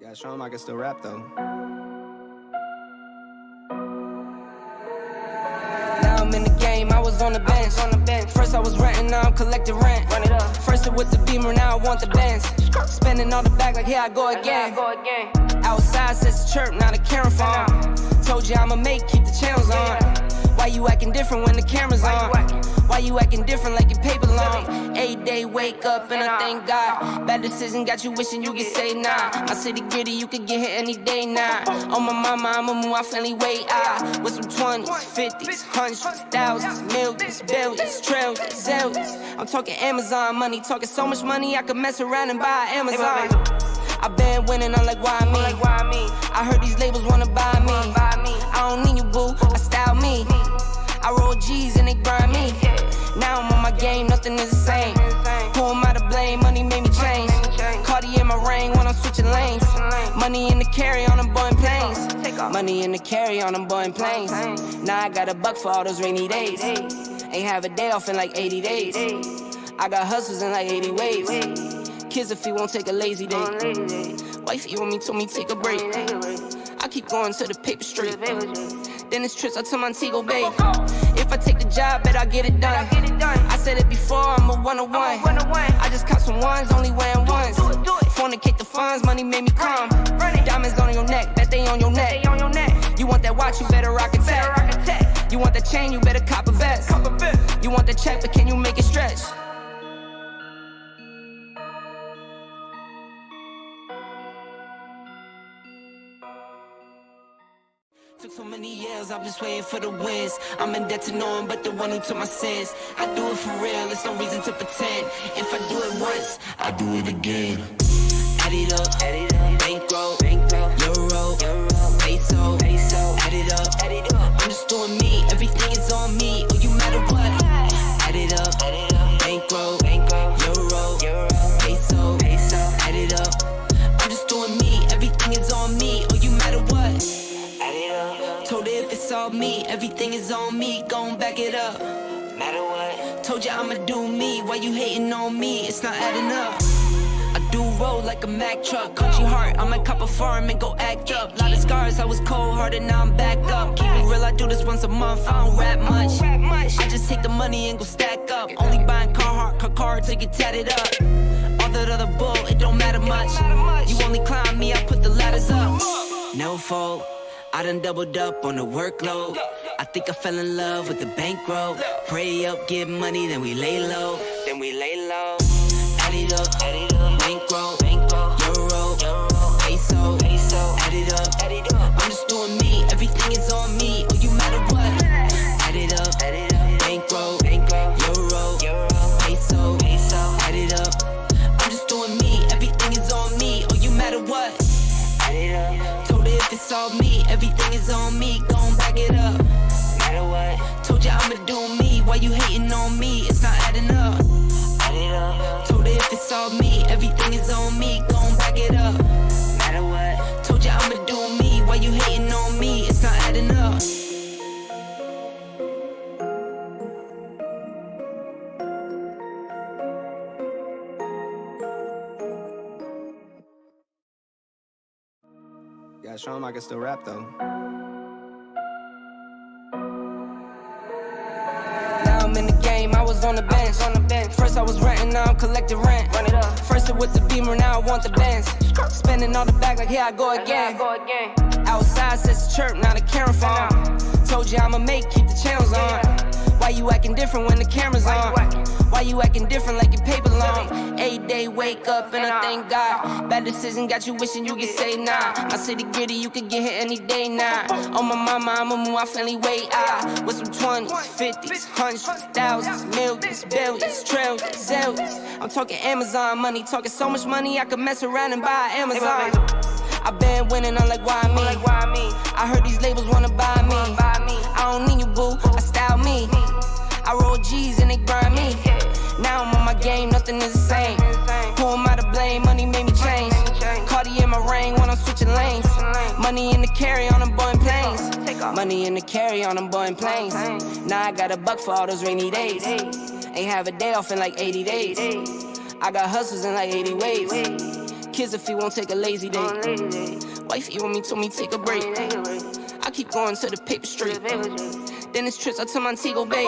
Gotta show him I can still rap though. Now I'm in the game, I was on the bench. First I was renting, now I'm collecting rent. Run it up. First it was the Beamer, now I want the Benz. Spending all the bag like here I go again. Outside says the chirp, now the camera phone. Told you I'ma make, keep the channels on. Why you acting different when the camera's on? Why you acting different like your paper long? 8 day wake up and I thank God. Bad decision got you wishing you could say nah. My city gritty, you could get hit any day now. On my mama, I'ma move my family way out. With some 20s, 50s, hundreds, thousands, millions, billions, trillions, zillions. I'm talking Amazon money, talking so much money I could mess around and buy Amazon. I been winning, I'm like, why me? I heard these labels wanna buy me. I don't need you, boo, I style me. I roll G's and they grind me. Now I'm on my game, nothing is the same. Who am I to blame? Money made me change. Cardi in my ring when I'm switching lanes. Money in the carry on them Boeing planes. Money in the carry on them Boeing planes. Now I got a buck for all those rainy days. Ain't have a day off in like 80 days. I got hustles in like 80 ways. Kids if he won't take a lazy day. Wifey on me told me take a break. I keep going to the paper straight. Then it's trips out to Montego Bay. If I take the job, bet I get it done. I said it before, I'm a one-on-one. I just caught some ones, only wearing ones. Fornicate the funds, money made me come. Diamonds on your neck, bet they on your neck. You want that watch, you better rock a tech. You want that chain, you better cop a vest. You want that check, but can you make it stretch? Took so many years, I'm just waiting for the wins. I'm in debt to no one but the one who took my sins. I do it for real, there's no reason to pretend. If I do it once, I do it again. Add it up, bankroll, euro, peso, add it up, I'm just doing me, everything is on me, oh you matter what. Add it up, bankroll, euro, peso, add it up, I'm just doing me, everything is on me, oh you matter what. Told her if it's all me, everything is on me, gon' back it up. Matter what? Told ya I'ma do me, why you hating on me? It's not adding up. I do roll like a Mack truck, country heart, I might cop a farm and go act up. Lot of scars, I was cold-hearted, now I'm back up. Keep it real, I do this once a month, I don't rap much. I just take the money and go stack up. Only buying car to get tatted up. All that other bull, it don't matter much. You only climb me, I put the ladders up. No fault. I done doubled up on the workload. I think I fell in love with the bankroll. Pray up, get money, then we lay low. Add it up, bankroll, euro, peso, add it up. I'm just doing me, everything is on me, oh you matter what. Add it up, bankroll, euro, peso, add it up. I'm just doing me, everything is on me, oh you matter what. Add it up. Told her if it's all me, everything is on me, gon' back it up. Matter what? Told ya I'ma do me, why you hating on me? It's not adding up. Add it up. Told her if it's all me, everything is on me, gon' back it up. Matter what? Told ya I'ma do me, why you hating on me? It's not adding up. Gotta show him I can still rap though. Now I'm in the game, I was on the bench. First I was renting, now I'm collecting rent. Run it up. First it was the Beamer, now I want the Benz. Spending all the bag like here I go again. Outside says the chirp, now the camera phone. Told you I'ma make, keep the channels on. Why you acting different when the camera's on? Why you acting different like your paper long? 8 day wake up and I thank God. Bad decision got you wishing you could say nah. My city gritty, you could get hit any day now. On my mama, I'ma move my family way out. With some 20s, 50s, hundreds, thousands, millions, billions, trillions, zillions. I'm talking Amazon money, talking so much money I could mess around and buy Amazon. I been winning, I'm like, why me? I heard these labels wanna buy me. I don't need you, boo, I style me. I roll G's and they grind me. Now I'm on my game, nothing is the same. Who am I to blame? Money made me change. Cardi in my ring when I'm switching lanes. Money in the carry on them Boeing planes. Money in the carry on them Boeing planes. Now I got a buck for all those rainy days. Ain't have a day off in like 80 days. I got hustles in like 80 ways. Kids kids if he won't take a lazy day. Wifey on me told me take a break. I keep going to the paper straight. Then it's trips out to Montego Bay.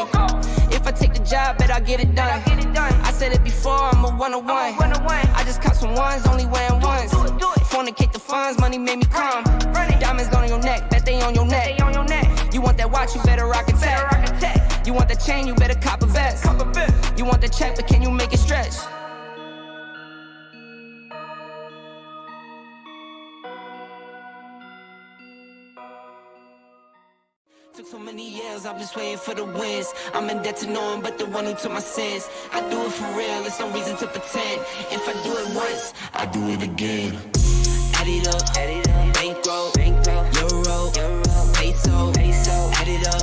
If I take the job, bet I get it done. I said it before, I'm a 101. I just caught some ones, only wearing ones. Fornicate the funds, money made me come. Diamonds on your neck, bet they on your neck. You want that watch, you better rock it tech. You want that chain, you better cop a vest. You want the check, but can you make it stretch? Took so many years, I'm just waiting for the wins. I'm in debt to no one but the one who took my sins. I do it for real, there's no reason to pretend. If I do it once, I do it again. Add it up, bankroll, euro, peso, add it up.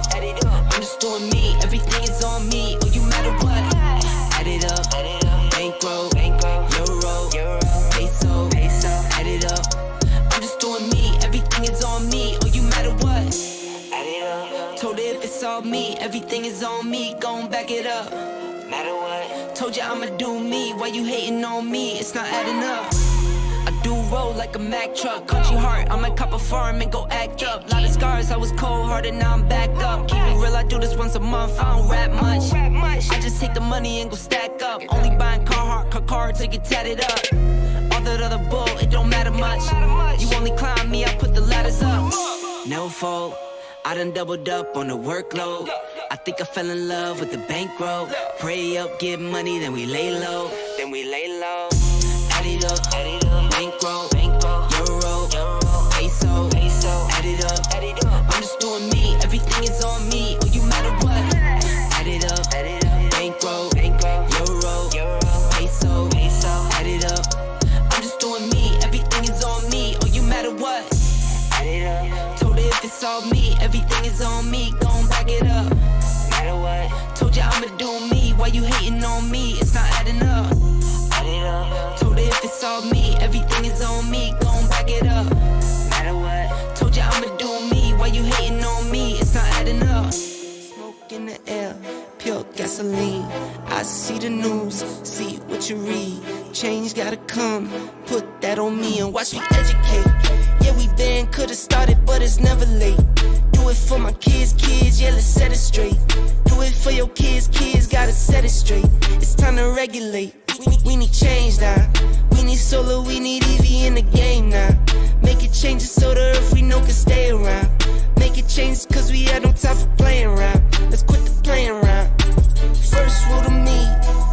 I'm just doing me, everything is on me, oh you matter what. Add it up, bankroll, euro, peso, add it up. I'm just doing me, everything is on me, oh you matter what. Told her if it's all me, everything is on me, gon' back it up. Matter what? Told you I'ma do me, why you hating on me? It's not adding up. I do roll like a Mack truck, country heart, I might cop a farm and go act up. Lot of scars, I was cold-hearted, now I'm back up. Keep it real, I do this once a month, I don't rap much. I just take the money and go stack up. Only buying car till you tatted up. All that other bull, it don't matter much. You only climb me, I put the ladders up. No fault. I done doubled up on the workload. I think I fell in love with the bankroll. Pray up, get money, then we lay low. Add it up, bankroll, euro, peso, add it up. I'm just doing me, everything is on me, oh you matter what. Add it up, bankroll, euro, peso, add it up. I'm just doing me, everything is on me, oh you matter what. Add it up. Told her if it's all me, everything is on me, gon' back it up. Matter what? Told you I'ma do me, why you hating on me? It's not adding up. Add it up. Told her if it's all me, everything is on me, gon' back it up. Matter what? Told you I'ma do me, why you hating on me? It's not adding up. Smoke in the air, pure gasoline. I see the news, see what you read. Change gotta come, put that on me and watch me educate. Yeah, we been, could've started, but it's never late. Do it for my kids, yeah, let's set it straight. Do it for your kids, gotta set it straight. It's time to regulate. We need change now. We need solar, we need EV in the game now. Make it changes so the earth we know can stay around. Make it change cause we had no time for playing around. Let's quit the playing around. First rule to me,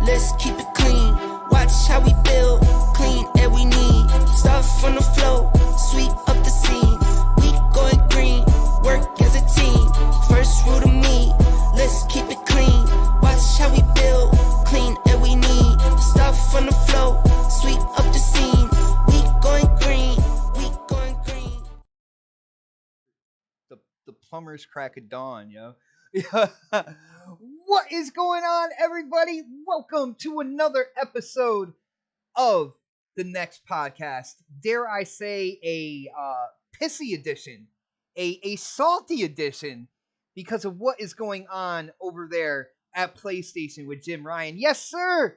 let's keep it clean. Watch how we build, clean air we need. Start from the flow, sweep up the scene. We going green, work as a team. First rule to me, let's keep it clean. Watch how we build, clean air we need. Start from the flow, sweep up the scene. We going green, we going green. The plumber's crack of dawn, yo. What is going on, everybody? Welcome to another episode of the next podcast. Dare I say a pissy edition, a salty edition, because of what is going on over there at PlayStation with Jim Ryan. Yes, sir.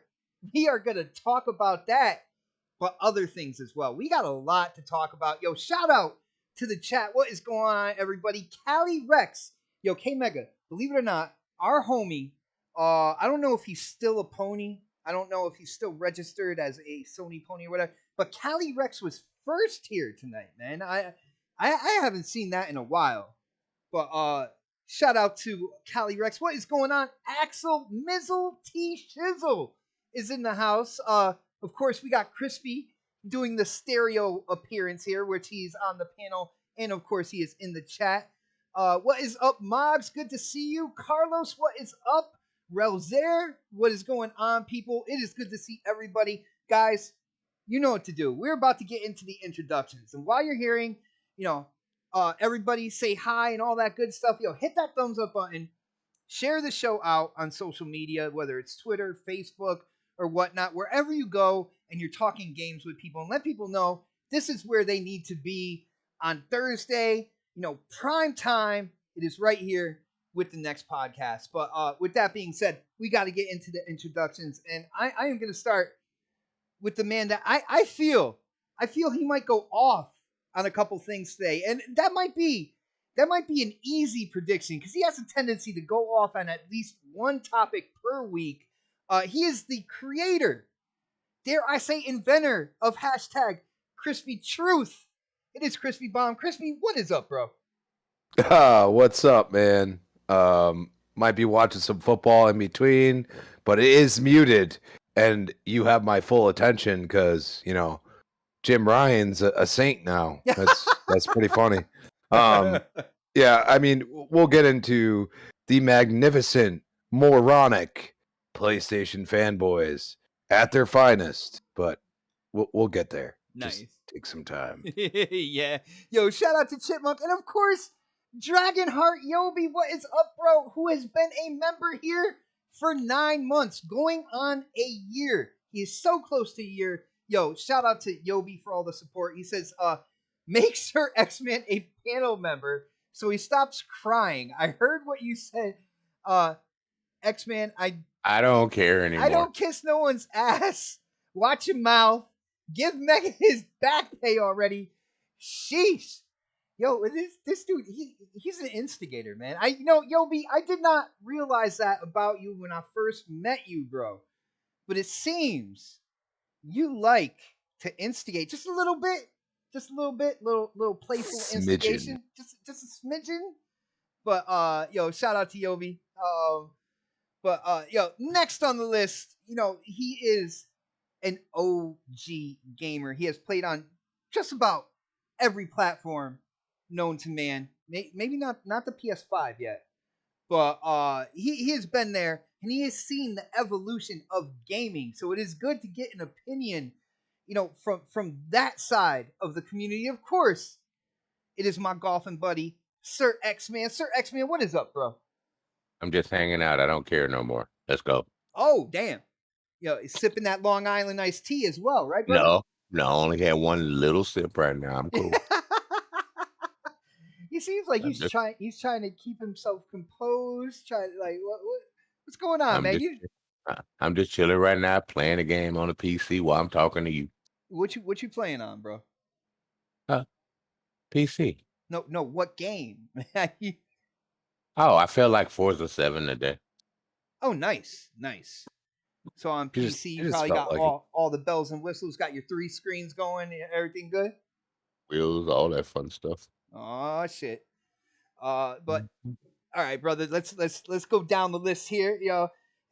We are gonna talk about that, but other things as well. We got a lot to talk about. Yo, shout out to the chat. What is going on, everybody? Cali Rex. Yo, K-Mega, believe it or not, our homie, I don't know if he's still a pony. I don't know if he's still registered as a Sony pony or whatever. But Cali Rex was first here tonight, man. I haven't seen that in a while. But shout out to Cali Rex. What is going on? Axel Mizzle T Shizzle is in the house. Of course, we got Crispy doing the stereo appearance here, which he's on the panel, and of course he is in the chat. What is up, Moggs? Good to see you. Carlos, what is up? Relzer, what is going on, people? It is good to see everybody. Guys, you know what to do. We're about to get into the introductions. And while you're hearing, everybody say hi and all that good stuff, hit that thumbs up button. Share the show out on social media, whether it's Twitter, Facebook, or whatnot. Wherever you go and you're talking games with people, and let people know this is where they need to be on Thursday. Prime time. It is right here with the next podcast. But with that being said, we got to get into the introductions. And I am going to start with the man that I feel I feel he might go off on a couple things today, and that might be an easy prediction because he has a tendency to go off on at least one topic per week. He is the creator, dare I say, inventor of hashtag Crispy Truth. It is Crispy Bomb. Crispy, what is up, bro? What's up, man? Might be watching some football in between, but it is muted, and you have my full attention because Jim Ryan's a saint now. That's pretty funny. Yeah, I mean, we'll get into the magnificent, moronic PlayStation fanboys at their finest, but we'll get there. Nice. Just take some time. Yeah. Yo, shout out to Chipmunk. And of course, Dragonheart Yobi, what is up, bro? Who has been a member here for 9 months, going on a year. He is so close to a year. Yo, shout out to Yobi for all the support. He says, make Sir X-Man a panel member so he stops crying. I heard what you said. X-Man, I don't care anymore. I don't kiss no one's ass. Watch your mouth. Give Megan his back pay already. Sheesh. Yo, this dude, he's an instigator, man. Yobi, I did not realize that about you when I first met you, bro. But it seems you like to instigate just a little bit, little playful instigation, just a smidgen. But yo, shout out to Yobi. Yo, next on the list, he is an OG gamer. He has played on just about every platform known to man. Maybe not the PS5 yet, but he has been there and he has seen the evolution of gaming. So it is good to get an opinion, from that side of the community. Of course, it is my golfing buddy, Sir X-Man. Sir X-Man, what is up, bro? I'm just hanging out. I don't care no more. Let's go. Oh, damn. Sipping that Long Island iced tea as well, right, bro? No, I only had one little sip right now. I'm cool. He seems like he's trying to keep himself composed. What's going on, man? I'm just chilling right now, playing a game on the PC while I'm talking to you. What you playing on, bro? PC. No, what game? Oh, I felt like Forza 7 today. Oh, nice. So on PC, you probably got all the bells and whistles. Got your 3 screens going. Everything good? Wheels, all that fun stuff. Oh shit. But all right, brother. Let's go down the list here,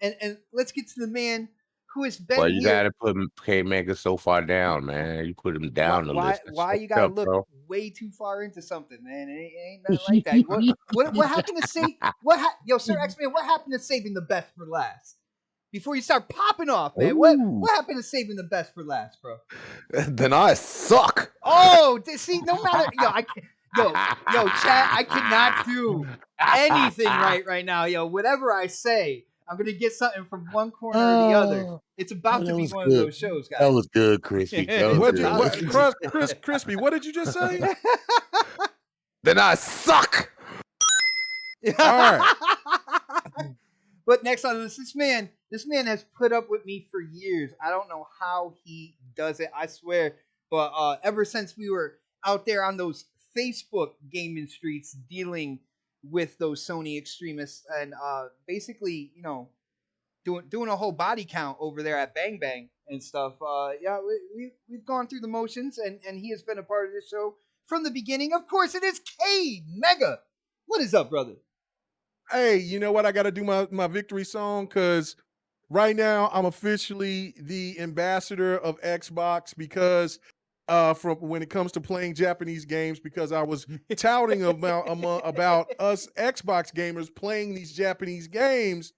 and let's get to the man who has been. Well, you gotta put K-Maker so far down, man. You put him down the list. Why you gotta look bro. Way too far into something, man? It ain't nothing like that. What happened to save? Sir X-Man, what happened to saving the best for last? Before you start popping off, man. What happened to saving the best for last, bro? Then I suck. Oh, see, no matter, chat, I cannot do anything right now, Whatever I say, I'm gonna get something from one corner or the other. It's about to be one of those shows, guys. That was good, Crispy. Crispy, what did you just say? Then I suck. All right. But next on this man has put up with me for years. I don't know how he does it, I swear. But ever since we were out there on those Facebook gaming streets dealing with those Sony extremists and basically, doing a whole body count over there at Bang Bang and stuff. We've gone through the motions and he has been a part of this show from the beginning. Of course, it is K Mega. What is up, brother? Hey, you know what? I got to do my victory song because right now I'm officially the ambassador of Xbox because from when it comes to playing Japanese games, because I was touting about us Xbox gamers playing these Japanese games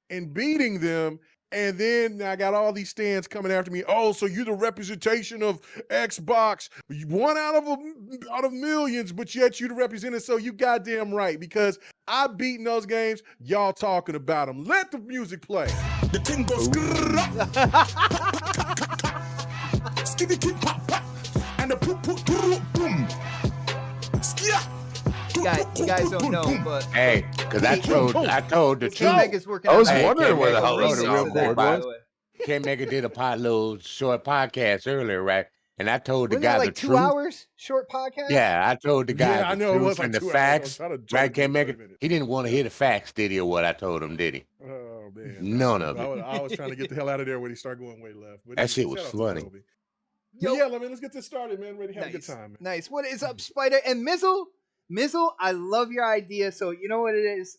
and beating them. And then I got all these stands coming after me. Oh, so you're the representation of Xbox, one out of millions, but yet you the representative. So you goddamn right, because I've beaten those games. Y'all talking about them. Let the music play. The thing goes and the boom. You guys don't know, but hey, because I told the truth. K-Mega's working. I was wondering where the hell this real cord was. K-Mega did a little short podcast earlier, right? And I told the Wasn't that guy the like 2 truth. hours short podcast? Yeah, I told the guy Yeah, I the know it was truth like and the 2 hours. I was facts. trying to Right, joke can't with make 30 it. minutes. He didn't want to hear the facts, did he, or what I told him, did he? Oh man, None no. of it. I was trying to get the hell out of there when he started going way left. But That shit shout was out to funny. Toby. Yo, But yeah, I mean, let's get this started, man. Ready to have a good nice, time, man. nice. What is up, Spider and Mizzle? Mizzle, I love your idea. So you know what it is.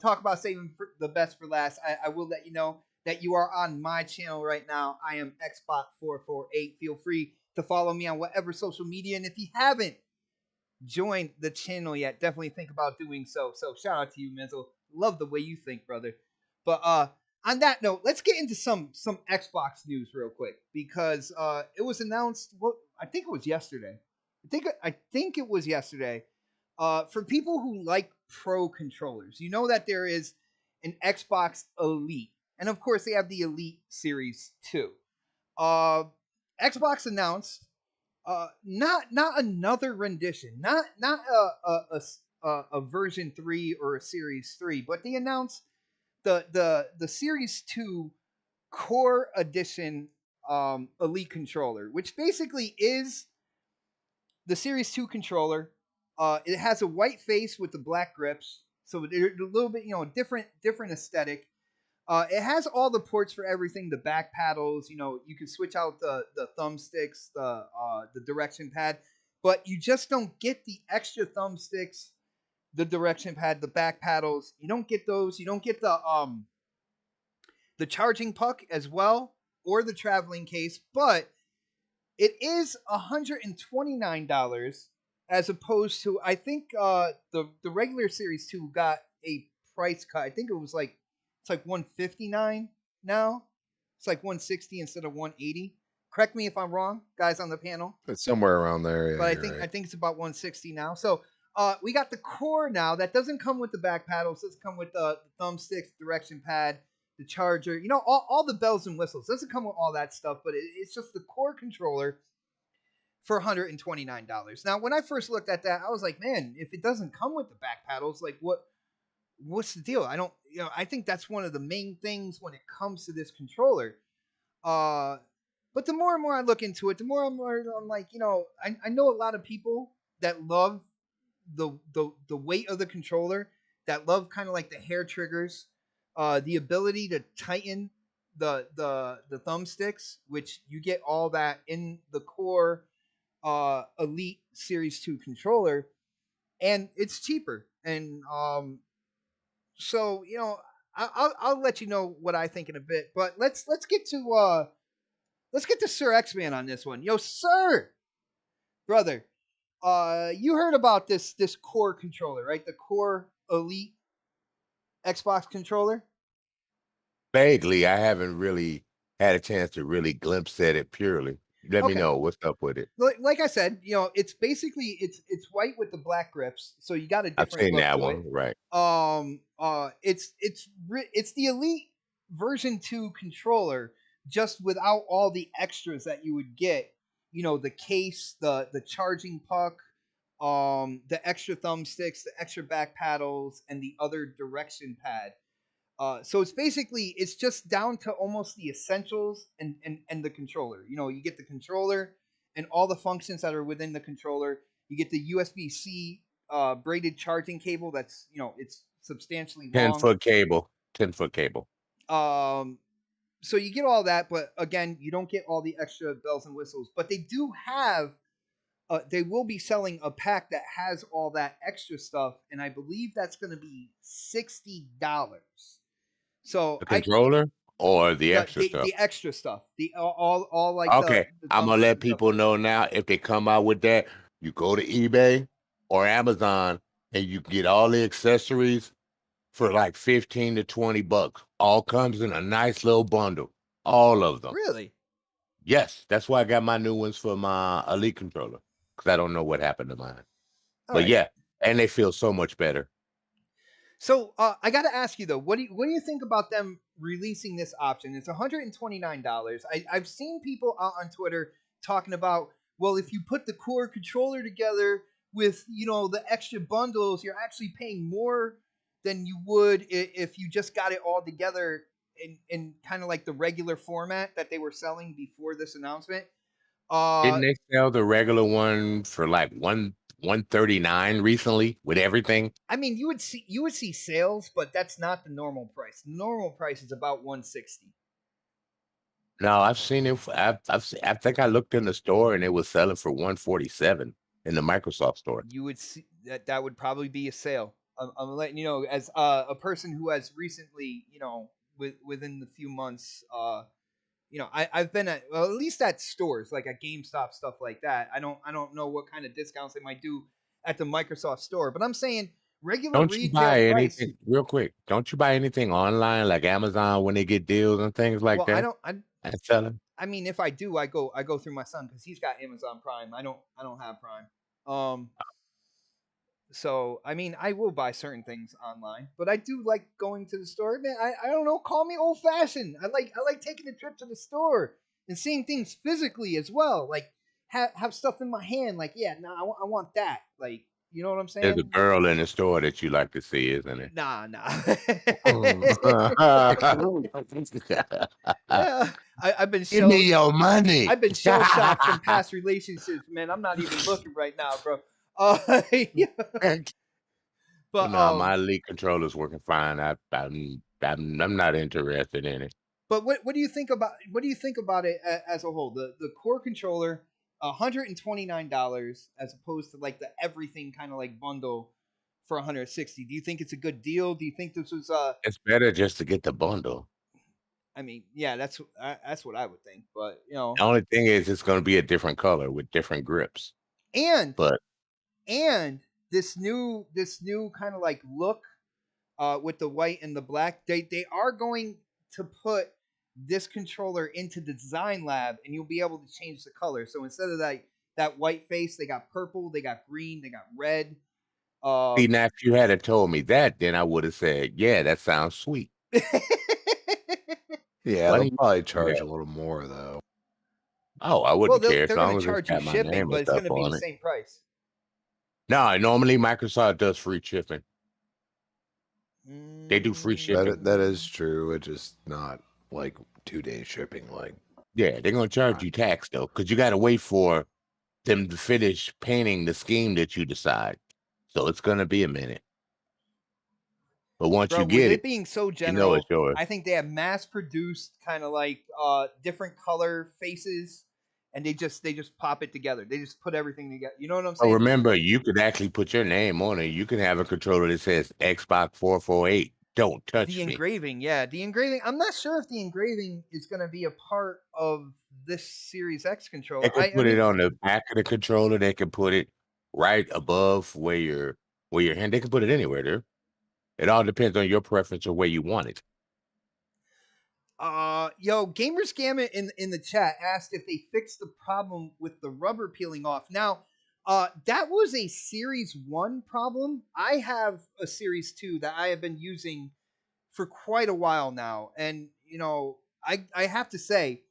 Talk about saving the best for last. I will let you know that you are on my channel right now. I am Xbot448. Feel free to follow me on whatever social media, and if you haven't joined the channel yet, definitely think about doing so. So shout out to you, Mizzle. Love the way you think, brother. But on that note, let's get into some Xbox news real quick because it was announced. Well, I think it was yesterday. I think it was yesterday. For people who like pro controllers, you know that there is an Xbox Elite, and of course they have the Elite Series 2. Xbox announced not another rendition, not a version 3 or a Series 3, but they announced the Series 2 Core Edition Elite controller, which basically is the Series 2 controller. It has a white face with the black grips, so they're a little bit different aesthetic. It has all the ports for everything. The back paddles, you can switch out the thumbsticks, the direction pad, but you just don't get the extra thumbsticks, the direction pad, the back paddles. You don't get those. You don't get the charging puck as well, or the traveling case. But it is $129 as opposed to, I think, the regular Series 2 got a price cut. I think it was like it's like 159 now. It's like 160 instead of 180. Correct me if I'm wrong, guys on the panel. It's somewhere around there. Yeah, But I you're think right. I think it's about 160 now. So we got the core now. That doesn't come with the back paddles. Doesn't come with the thumbsticks, direction pad, the charger. All the bells and whistles. Doesn't come with all that stuff. But it's just the core controller for $129. Now, when I first looked at that, I was like, man, if it doesn't come with the back paddles, like what's the deal? I don't, I think that's one of the main things when it comes to this controller. But the more and more I look into it, the more and more I'm like, I know a lot of people that love the weight of the controller, that love kind of like the hair triggers, the ability to tighten the thumbsticks, which you get all that in the core Elite Series 2 controller, and it's cheaper. And so I'll let you know what I think in a bit. But let's get to Sir X-Man on this one. Yo, Sir, brother, you heard about this core controller, right? The core Elite Xbox controller. Vaguely, I haven't really had a chance to really glimpse at it purely. Let me Okay. know what's up with it. Like I said, it's basically it's white with the black grips, so you got a I've different seen look that to one, it. right? It's the Elite version 2 controller, just without all the extras that you would get. The case, the charging puck, the extra thumbsticks, the extra back paddles, and the other direction pad. So it's just down to almost the essentials and the controller. You get the controller and all the functions that are within the controller. You get the USB-C braided charging cable. That's it's substantially 10 long. foot cable. 10-foot cable. So you get all that, but again, you don't get all the extra bells and whistles. But they do have. They will be selling a pack that has all that extra stuff, and I believe that's going to be $60. So The controller or the extra stuff? the extra stuff, the all like Okay, the I'm gonna thumbsticks let and stuff. people know now. If they come out with that, you go to eBay or Amazon and you get all the accessories for like 15 to 20 bucks. All comes in a nice little bundle. All of them. Really? Yes, that's why I got my new ones for my Elite controller because I don't know what happened to mine. All But right. yeah, and they feel so much better. So I got to ask you though, what do you think about them releasing this option? It's $129. I've seen people out on Twitter talking about, well, if you put the core controller together with the extra bundles, you're actually paying more than you would if you just got it all together in kind of like the regular format that they were selling before this announcement. Uh, Didn't they sell the regular one for like 139 recently with everything? I mean, you would see sales, but that's not the normal price. The normal price is about 160. No, I've seen it. I think I looked in the store and it was selling for 147 in the Microsoft store. You would see that would probably be a sale. I'm letting you know, as a person who has recently, within the few months, I've been at, well, at least at stores like at GameStop, stuff like that. I don't know what kind of discounts they might do at the Microsoft store, but I'm saying regular Don't you retail buy price. anything real quick? Don't you buy anything online like Amazon when they get deals and things like Well, I that don't. and sell them? I mean, if I do, I go through my son because he's got Amazon Prime. I don't have Prime. So I mean, I will buy certain things online, but I do like going to the store. Man, I don't know. Call me old fashioned. I like taking a trip to the store and seeing things physically as well. Like have stuff in my hand. Like yeah, nah, I want that. Like you know what I'm There's a saying? girl in the store that you like to see, isn't it? Nah, nah. Give Yeah, I've been me shell your money. I've been shell shocked from past relationships, man. I'm not even looking right now, bro. Yeah, but Nah, my Elite controller's working fine. I'm not interested in it. But what do you think about it as a whole? The core controller, $129 as opposed to like the everything kind of like bundle for 160. Do you think it's a good deal? Do you think this was It's better just to get the bundle. I mean, yeah, that's what I would think. But The only thing is, it's going to be a different color with different grips. and But and this new kind of like look with the white and the black, they are going to put this controller into the design lab, and you'll be able to change the color. So instead of that white face, they got purple, they got green, they got red. see, now if you had told me that, then I would have said, "Yeah, that sounds sweet." Yeah, Why they'll didn't you probably tell me charge that? a little more though. Oh, I Well, wouldn't care as they're going to long as it's charge you got my shipping, name but and it's going stuff to be the on it. same price. No, normally Microsoft does free shipping. They do free shipping. That is true. It's just not like 2 day shipping. Like Yeah, they're gonna charge you tax though, because you got to wait for them to finish painting the scheme that you decide. So it's gonna be a minute. But once you Bro, with get it it, being so you know it's general, yours. I think they have mass produced kind of like different color faces, and they just pop it together. They just put everything together. You know what I'm Oh, saying? remember, you could actually put your name on it. You can have a controller that says Xbox 448. Don't The touch me. engraving, yeah, the engraving. I'm not sure if the engraving is going to be a part of this Series X They controller. can I put it mean, on the back of the controller. They can put it right above where your hand. They can put it anywhere there. It all depends on your preference or where you want it. yo, Gamers Gamut in the chat asked if they fixed the problem with the rubber peeling off. Now, that was a Series 1 problem. I have a Series 2 that I have been using for quite a while now, and I have to say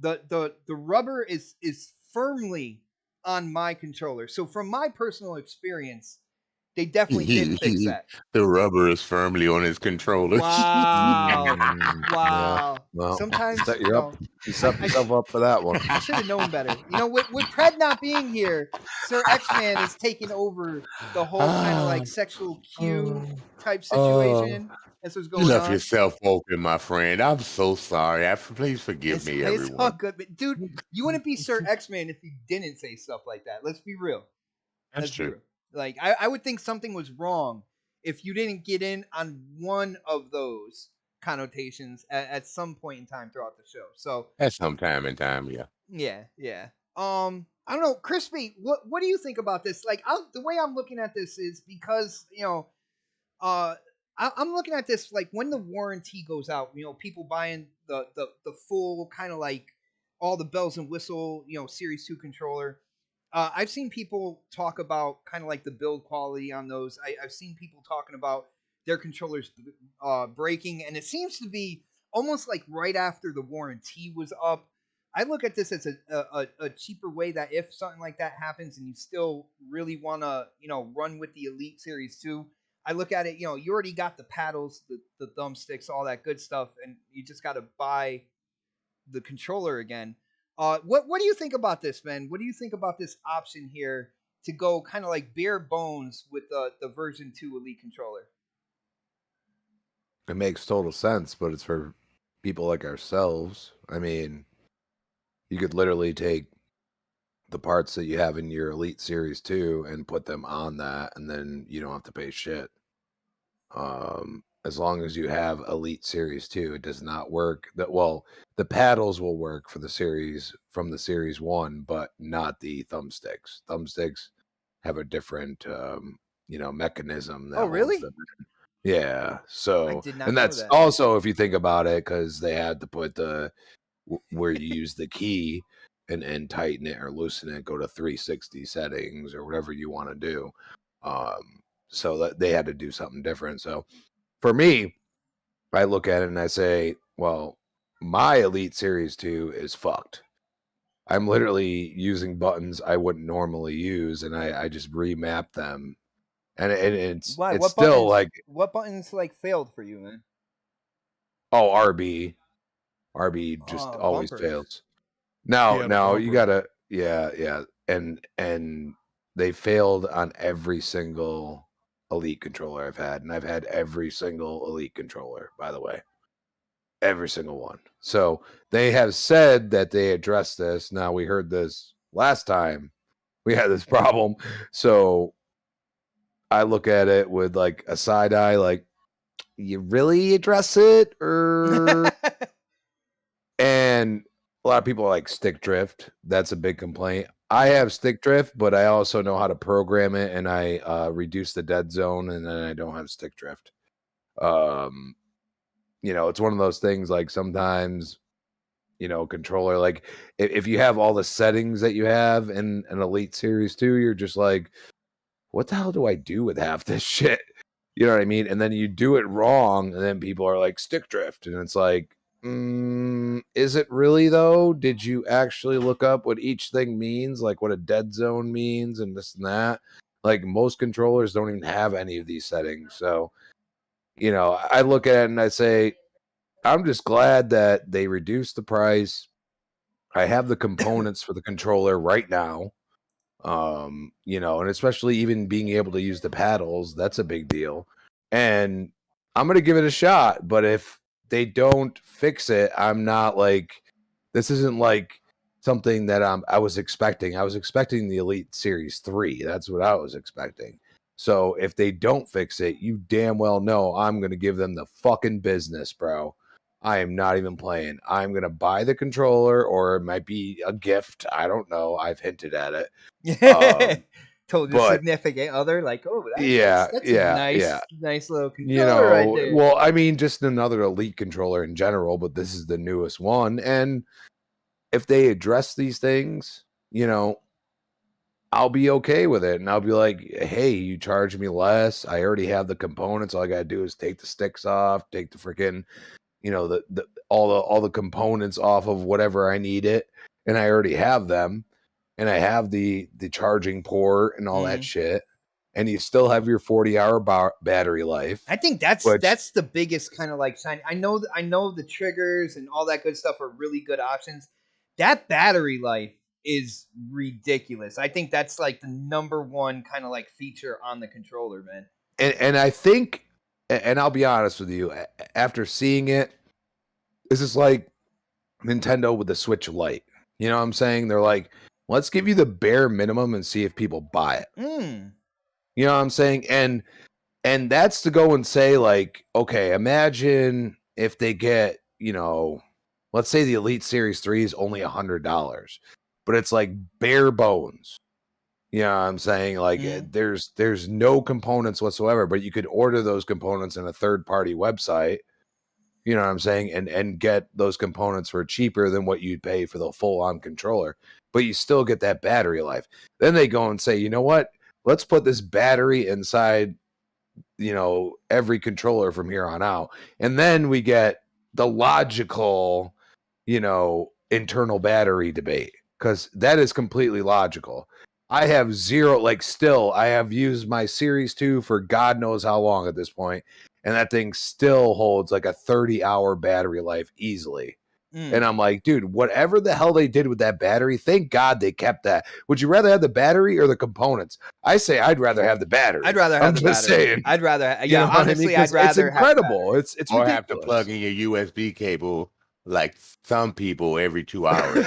the rubber is firmly on my controller. So from my personal experience, they definitely did fix that. The rubber is firmly on his controller. Wow. yeah. Wow. Well, Sometimes, you set I yourself up for that one. I should have known better. With Pred not being here, Sir X Man is taking over the whole kind of like sexual Q type situation. That's what's You going left on. yourself open, my friend. I'm so sorry. Please forgive me, It's all everyone. good, but dude, you wouldn't be Sir X Man if you didn't say stuff like that. Let's be real. That's Let's be true. real. Like I would think something was wrong if you didn't get in on one of those connotations at some point in time throughout the show. So At some time in time, yeah. yeah, yeah. I don't know, Crispy. What do you think about this? Like, the way I'm looking at this is because uh, I'm looking at this like when the warranty goes out. People buying the full kind of like all the bells and whistle. Series 2 controller. I've seen people talk about kind of like the build quality on those. I've seen people talking about their controllers breaking, and it seems to be almost like right after the warranty was up. I look at this as a cheaper way that if something like that happens and you still really want to run with the Elite Series 2, I look at it, you already got the paddles, the thumbsticks, all that good stuff, and you just got to buy the controller again. What do you think about this, man? What do you think about this option here to go kind of like bare bones with the version 2 Elite controller? It makes total sense, but it's for people like ourselves. I mean, you could literally take the parts that you have in your Elite Series 2 and put them on that, and then you don't have to pay shit. As long as you have Elite Series 2, it does not work. The paddles will work for the series from the Series 1, but not the thumbsticks. Thumbsticks have a different mechanism that Oh, really? holds them in. Yeah. I So, did not and know that's that. also, if you think about it, because they had to put where you use the key and tighten it or loosen it, go to 360 settings or whatever you want to do. So that they had to do something different. So for me, I look at it and I say, well, my Elite Series 2 is fucked. I'm literally using buttons I wouldn't normally use, and I just remap them. And it's Why? it's still like, what buttons like failed for you, man? oh, RB just always Bumpers. fails. Now, Yeah, the now you bumper. gotta, yeah, and they failed on every single Elite controller I've had, and I've had every single Elite controller, by the way, every single one. So they have said that they addressed this. Now, we heard this last time we had this problem, so I look at it with like a side eye, like, you really address it, or and a lot of people are like stick drift. That's a big complaint. I have stick drift, but I also know how to program it, and I reduce the dead zone, and then I don't have stick drift. It's one of those things, like sometimes, controller, like if you have all the settings that you have in an Elite Series 2, you're just like, what the hell do I do with half this shit? You know what I mean? And then you do it wrong, and then people are like, stick drift. And it's like, is it really though? Did you actually look up what each thing means? Like what a dead zone means and this and that? Like most controllers don't even have any of these settings. So, I look at it and I say, I'm just glad that they reduced the price. I have the components for the controller right now. And especially even being able to use the paddles, that's a big deal. And I'm gonna give it a shot, but if they don't fix it, I'm not like, this isn't like something that I was expecting. I was expecting the Elite Series 3. That's what I was expecting. So if they don't fix it, you damn well know I'm gonna give them the fucking business, bro. I am not even playing. I'm gonna buy the controller, or it might be a gift. I don't know. I've hinted at it. Told your But significant other, like, oh, yeah, that's a yeah. nice little controller right there. Well, I mean, just another Elite controller in general, but this is the newest one. And if they address these things, I'll be okay with it. And I'll be like, hey, you charge me less. I already have the components. All I gotta do is take the sticks off, take the freaking, all the components off of whatever I need it, and I already have them. And I have the charging port and all that shit, and you still have your 40-hour battery life. I think that's the biggest kind of like sign. I know the triggers and all that good stuff are really good options. That battery life is ridiculous. I think that's like the number one kind of like feature on the controller, man. And I think, and I'll be honest with you, after seeing it, this is like Nintendo with the Switch Lite. You know what I'm saying? They're like, let's give you the bare minimum and see if people buy it. You know what I'm saying? And that's to go and say, like, okay, imagine if they get, let's say the Elite Series 3 is only $100, but it's like bare bones. You know what I'm saying? Like, there's no components whatsoever, but you could order those components in a third-party website. You know what I'm saying? And get those components for cheaper than what you'd pay for the full-on controller. But you still get that battery life. Then they go and say, you know what? Let's put this battery inside, every controller from here on out. And then we get the logical, internal battery debate. Because that is completely logical. I have zero, like, still, I have used my Series 2 for God knows how long at this point. And that thing still holds like a 30-hour battery life easily. And I'm like, dude, whatever the hell they did with that battery, thank God they kept that. Would you rather have the battery or the components? I say I'd rather have the battery. I'd rather have I'm the just battery. saying. I'd rather, You know what I mean? honestly, 'Cause I'd rather it's incredible. have It's Or ridiculous. have to plug in your USB cable like some people every 2 hours.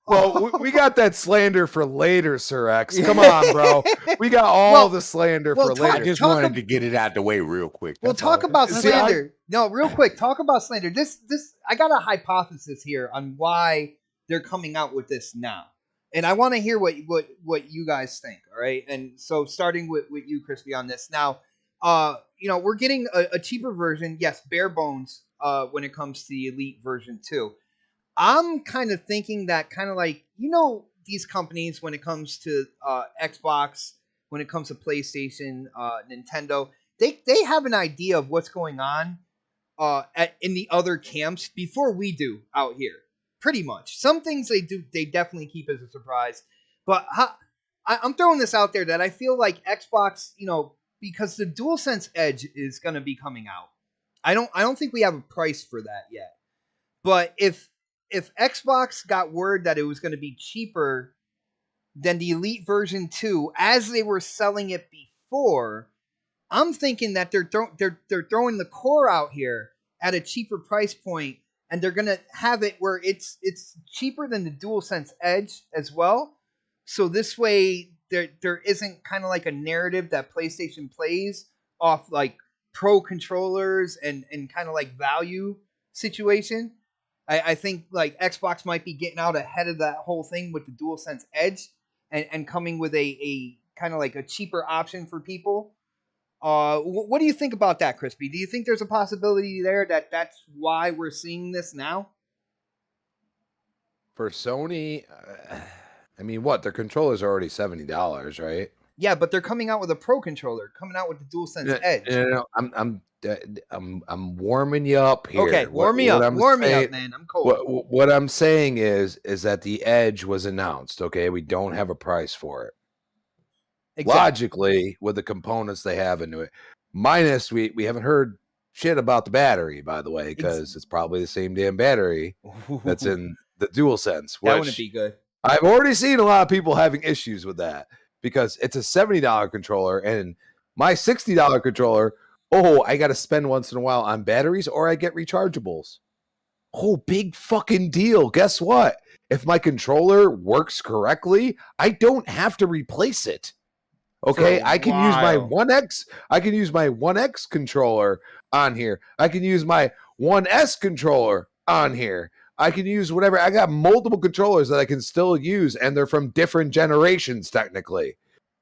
Well, we got that slander for later, Sir X. Come on, bro. We got all the slander for I later. just wanted to get it out the way real quick. Well, That's talk all. about See, slander. No, real quick, talk about slander. This I got a hypothesis here on why they're coming out with this now. And I want to hear what you guys think, all right? And so starting with you, Crispy, on this. Now, we're getting a cheaper version, yes, bare bones, when it comes to the Elite version 2. I'm kind of thinking that kind of like, these companies when it comes to Xbox, when it comes to PlayStation, Nintendo, they have an idea of what's going on in the other camps before we do out here. Pretty much. Some things they definitely keep as a surprise. But I'm throwing this out there that I feel like Xbox, because the DualSense Edge is going to be coming out. I don't think we have a price for that yet. But if Xbox got word that it was going to be cheaper than the Elite version 2 as they were selling it before, I'm thinking that they're throwing the core out here at a cheaper price point, and they're going to have it where it's cheaper than the DualSense Edge as well. So this way there isn't kind of like a narrative that PlayStation plays off like pro controllers and kind of like value situation. I think like Xbox might be getting out ahead of that whole thing with the DualSense Edge and coming with a kind of like a cheaper option for people. What do you think about that, Crispy? Do you think there's a possibility there that that's why we're seeing this now? For Sony, I mean, what? Their controllers are already $70, right? Yeah, but they're coming out with a pro controller, coming out with the DualSense Edge. No, I'm warming you up here. Okay, warm me up, man. I'm cold. What I'm saying is that the Edge was announced. Okay, we don't have a price for it. Exactly. Logically, with the components they have into it, minus we haven't heard shit about the battery, by the way, because it's probably the same damn battery that's in the DualSense. That wouldn't be good. I've already seen a lot of people having issues with that because it's a $70 controller, and my $60 controller, I got to spend once in a while on batteries, or I get rechargeables. Big fucking deal. Guess what? If my controller works correctly, I don't have to replace it. Okay, I can use my 1X. I can use my 1X controller on here. I can use my 1S controller on here. I can use whatever. I got multiple controllers that I can still use, and they're from different generations, technically.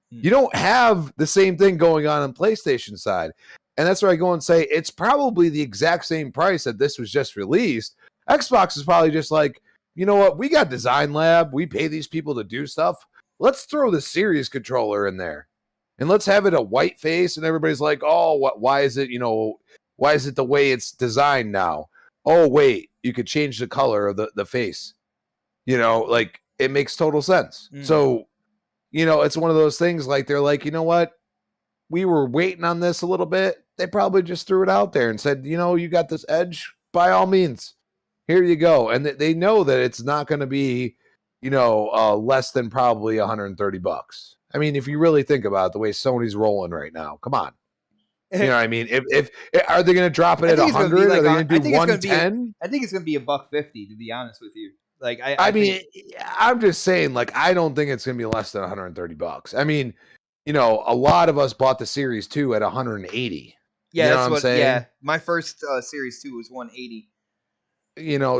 You don't have the same thing going on PlayStation side. And that's where I go and say it's probably the exact same price that this was just released. Xbox is probably just like, you know what? We got Design Lab. We pay these people to do stuff. Let's throw the Series controller in there. And let's have it a white face, and everybody's like, why is it, why is it the way it's designed now? Oh, wait, you could change the color of the face. Like, it makes total sense. So, it's one of those things, like, they're like, you know what? We were waiting on this a little bit. They probably just threw it out there and said, you got this Edge, by all means. Here you go. And they know that it's not going to be, less than probably $130. I mean, if you really think about it, the way Sony's rolling right now, come on. You know what I mean? If are they going to drop it at 100? Are they going to do 110? I think it's going to be $150, to be honest with you. Like, I'm just saying, like, I don't think it's going to be less than $130. I mean, a lot of us bought the Series 2 at 180. Yeah, that's what I'm saying. Yeah, my first Series 2 was 180.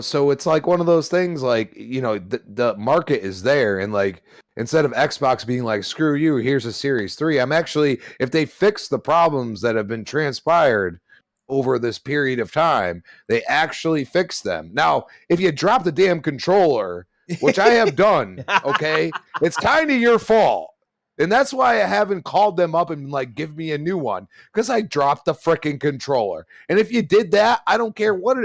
So it's like one of those things, like, the market is there, and like, instead of Xbox being like, screw you, here's a Series 3, I'm actually, if they fix the problems that have been transpired over this period of time, they actually fix them. Now, if you drop the damn controller, which I have done, okay, it's kind of your fault. And that's why I haven't called them up and like, give me a new one, because I dropped the freaking controller. And if you did that, I don't care what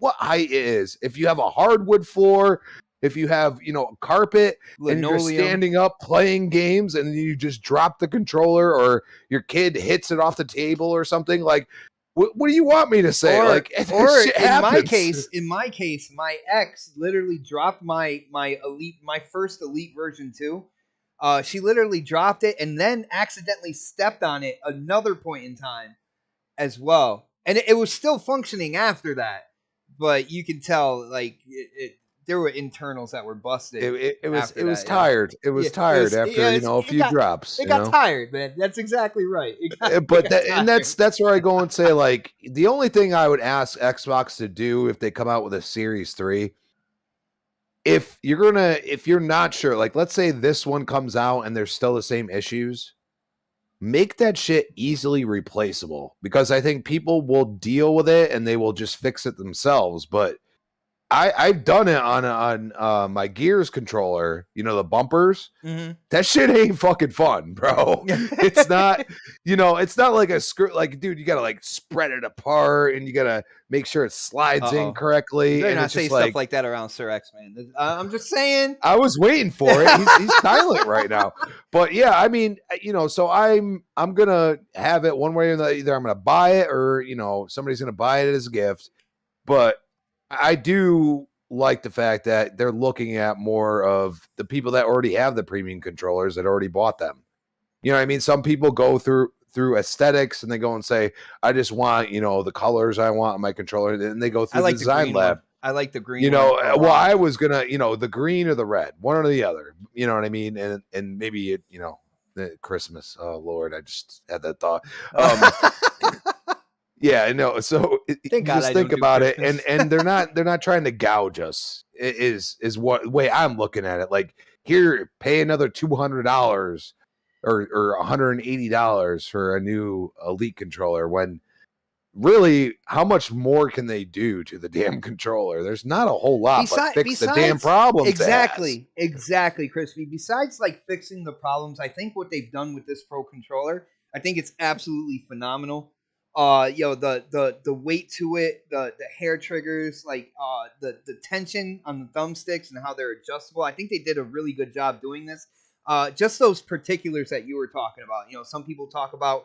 height it is. If you have a hardwood floor, if you have, a carpet, linoleum, and you're standing up playing games, and you just drop the controller, or your kid hits it off the table or something, like, What do you want me to say? Or, Like, or shit in my happens. case, my ex literally dropped my first elite version 2. She literally dropped it and then accidentally stepped on it another point in time as well, and it was still functioning after that. But you can tell, like, there were internals that were busted. It was that, tired. It was tired after a few drops. It got tired, man. That's exactly right. But that's where I go and say, like, the only thing I would ask Xbox to do if they come out with a Series 3, if you're not sure, like, let's say this one comes out and there's still the same issues, make that shit easily replaceable, because I think people will deal with it and they will just fix it themselves. But I've done it on my Gears controller, the bumpers. Mm-hmm. That shit ain't fucking fun, bro. It's not, it's not like a screw. Like, dude, you gotta like spread it apart and you gotta make sure it slides in correctly. You better and not say stuff like that around Sir X, man. I'm just saying. I was waiting for it. He's silent right now. But yeah, I mean, so I'm gonna have it one way or another. Either I'm gonna buy it or somebody's gonna buy it as a gift. But I do like the fact that they're looking at more of the people that already have the premium controllers that already bought them. You know what I mean? Some people go through aesthetics and they go and say, I just want, the colors I want on my controller. And they go through the design lab. I like the green. Well, I was going to, the green or the red, one or the other. You know what I mean? And maybe, the Christmas. Oh, Lord, I just had that thought. Yeah, I know. So just think about it, and they're not trying to gouge us. Is what way I'm looking at it. Like, here, pay another $200 or $180 for a new Elite controller. When really, how much more can they do to the damn controller? There's not a whole lot, but fix the damn problem. Exactly, Crispy. Besides, like, fixing the problems, I think what they've done with this Pro controller, I think it's absolutely phenomenal. The weight to it, the hair triggers, like the tension on the thumbsticks and how they're adjustable. I think they did a really good job doing this. Just those particulars that you were talking about. Some people talk about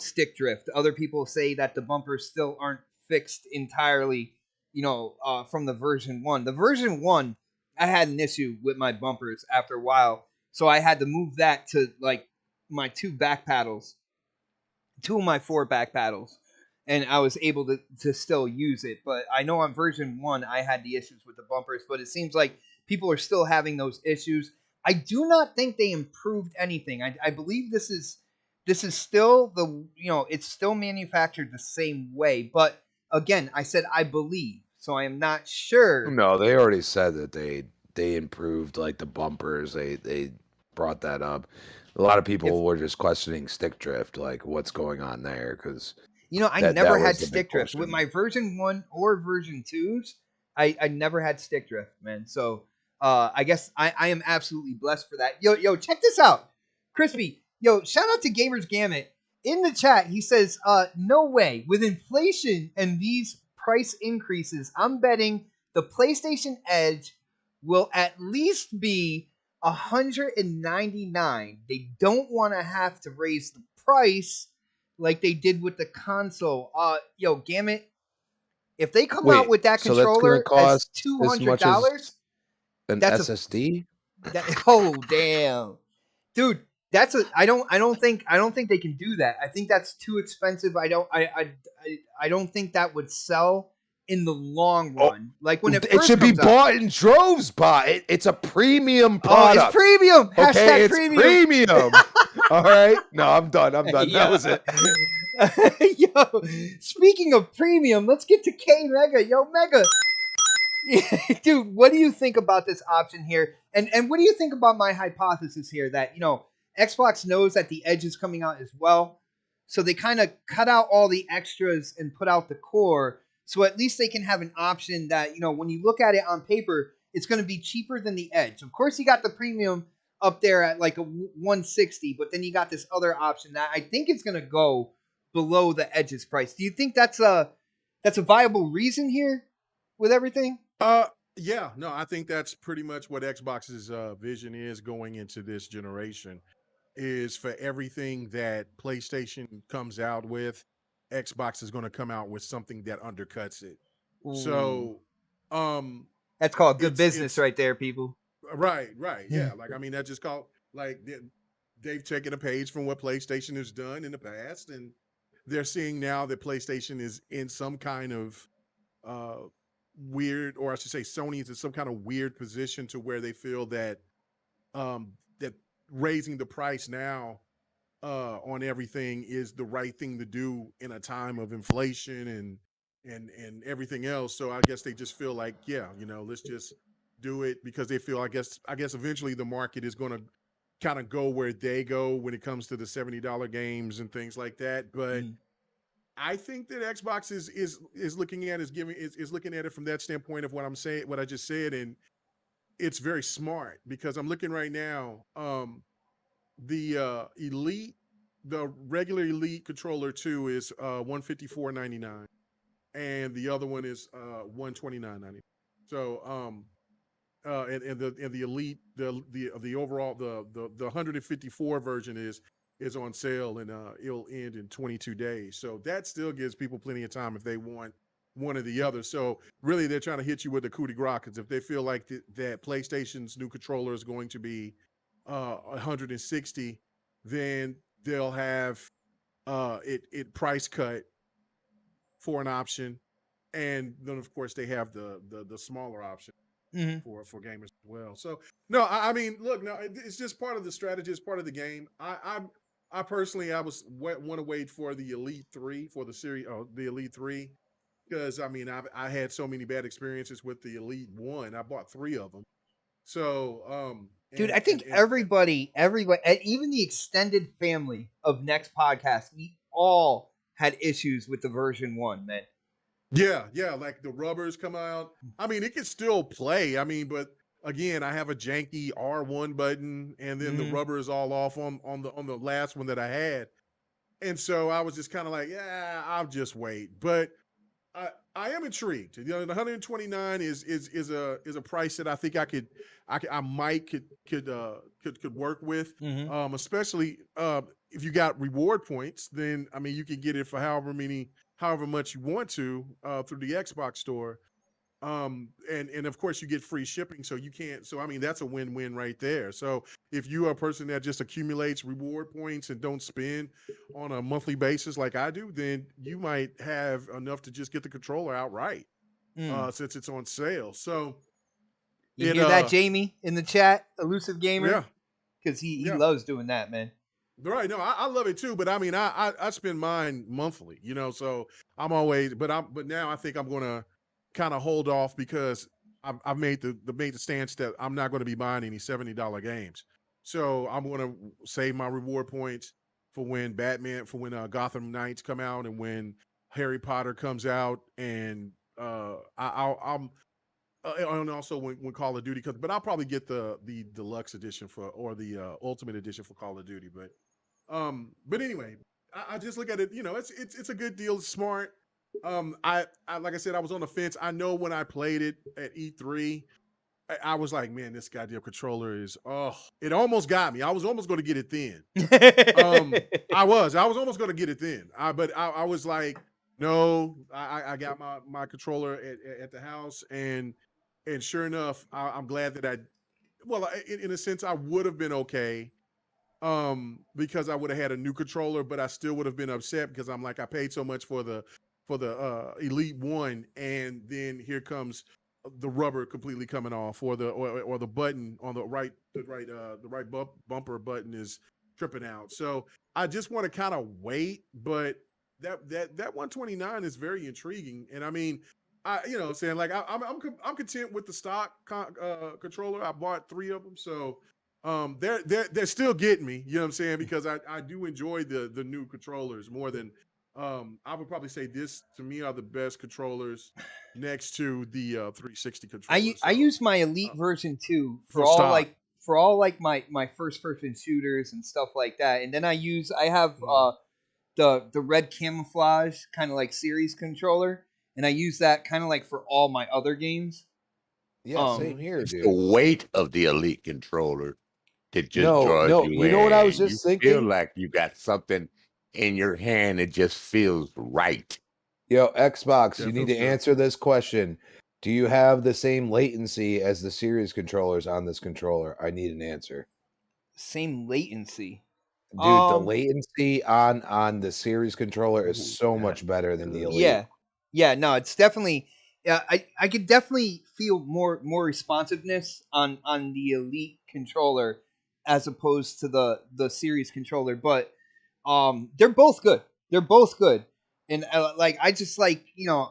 stick drift. Other people say that the bumpers still aren't fixed entirely, from the version 1. The version 1, I had an issue with my bumpers after a while, so I had to move that to like my 2 back paddles. 2 of my 4 back paddles, and I was able to still use it. But I know on version 1 I had the issues with the bumpers, but it seems like people are still having those issues. I do not think they improved anything. I believe this is still it's still manufactured the same way. But again, I said I believe, so I am not sure. No, they already said that they improved, like, the bumpers. They brought that up. A lot of people were just questioning stick drift, like, what's going on there? Because I never had stick drift with my version 1 or version 2s. I never had stick drift, man. So I guess I am absolutely blessed for that. Yo, check this out, Crispy. Yo, shout out to Gamers Gamut in the chat. He says, no way. With inflation and these price increases, I'm betting the PlayStation Edge will at least be $199. They don't want to have to raise the price like they did with the console. Gamut, if they come out with that controller as $200, that's SSD. Oh damn, dude, I don't think they can do that. I think that's too expensive. I don't think that would sell in the long run. Like, when it should be bought in droves, it's a premium product. Oh, it's premium. Okay, it's premium. All right. No, I'm done. That was it. Yo, speaking of premium, let's get to K Mega. Yo, Mega. Dude, what do you think about this option here? And what do you think about my hypothesis here that, Xbox knows that the Edge is coming out as well. So they kind of cut out all the extras and put out the core. So at least they can have an option that, when you look at it on paper, it's going to be cheaper than the Edge. Of course, you got the premium up there at like a 160, but then you got this other option that I think is going to go below the Edge's price. Do you think that's a viable reason here with everything? Yeah, no, I think that's pretty much what Xbox's vision is going into this generation, is for everything that PlayStation comes out with, Xbox is going to come out with something that undercuts it. Ooh. So, That's called good it's business right there, people. right, yeah. Like I mean, that just called like they've taken a page from what PlayStation has done in the past, and they're seeing now that PlayStation is in some kind of weird, or I should say, Sony is in some kind of weird position to where they feel that that raising the price now on everything is the right thing to do in a time of inflation and everything else. So I guess they just feel like, yeah, let's just do it because they feel, I guess eventually the market is going to kind of go where they go when it comes to the $70 games and things like that. But I think that Xbox is looking at is looking at it from that standpoint of what I'm saying, what I just said, and it's very smart because I'm looking right now. The the regular Elite controller 2 is $154.99, and the other one is $129.99. So and the Elite the overall the 154 version is on sale, and it'll end in 22 days. So that still gives people plenty of time if they want one or the other. So really, they're trying to hit you with the coup de grace, because if they feel like that PlayStation's new controller is going to be 160, then they'll have it price cut for an option, and then of course they have the smaller option for gamers as well. So no, I mean, look, no, it's just part of the strategy, it's part of the game. I personally want to wait for the Elite 3 for the series, the Elite 3, because I mean I had so many bad experiences with the Elite 1. I bought 3 of them. So dude, I think everybody, even the extended family of Next Podcast, we all had issues with the version 1, man. Yeah, like the rubbers come out. I mean, it can still play. I mean, but again, I have a janky R1 button, and then the rubber is all off on the last one that I had. And so I was just kind of like, yeah, I'll just wait. But I am intrigued. The 129 is a price that I think I might could work with. Especially if you got reward points, then I mean you can get it for however much you want to through the Xbox store. And of course you get free shipping, so I mean that's a win-win right there. So if you are a person that just accumulates reward points and don't spend on a monthly basis like I do, then you might have enough to just get the controller outright since it's on sale. So you hear that, Jamie, in the chat, Elusive Gamer? Yeah, because he loves doing that, man. Right. No, I love it too, but I mean I spend mine monthly, so I'm always, but now I think I'm gonna kind of hold off, because I've made the stance that I'm not going to be buying any $70 games. So I'm going to save my reward points for when Gotham Knights come out, and when Harry Potter comes out, and and also when Call of Duty comes. But I'll probably get the deluxe edition or the ultimate edition for Call of Duty. But anyway, I just look at it. It's a good deal. It's smart. I like I said, I was on the fence. I know when I played it at E3, I was like, man, this goddamn controller is, it almost got me. I was almost going to get it then. I was almost going to get it then. But I was like, no, I got my controller at the house, and sure enough, I'm glad that in a sense, I would have been okay. Because I would have had a new controller, but I still would have been upset, because I'm like, I paid so much for the Elite 1, and then here comes the rubber completely coming off, or the button on the right bumper button is tripping out. So I just want to kind of wait, but that 129 is very intriguing. And I mean, saying like I'm content with the stock controller. I bought 3 of them, so they're still getting me, you know what I'm saying? Because I do enjoy the new controllers more than I would probably say this to me are the best controllers next to the 360 controller. I use my Elite version 2 for all my first person shooters and stuff like that. And then I have the red camouflage kind of like series controller, and I use that kind of like for all my other games. Yeah, same here, dude. The weight of the Elite controller that just draws you in. You know what I was just thinking? You feel like you got something in your hand. It just feels right. Yo, Xbox, Yeah, you it need feels to good. answer this question. Do you have the same latency as the series controllers on this controller? I need an answer. Same latency. Dude, the Um, latency on the series controller is Ooh, so that much better than the good. Elite. yeah, no, it's definitely. Yeah, I could definitely feel more responsiveness on the Elite controller as opposed to the series controller, but they're both good. They're both good, and like I just like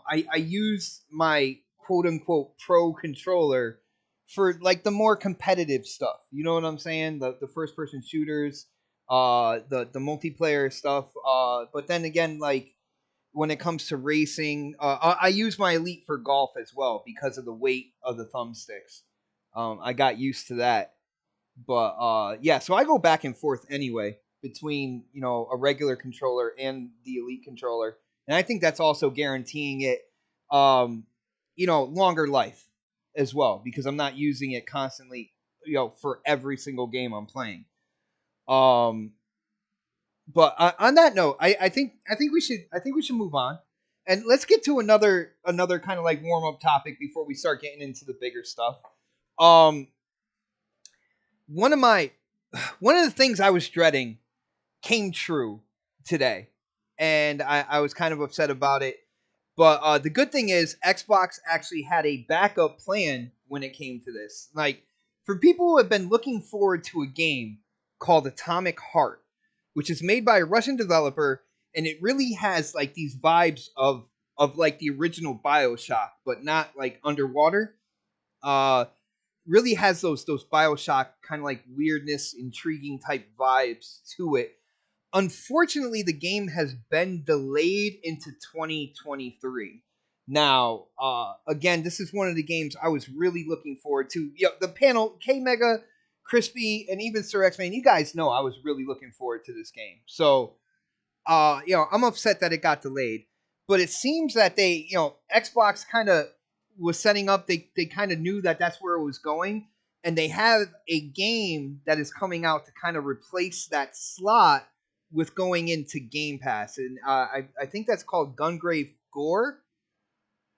I use my quote unquote pro controller for like the more competitive stuff. You know what I'm saying? The first person shooters, the multiplayer stuff. But then again, like when it comes to racing, I use my Elite for golf as well because of the weight of the thumbsticks. I got used to that, but yeah, so I go back and forth anyway between a regular controller and the Elite controller, and I think that's also guaranteeing it, longer life as well because I'm not using it constantly, for every single game I'm playing. Um, but on that note, I think we should move on, and let's get to another kind of like warm up topic before we start getting into the bigger stuff. Um, one of my one of the things I was dreading came true today, and I was kind of upset about it. But the good thing is, Xbox actually had a backup plan when it came to this. Like, for people who have been looking forward to a game called Atomic Heart, which is made by a Russian developer, and it really has like these vibes of like the original BioShock, but not like underwater. Uh, really has those BioShock kind of like weirdness, intriguing type vibes to it. Unfortunately, the game has been delayed into 2023. Now, again, this is one of the games I was really looking forward to. The panel, K Mega, Crispy, and even Sir X Man, you guys know I was really looking forward to this game. So, I'm upset that it got delayed. But it seems that Xbox kind of was setting up. They kind of knew that that's where it was going, and they have a game that is coming out to kind of replace that slot with going into Game Pass, and I think that's called Gungrave Gore.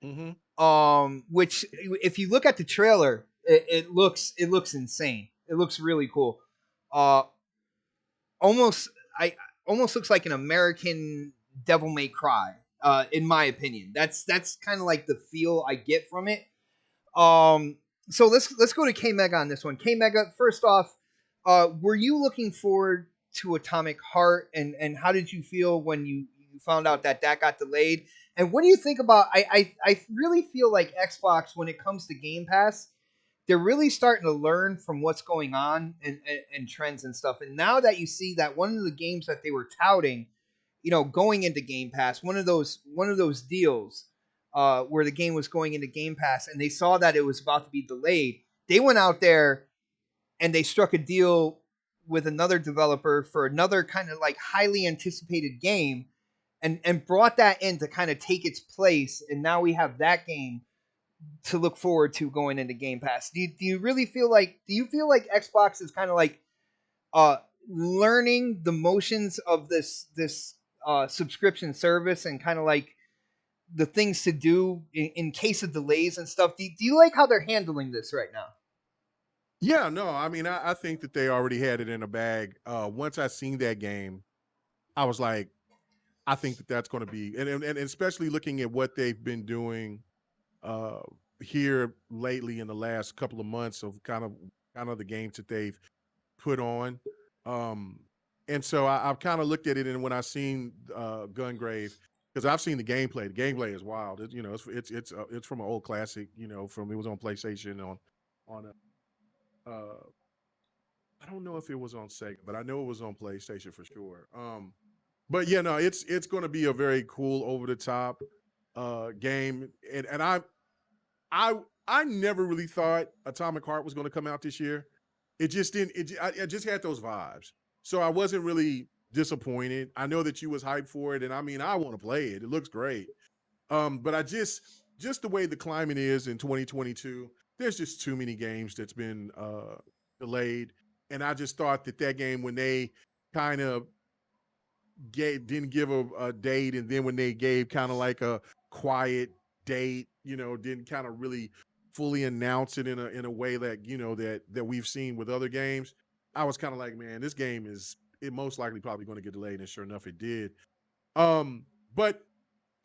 Mm-hmm. Which if you look at the trailer, it looks insane. It looks really cool. Uh, almost I almost looks like an American Devil May Cry. In my opinion, that's kind of like the feel I get from it. Um, so let's go to K Mega on this one. K Mega, first off, were you looking forward to Atomic Heart, and how did you feel when you found out that got delayed? And what do you think about? I really feel like Xbox, when it comes to Game Pass, they're really starting to learn from what's going on and trends and stuff. And now that you see that one of the games that they were touting, going into Game Pass, one of those deals where the game was going into Game Pass, and they saw that it was about to be delayed, they went out there and they struck a deal with another developer for another kind of like highly anticipated game, and brought that in to kind of take its place. And now we have that game to look forward to going into Game Pass. Do you really feel like Xbox is kind of like uh learning the motions of this subscription service and kind of like the things to do in case of delays and stuff? Do you like how they're handling this right now? Yeah, no, I mean, I think that they already had it in a bag. Once I seen that game, I was like, I think that that's going to be, and especially looking at what they've been doing uh, here lately in the last couple of months of kind of the games that they've put on. Um, and so I've kind of looked at it, and when I seen Gungrave, because I've seen the gameplay is wild. It's from an old classic. From it was on PlayStation on I don't know if it was on Sega, but I know it was on PlayStation for sure. But yeah, no, it's going to be a very cool, over the top game, and I I never really thought Atomic Heart was going to come out this year. It just didn't. I just had those vibes, so I wasn't really disappointed. I know that you was hyped for it, and I mean, I want to play it. It looks great. But I just the way the climate is in 2022, there's just too many games that's been delayed, and I just thought that game, when they kind of didn't give a date, and then when they gave kind of like a quiet date, didn't kind of really fully announce it in a way that that we've seen with other games. I was kind of like, man, this game is most likely probably going to get delayed, and sure enough, it did. But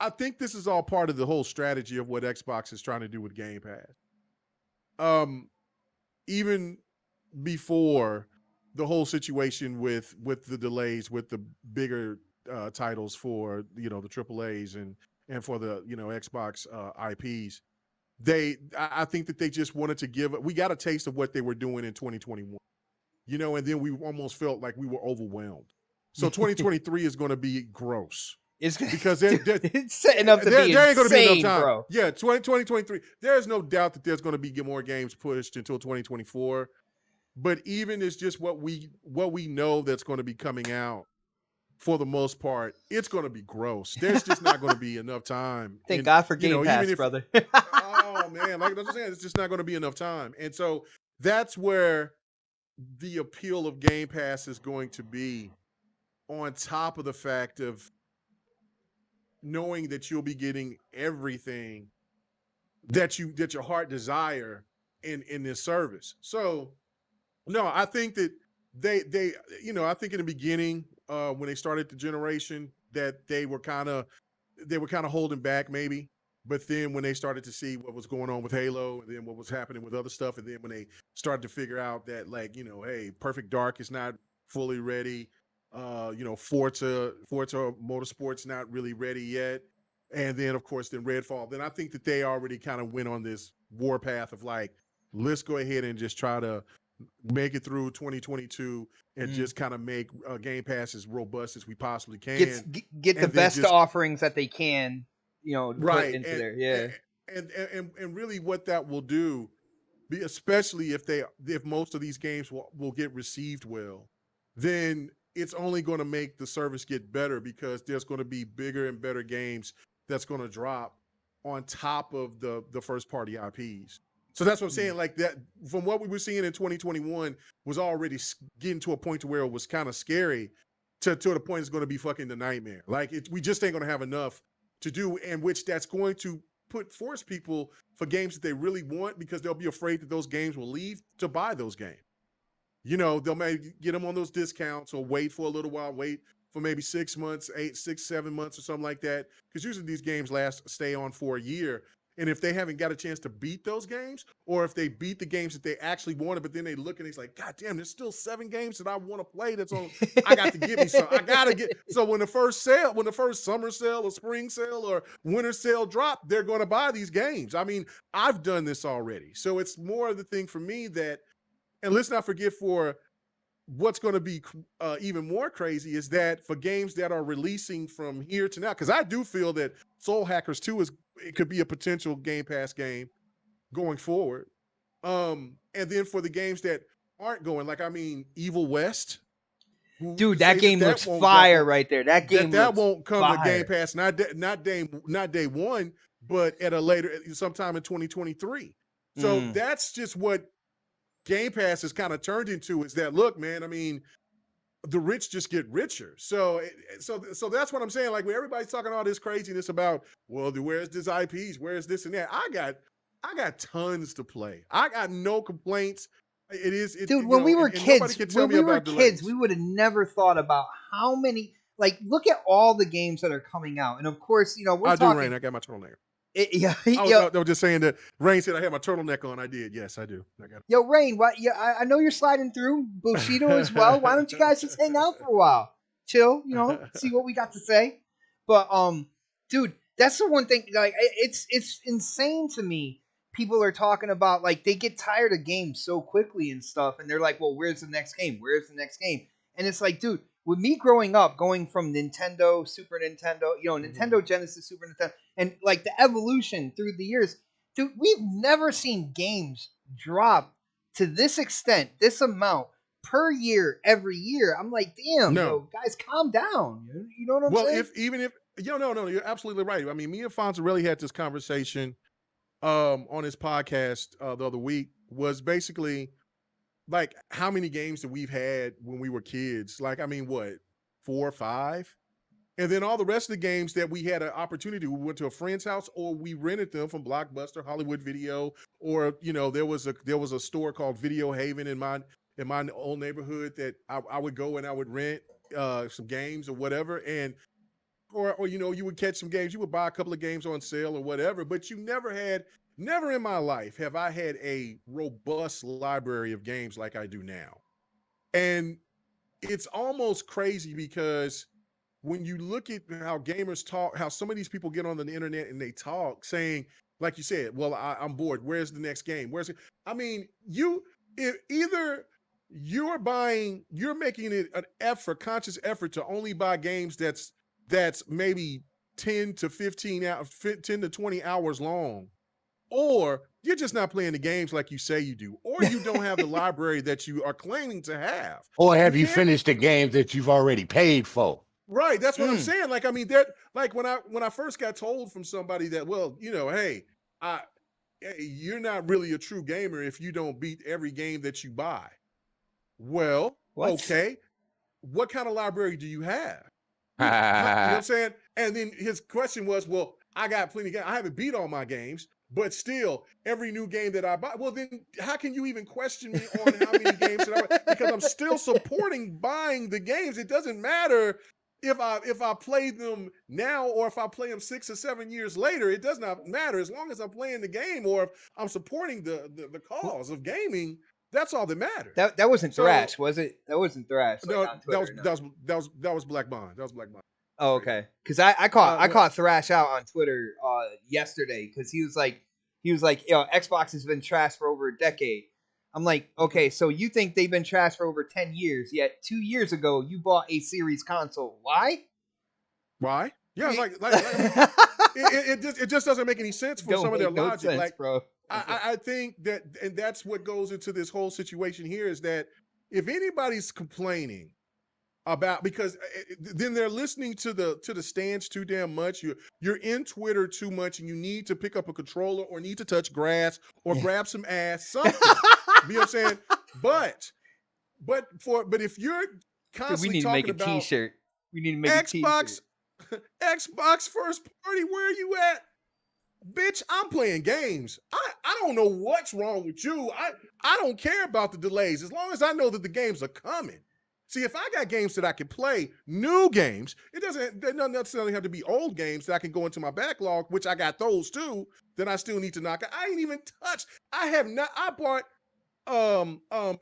I think this is all part of the whole strategy of what Xbox is trying to do with Game Pass. Even before the whole situation with the delays with the bigger titles for the AAAs and for the Xbox IPs, I think that they just wanted to we got a taste of what they were doing in 2021, and then we almost felt like we were overwhelmed. So 2023 is going to be gross. It's because it's setting up to be there ain't going to be enough insane, time. bro. Yeah, 2023. There's no doubt that there's going to be more games pushed until 2024. But even it's just what we know that's going to be coming out, for the most part, it's going to be gross. There's just not going to be enough time. Thank God for Game Pass, brother. Oh man, like I'm saying, it's just not going to be enough time. And so that's where the appeal of Game Pass is going to be, on top of the fact of knowing that you'll be getting everything that your heart desire in this service. So no, I think that they I think in the beginning, when they started the generation, that they were kind of holding back maybe, but then when they started to see what was going on with Halo, and then what was happening with other stuff, and then when they started to figure out that, like, hey, Perfect Dark is not fully ready, Forza Motorsport's not really ready yet, and then of course then Redfall, then I think that they already kind of went on this warpath of like, let's go ahead and just try to make it through 2022 and just kind of make Game Pass as robust as we possibly can. Get the best offerings that they can, right put into there. Yeah. And really what that will do, especially if most of these games will get received well, then it's only going to make the service get better, because there's going to be bigger and better games that's going to drop on top of the first party IPs. So that's what I'm saying. Like, that, from what we were seeing in 2021, was already getting to a point to where it was kind of scary, to the point it's going to be fucking the nightmare. Like, we just ain't going to have enough to do, and which that's going to force people for games that they really want, because they'll be afraid that those games will leave, to buy those games. They'll maybe get them on those discounts, or wait for a little while, wait for maybe 6 months, 7 months or something like that. Because usually these games stay on for a year. And if they haven't got a chance to beat those games, or if they beat the games that they actually wanted, but then they look and it's like, God damn, there's still 7 games that I want to play that's on, I got to get me some. I got to get. So when the first summer sale or spring sale or winter sale drop, they're going to buy these games. I mean, I've done this already. So it's more of the thing for me that, and let's not forget, for what's going to be even more crazy, is that for games that are releasing from here to now, because I do feel that Soul Hackers 2 it could be a potential Game Pass game going forward. And then for the games that aren't going, like, I mean, Evil West. Dude, that game looks fire right there. That game that won't come fire. to Game Pass, not day one, but at a later, sometime in 2023. So that's just what Game Pass has kind of turned into, is that, look, man, I mean, the rich just get richer. So that's what I'm saying. Like, when everybody's talking all this craziness about, well, where's this IPs? Where's this and that? I got tons to play. I got no complaints. Dude, when we were kids, we would have never thought about how many, like, look at all the games that are coming out. And of course, we're talking. Rain, I got my turtleneck. I was just saying that Rain said I had my turtleneck on. I did. Yes, I do. I got it. Yo, Rain, I know you're sliding through. Bushido as well. Why don't you guys just hang out for a while? Chill, see what we got to say. But, dude, that's the one thing, like, it's insane to me. People are talking about, like, they get tired of games so quickly and stuff, and they're like, well, where's the next game? Where's the next game? And it's like, dude, with me growing up, going from Nintendo, Super Nintendo, Nintendo Genesis, Super Nintendo, and like the evolution through the years, dude, we've never seen games drop to this extent, this amount per year, every year. I'm like, damn, yo, guys, calm down. You know what I'm saying? No, you're absolutely right. I mean, me and Fonzarelli had this conversation on his podcast the other week, was basically, like, how many games that we've had when we were kids? Like, I mean, what, 4 or 5? And then all the rest of the games that we had an opportunity, we went to a friend's house or we rented them from Blockbuster, Hollywood Video, or there was a store called Video Haven in my old neighborhood that I would go and I would rent some games or whatever. And or you would catch some games, you would buy a couple of games on sale or whatever, but never in my life have I had a robust library of games like I do now. And it's almost crazy because when you look at how gamers talk, how some of these people get on the internet and they talk saying, like you said, well, I'm bored. Where's the next game? I mean, either you're making it an effort, conscious effort to only buy games that's maybe 10 to 20 hours long, or you're just not playing the games like you say you do, or you don't have the library that you are claiming to have. Or have you finished the games that you've already paid for? Right, that's what I'm saying. Like, I mean, like when I first got told from somebody that, well, hey, you're not really a true gamer if you don't beat every game that you buy. Well, okay, what kind of library do you have? You know what I'm saying? And then his question was, well, I got plenty of games. I haven't beat all my games, but still, every new game that I buy, well, then how can you even question me on how many games that I buy? Because I'm still supporting buying the games. It doesn't matter if I play them now or if I play them 6 or 7 years later. It does not matter. As long as I'm playing the game or if I'm supporting the cause of gaming, that's all that matters. That wasn't Thrash, was it? That wasn't Thrash. No, that was Black Bond. That was Black Bond. Oh, okay. Because I caught Thrash out on Twitter yesterday because he was like, Xbox has been trash for over a decade. I'm like, okay, so you think they've been trash for over 10 years, yet 2 years ago you bought a series console. Why? Yeah, like it just doesn't make any sense for some of their logic. Sense, like, bro. I think that, and that's what goes into this whole situation here, is that if anybody's complaining about, because then they're listening to the stands too damn much. You're in Twitter too much, and you need to pick up a controller or need to touch grass or grab some ass, something. You know what I'm saying? But if you're constantly we need to talking make a about T-shirt. We need to make Xbox, a T-shirt. Xbox first party, where are you at? Bitch, I'm playing games. I don't know what's wrong with you. I don't care about the delays as long as I know that the games are coming. See, if I got games that I can play, new games, they don't necessarily have to be old games that I can go into my backlog, which I got those too, then I still need to knock out. I ain't even touched. I bought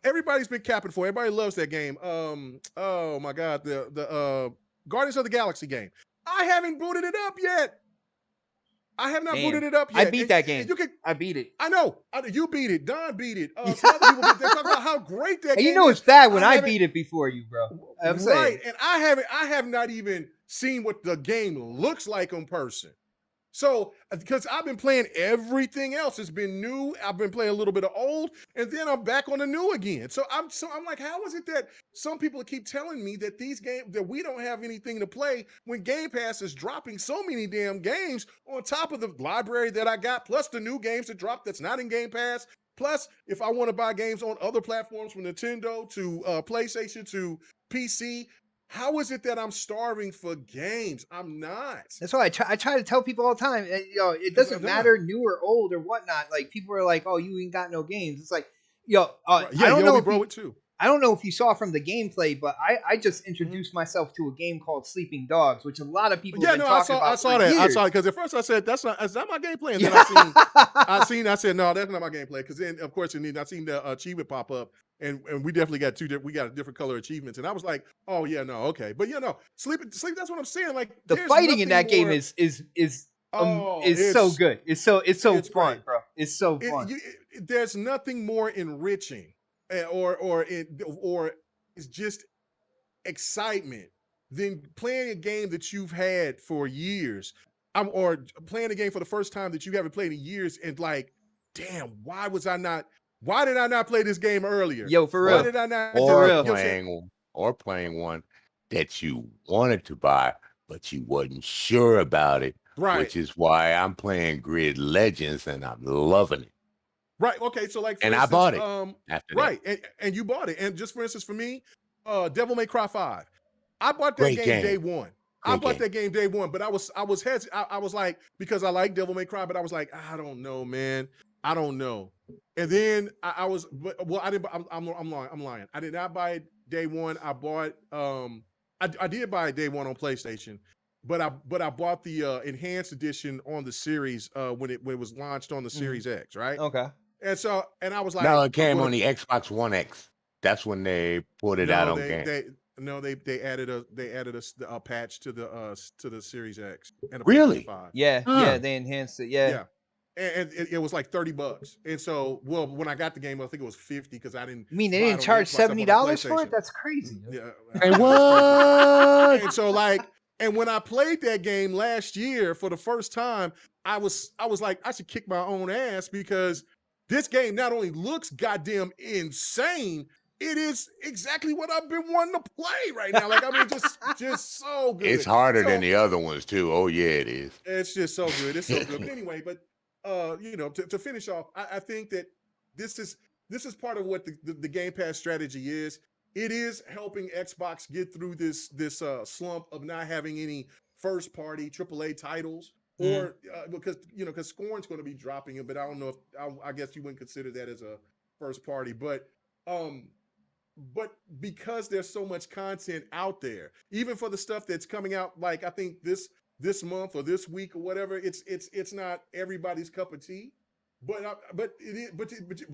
everybody's been capping for. Everybody loves that game. Oh my God, the Guardians of the Galaxy game. I haven't booted it up yet. I have not booted it up yet. I beat that game. I beat it. I know. You beat it. Don beat it. Some other people, they're talking about how great that game is. It's bad when I beat it before you, bro. I'm saying. Right. And I have not even seen what the game looks like in person. So, because I've been playing everything else. It's been new. I've been playing a little bit of old, and then I'm back on the new again. So I'm like, how is it that some people keep telling me that these games, that we don't have anything to play when Game Pass is dropping so many damn games on top of the library that I got, plus the new games that drop that's not in Game Pass. Plus, if I want to buy games on other platforms from Nintendo to PlayStation to PC, how is it that I'm starving for games? I'm not. That's why I try to tell people all the time. It doesn't matter new or old or whatnot. Like, people are like, "Oh, you ain't got no games." It's like, I don't know. I don't know if you saw from the gameplay, but I just introduced myself to a game called Sleeping Dogs, which a lot of people have been talking about. I saw that. Years. I saw it because at first I said, is that my gameplay? And then I said, no, that's not my gameplay. Because then, of course, I seen the achievement pop up. And we definitely got we got a different color achievements. And I was like, oh yeah, no, okay. But sleep, that's what I'm saying. Like, the fighting in that game is so good. It's so fun, great, bro. It's so fun. There's nothing more enriching or it's just excitement than playing a game that you've had for years. Or playing a game for the first time that you haven't played in years, and like, damn, why did I not play this game earlier? Yo, for real. Why did I not? Or playing one that you wanted to buy, but you wasn't sure about it. Right. Which is why I'm playing Grid Legends and I'm loving it. Right. Okay. So like, I bought it. After right. And you bought it. And just for instance, for me, Devil May Cry 5. I bought that game day one. I Great bought game. that game day one, but I was I was like, because I like Devil May Cry, but I was like, I don't know, man. I don't know. And then I was, well, I didn't. I'm lying. I did not buy it day one. I bought. I did buy it day one on PlayStation, but I bought the enhanced edition on the series when it was launched on the Series X, right? Okay. And so I was like, No, it I'm came gonna- on the Xbox One X. That's when they put it out no, on game. they added a patch to the Series X and a Really? PS5. Yeah, Huh. yeah, they enhanced it. Yeah. Yeah. And it was like $30. And so, well, when I got the game, I think it was 50 because I didn't. I mean, they buy it didn't on charge Xbox, I bought it on $70 for it. PlayStation. That's crazy. Yeah. Hey, what? And so, like, and when I played that game last year for the first time, I was like, I should kick my own ass because this game not only looks goddamn insane, it is exactly what I've been wanting to play right now. Like, I mean, just so good. It's harder So- than the other ones too. Oh yeah, it is. It's just so good. It's so good. But anyway, but you know, to finish off, I think that this is part of what the Game Pass strategy is. It is helping Xbox get through this slump of not having any first party AAA titles, or because Scorn's going to be dropping it. But I don't know if I guess you wouldn't consider that as a first party, but because there's so much content out there, even for the stuff that's coming out, like I think this month or this week or whatever, it's not everybody's cup of tea, but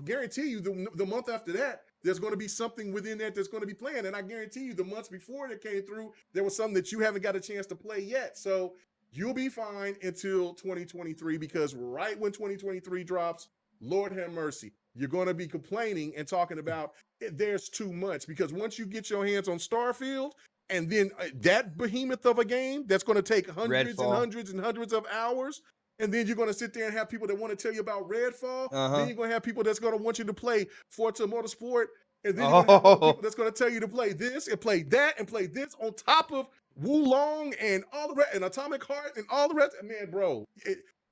guarantee you the month after that, there's going to be something within that that's going to be playing, and I guarantee you the months before that came through, there was something that you haven't got a chance to play yet. So you'll be fine until 2023, because right when 2023 drops, Lord have mercy, you're going to be complaining and talking about there's too much, because once you get your hands on Starfield, and then that behemoth of a game that's going to take hundreds Redfall. and hundreds and hundreds of hours, and then you're going to sit there and have people that want to tell you about Redfall. Then you're going to have people that's going to want you to play Forza Motorsport, and then you're going to have other people that's going to tell you to play this and play that and play this on top of Wulong and all the rest, and Atomic Heart and all the rest. Man, bro,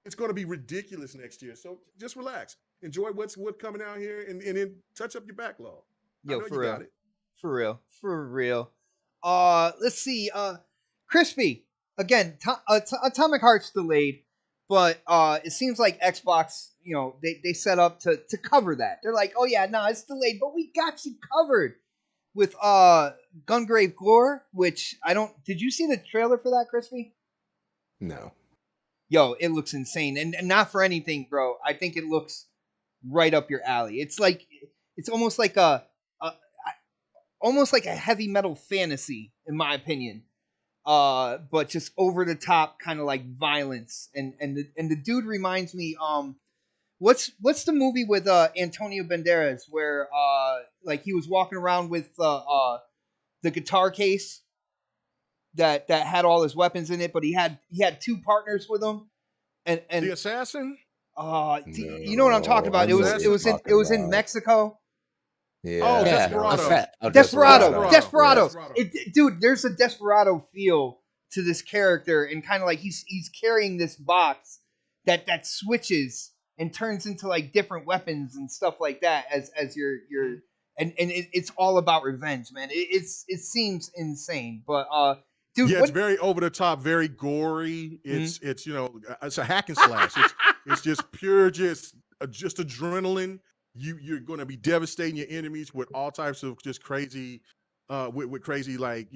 it's going to be ridiculous next year. So just relax, enjoy what's coming out here, and then touch up your backlog. Yo, I know for you real. got it. For real. Let's see. Crispy. Again, Atomic Heart's delayed, but it seems like Xbox, they set up to cover that. They're like, oh yeah, no, it's delayed, but we got you covered with Gungrave Gore, which did you see the trailer for that, Crispy? No. Yo, it looks insane, and not for anything, bro. I think it looks right up your alley. It's almost like almost like a heavy metal fantasy, in my opinion. But just over the top, kind of like violence, and the dude reminds me, what's the movie with Antonio Banderas where like he was walking around with the guitar case that had all his weapons in it, but he had two partners with him, and The Assassin. you know what I'm talking about? I know what It you're was in talking about. Mexico. Yeah. Oh, Yeah, Desperado. Desperado. Desperado. Dude, there's a Desperado feel to this character, and kind of like he's carrying this box that switches and turns into like different weapons and stuff like that as you're and it's all about revenge, man. It seems insane, but dude, Yeah, it's very over the top, very gory. It's it's a hack and slash. It's just pure just adrenaline. You're going to be devastating your enemies with all types of just crazy with crazy, like,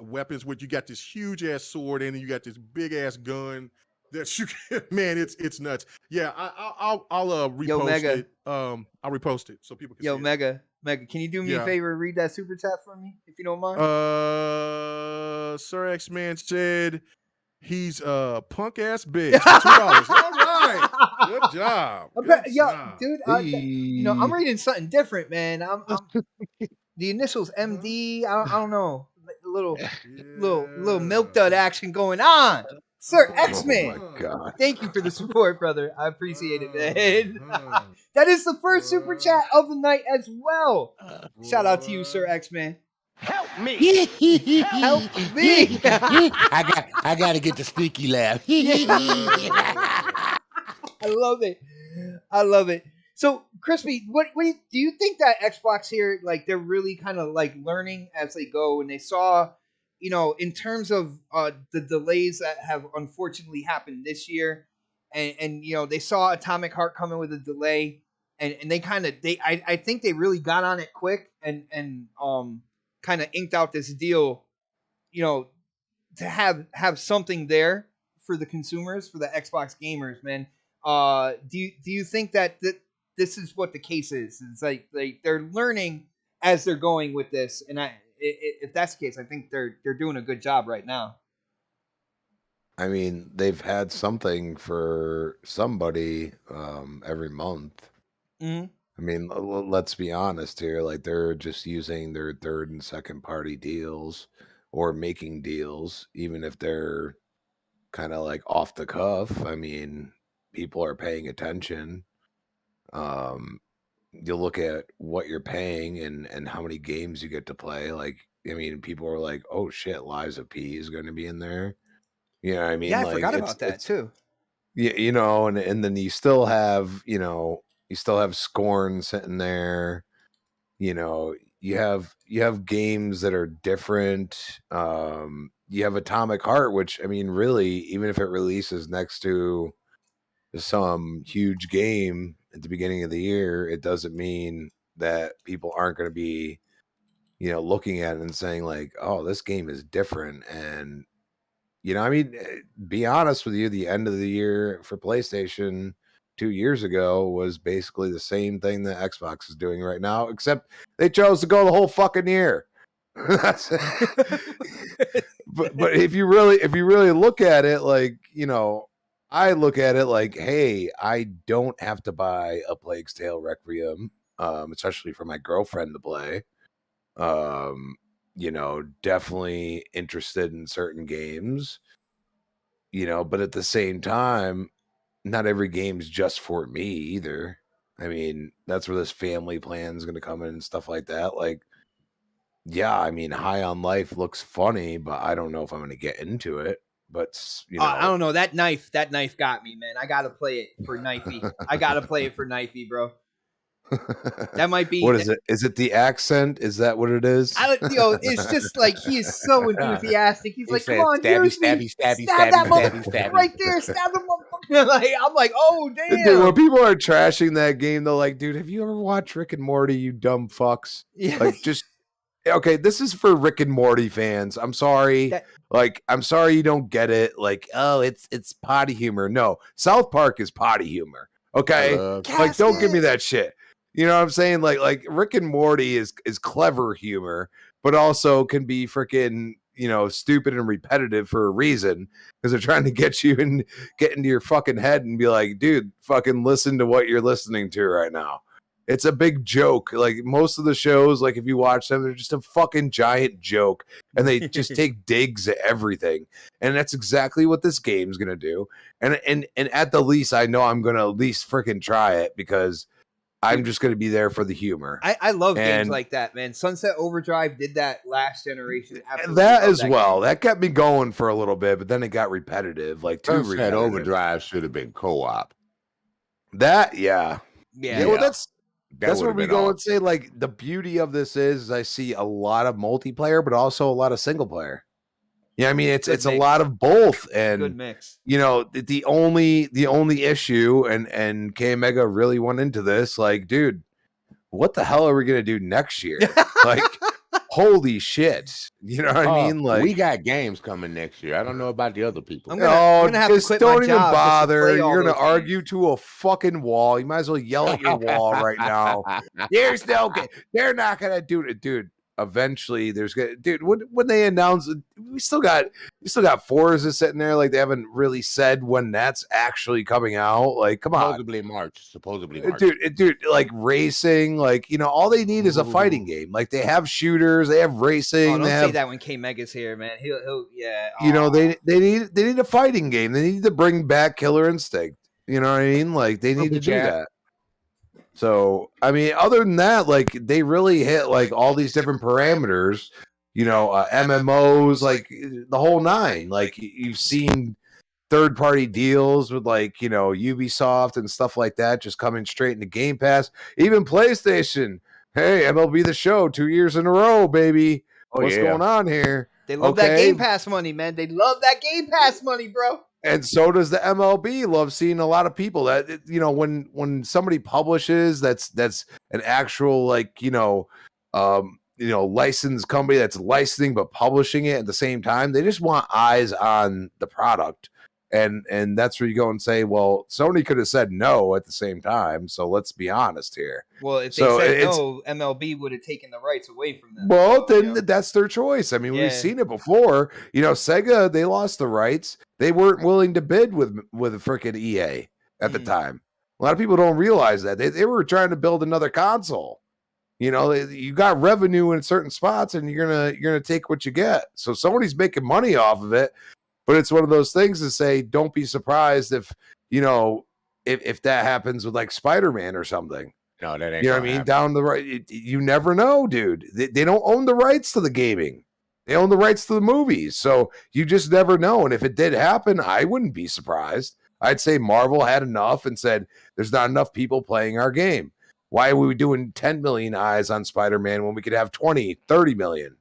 weapons. With you got this huge ass sword, and then you got this big ass gun that you man, it's nuts. Yeah, I'll repost Mega. it. I'll repost it so people can see it. Mega, can you do me a favor and read that super chat for me, if you don't mind? Sir X Man said he's a punk ass bitch. $2. All right, good job. Dude, I'm reading something different, man. I'm the initials MD. I don't know, a little milk dud action going on. Sir X-Man, Oh my God. thank you for the support, brother. I appreciate it, man. That is the first super chat of the night as well. Shout out to you, Sir X-Man. Help me! Help me! I gotta get the sneaky laugh. I love it. So, Crispy, what do you think that Xbox here, like, they're really kind of like learning as they go, and they saw in terms of the delays that have unfortunately happened this year, and they saw Atomic Heart coming with a delay, and they kind of I think they really got on it quick and kind of inked out this deal, to have something there for the consumers, for the Xbox gamers, man. Do you think that this is what the case is? It's like they're learning as they're going with this, and if that's the case, I think they're doing a good job right now. I mean, they've had something for somebody every month. Mm-hmm. I mean, let's be honest here. Like, they're just using their third and second party deals or making deals, even if they're kind of like off the cuff. I mean, people are paying attention. You look at what you're paying and how many games you get to play. Like, I mean, people are like, oh shit, Lies of P is going to be in there. You know what I mean? Yeah, I like, forgot about that too. Yeah, and then you still have, Scorn sitting there. You have games that are different. You have Atomic Heart, which, I mean, really, even if it releases next to some huge game at the beginning of the year, it doesn't mean that people aren't going to be, looking at it and saying like, oh, this game is different. And I mean, be honest with you, the end of the year for PlayStation 2 years ago was basically the same thing that Xbox is doing right now, except they chose to go the whole fucking year. But if you really look at it, like, I look at it like, hey, I don't have to buy a Plague's Tale Requiem, especially for my girlfriend to play. Definitely interested in certain games, but at the same time, not every game's just for me either. I mean, that's where this family plan is going to come in and stuff like that. Like, yeah, I mean, High on Life looks funny, but I don't know if I'm going to get into it. But, I don't know. That knife got me, man. I got to play it for Knifey. I got to play it for Knifey, bro. That might be. What is it? Is it the accent? Is that what it is? It's just like he is so enthusiastic. He's like, "Come on, stabby, here's stabby, me, stabby, stab that stabby, motherfucker stabby. right there, stab the motherfucker." Like, I'm like, "Oh damn!" Dude, when people are trashing that game, they're like, "Dude, have you ever watched Rick and Morty? You dumb fucks!" Yeah. Like, just okay. This is for Rick and Morty fans. I'm sorry. I'm sorry you don't get it. Like, oh, it's potty humor. No, South Park is potty humor. Okay, like, don't give me that shit. You know what I'm saying? Like Rick and Morty is clever humor, but also can be freaking, stupid and repetitive for a reason, because they're trying to get you and get into your fucking head and be like, dude, fucking listen to what you're listening to right now. It's a big joke. Like, most of the shows, like, if you watch them, they're just a fucking giant joke, and they just take digs at everything. And that's exactly what this game's gonna do. And at the least, I know I'm gonna at least freaking try it, because I'm just going to be there for the humor. I love games like that, man. Sunset Overdrive did that last generation. That as well. That kept me going for a little bit, but then it got repetitive. Like, Sunset Overdrive should have been co-op. That, yeah. Well, that's where we go and say, like, the beauty of this is I see a lot of multiplayer, but also a lot of single player. Yeah, I mean, it's a lot of both, and good mix. The only issue, and K Mega really went into this, like, dude, what the hell are we gonna do next year? Like, holy shit, you know what I mean? Like, we got games coming next year. I don't know about the other people. I'm gonna have to quit don't my even job bother. You're gonna games. argue to a fucking wall. You might as well yell at your wall right now. There's no game. They're not gonna do it, dude. Eventually there's gonna, dude, when they announce it, we still got Forza sitting there, like, they haven't really said when that's actually coming out. Like, come on. Supposedly March. Dude, like, racing, like, all they need is a fighting game. Like, they have shooters, they have racing. Don't say that when K Mega's here, man. He'll yeah. They need a fighting game. They need to bring back Killer Instinct. You know what I mean? Like, they need to do that. So, I mean, other than that, like, they really hit, like, all these different parameters, MMOs, like, the whole nine. Like, you've seen third-party deals with, like, Ubisoft and stuff like that, just coming straight into Game Pass. Even PlayStation. Hey, MLB The Show 2 years in a row, baby. What's going on here? They love that Okay. Game Pass money, man. They love that Game Pass money, bro. And so does the MLB. Love seeing a lot of people that, when somebody publishes that's an actual licensed company that's licensing but publishing it at the same time. They just want eyes on the product, and that's where you go and say, well, Sony could have said no at the same time. So let's be honest here. Well, if they said no, MLB would have taken the rights away from them. Well, then that's their choice. I mean, Yeah. we've seen it before. Sega, they lost the rights. They weren't willing to bid with a freaking EA at the time. A lot of people don't realize that. They were trying to build another console. You got revenue in certain spots, and you're gonna take what you get. So somebody's making money off of it. But it's one of those things to say, don't be surprised if that happens with like Spider-Man or something. No, that ain't. You know what I mean? Down the right, you never know, dude. They don't own the rights to the gaming. They own the rights to the movies. So you just never know. And if it did happen, I wouldn't be surprised. I'd say Marvel had enough and said, there's not enough people playing our game. Why are we doing 10 million eyes on Spider-Man when we could have 20, 30 million?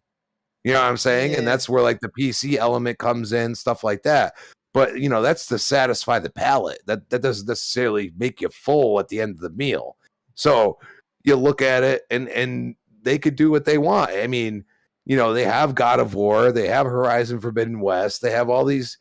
You know what I'm saying? Yeah. And that's where like the PC element comes in, stuff like that. But, that's to satisfy the palate. That doesn't necessarily make you full at the end of the meal. So you look at it and they could do what they want. I mean, they have God of War, they have Horizon Forbidden West, they have all these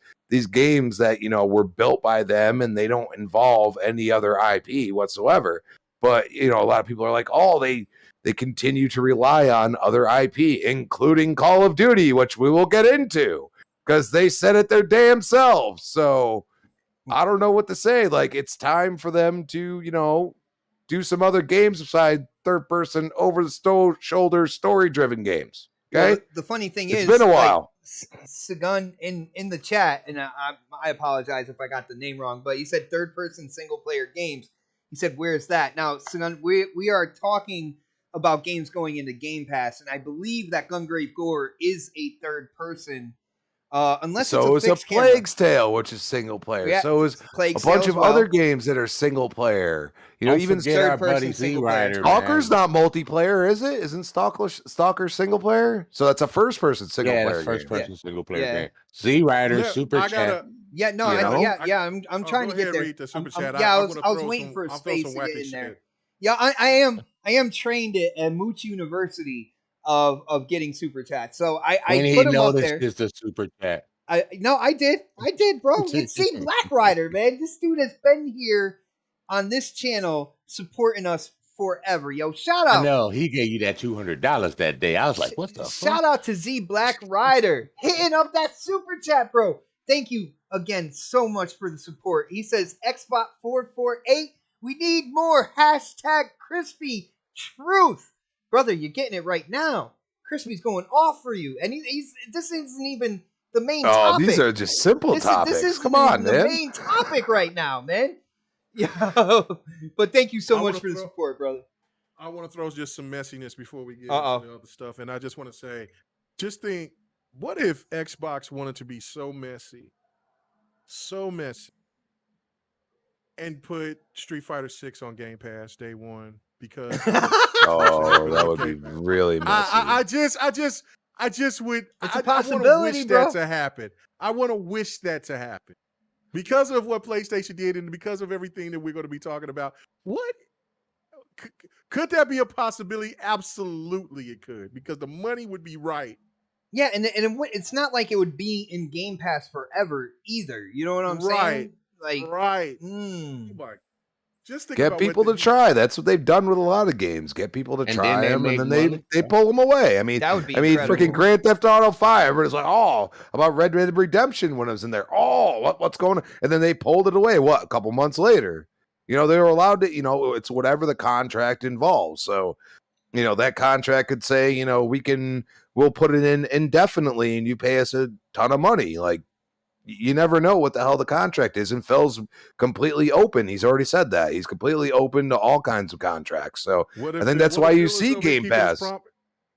games that, were built by them and they don't involve any other IP whatsoever. But, a lot of people are like, oh, they continue to rely on other IP, including Call of Duty, which we will get into because they said it their damn selves. So I don't know what to say. Like, it's time for them to, do some other games beside third person over the shoulder story driven games. Okay. Well, the funny thing is, it's been a while. Sagun in the chat, and I apologize if I got the name wrong, but he said third person single player games. He said, where's that? Now, Sagun, we are talking about games going into Game Pass, and I believe that Gungrave Gore is a third person. Unless so it's is a Plague's Tale, which is single player. Yeah, so is Plague's a bunch Tale of as well. other games that are single player. Even third person single player. Stalker's not multiplayer, is it? Isn't Stalker single player? So that's a first person single player. That's first game. person single player game. Z Rider, Super Chat. Yeah, no, I'm trying to get there. Read the super chat. I was waiting for a space to get in there. Yeah, I am trained at Mooch University of getting super chats. So I put him up there. Is the super chat. I did, bro. It's Z Black Rider, man. This dude has been here on this channel supporting us forever. Yo, shout out. No, he gave you that $200 that day. I was like, what the fuck? Shout out to Z Black Rider hitting up that super chat, bro. Thank you again so much for the support. He says Ep.34. We need more #crispy truth. Brother, you're getting it right now. Crispy's going off for you. And this isn't even the main topic. These are just simple topics. This is Come on, the man. main topic right now, man. Yo, but thank you so much for the support, brother. I want to throw just some messiness before we get into the other stuff. And I just want to say, just think, what if Xbox wanted to be so messy, and put Street Fighter 6 on Game Pass day one? Because that would be really messy. I just would. It's a I possibility, want to wish bro. that to happen. I want to wish that to happen because of what PlayStation did and because of everything that we're going to be talking about. What could that be a possibility? Absolutely, it could, because the money would be right. Yeah, and it's not like it would be in Game Pass forever either. You know what I'm saying? Like, right. Just think about get people to try. That's what they've done with a lot of games. Get people to try them, and then they pull them away. I mean, that would be incredible. Freaking Grand Theft Auto 5. Everybody's like, oh, about Red Dead Redemption when it was in there. Oh, what's going on? And then they pulled it away. What? A couple months later, they were allowed to. It's whatever the contract involves. So, that contract could say, we'll put it in indefinitely, and you pay us a ton of money. Like, you never know what the hell the contract is. And Phil's completely open. He's already said that. He's completely open to all kinds of contracts. So I think that's why you see Game Pass.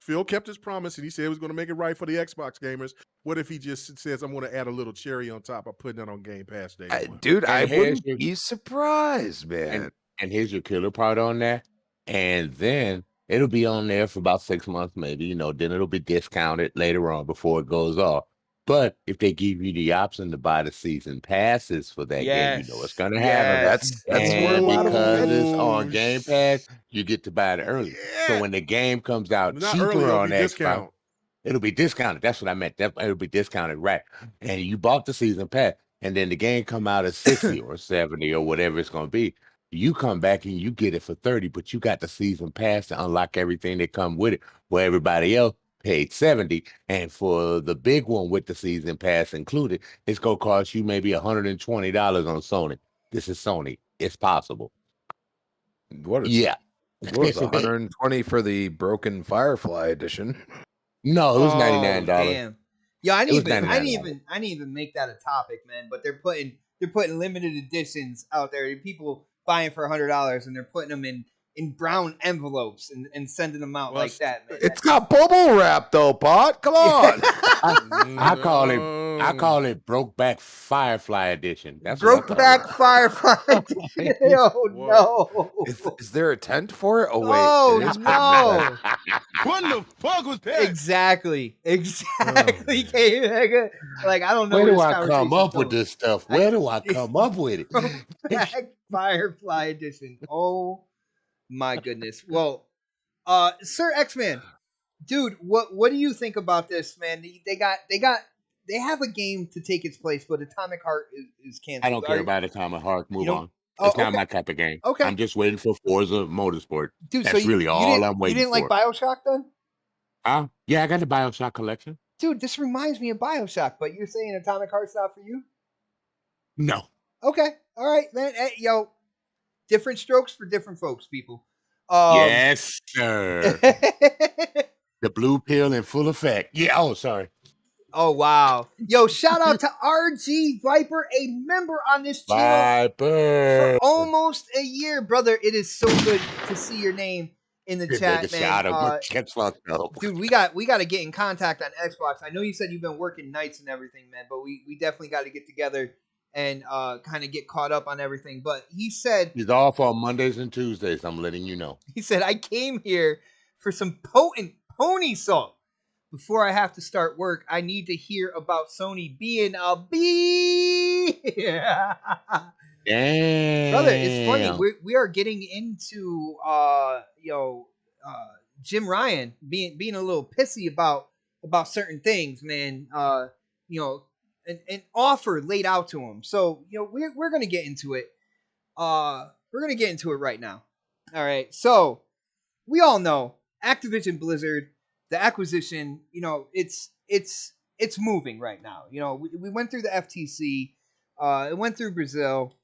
Phil kept his promise, and he said he was going to make it right for the Xbox gamers. What if he just says, I'm going to add a little cherry on top of putting it on Game Pass day one? Dude, I wouldn't be surprised, man. And here's your killer part on that. And then It'll be on there for about 6 months, maybe, then it'll be discounted later on before it goes off. But if they give you the option to buy the season passes for that game, you know it's Yes. gonna have them. Yes. That's where a And lot of them because get. it's on Ooh, Game Pass, you get to buy it early. So yeah. when the game comes out Not early, cheaper it'll on be Xbox, discount. it'll be discounted. That's what I meant. It'll be discounted, right? And you bought the season pass, and then the game come out at 60 or 70 or whatever it's gonna be. You come back and you get it for 30, but you got the season pass to unlock everything that come with it, where everybody else paid 70. And for the big one with the season pass included, it's gonna cost you maybe $120 on Sony. This is Sony. It's possible. What is Yeah. what was 120 for the Broken Firefly edition? No, it was Oh, $99. damn. Yeah, I It was didn't $99. even make that a topic, man. But they're putting limited editions out there. People buying for $100, and they're putting them in brown envelopes and sending them out Well, like that, man. It's got bubble wrap though, Pot. Come on. I call it Brokeback Firefly edition. That's what I call Brokeback Firefly. Oh What? no! Is there a tent for it? Oh wait. Oh, it is no. What the fuck was that? Exactly. Like, I don't know Where where do this I come conversation's up with going. this stuff? Where do I come up with it? Brokeback Firefly edition. Oh my goodness. Well, Sir X-Man, dude, what do you think about this, man? They have a game to take its place, but Atomic Heart is canceled. I don't care about Atomic Heart. Move don't- on. Oh, It's not okay. my type of game. Okay. I'm just waiting for Forza Motorsport. Dude, That's so really all I'm you waiting didn't like for. BioShock then? Yeah, I got the BioShock collection. Dude, this reminds me of BioShock, but you're saying Atomic Heart's not for you? No. Okay. All right, man. Hey, yo, different strokes for different folks, people. Yes, sir. The blue pill in full effect. Yeah. Oh, sorry. Oh, wow. Yo, shout out to RG Viper, a member on this channel for Viper. almost a year, brother. It is so good to see your name in the chat, man. Shout out. Gets fucked up. Dude, we got to get in contact on Xbox. I know you said you've been working nights and everything, man, but we definitely got to get together and kind of get caught up on everything. But he said He's off on Mondays and Tuesdays. I'm letting you know. I came here for some potent pony salt. Before I have to start work, I need to hear about Sony being a bee. Damn. Brother, it's funny. We are getting into Jim Ryan being a little pissy about certain things, man. An offer laid out to him. So, we're gonna get into it. We're gonna get into it right now. All right. So we all know Activision Blizzard, the acquisition, it's moving right now. We went through the FTC, it went through Brazil.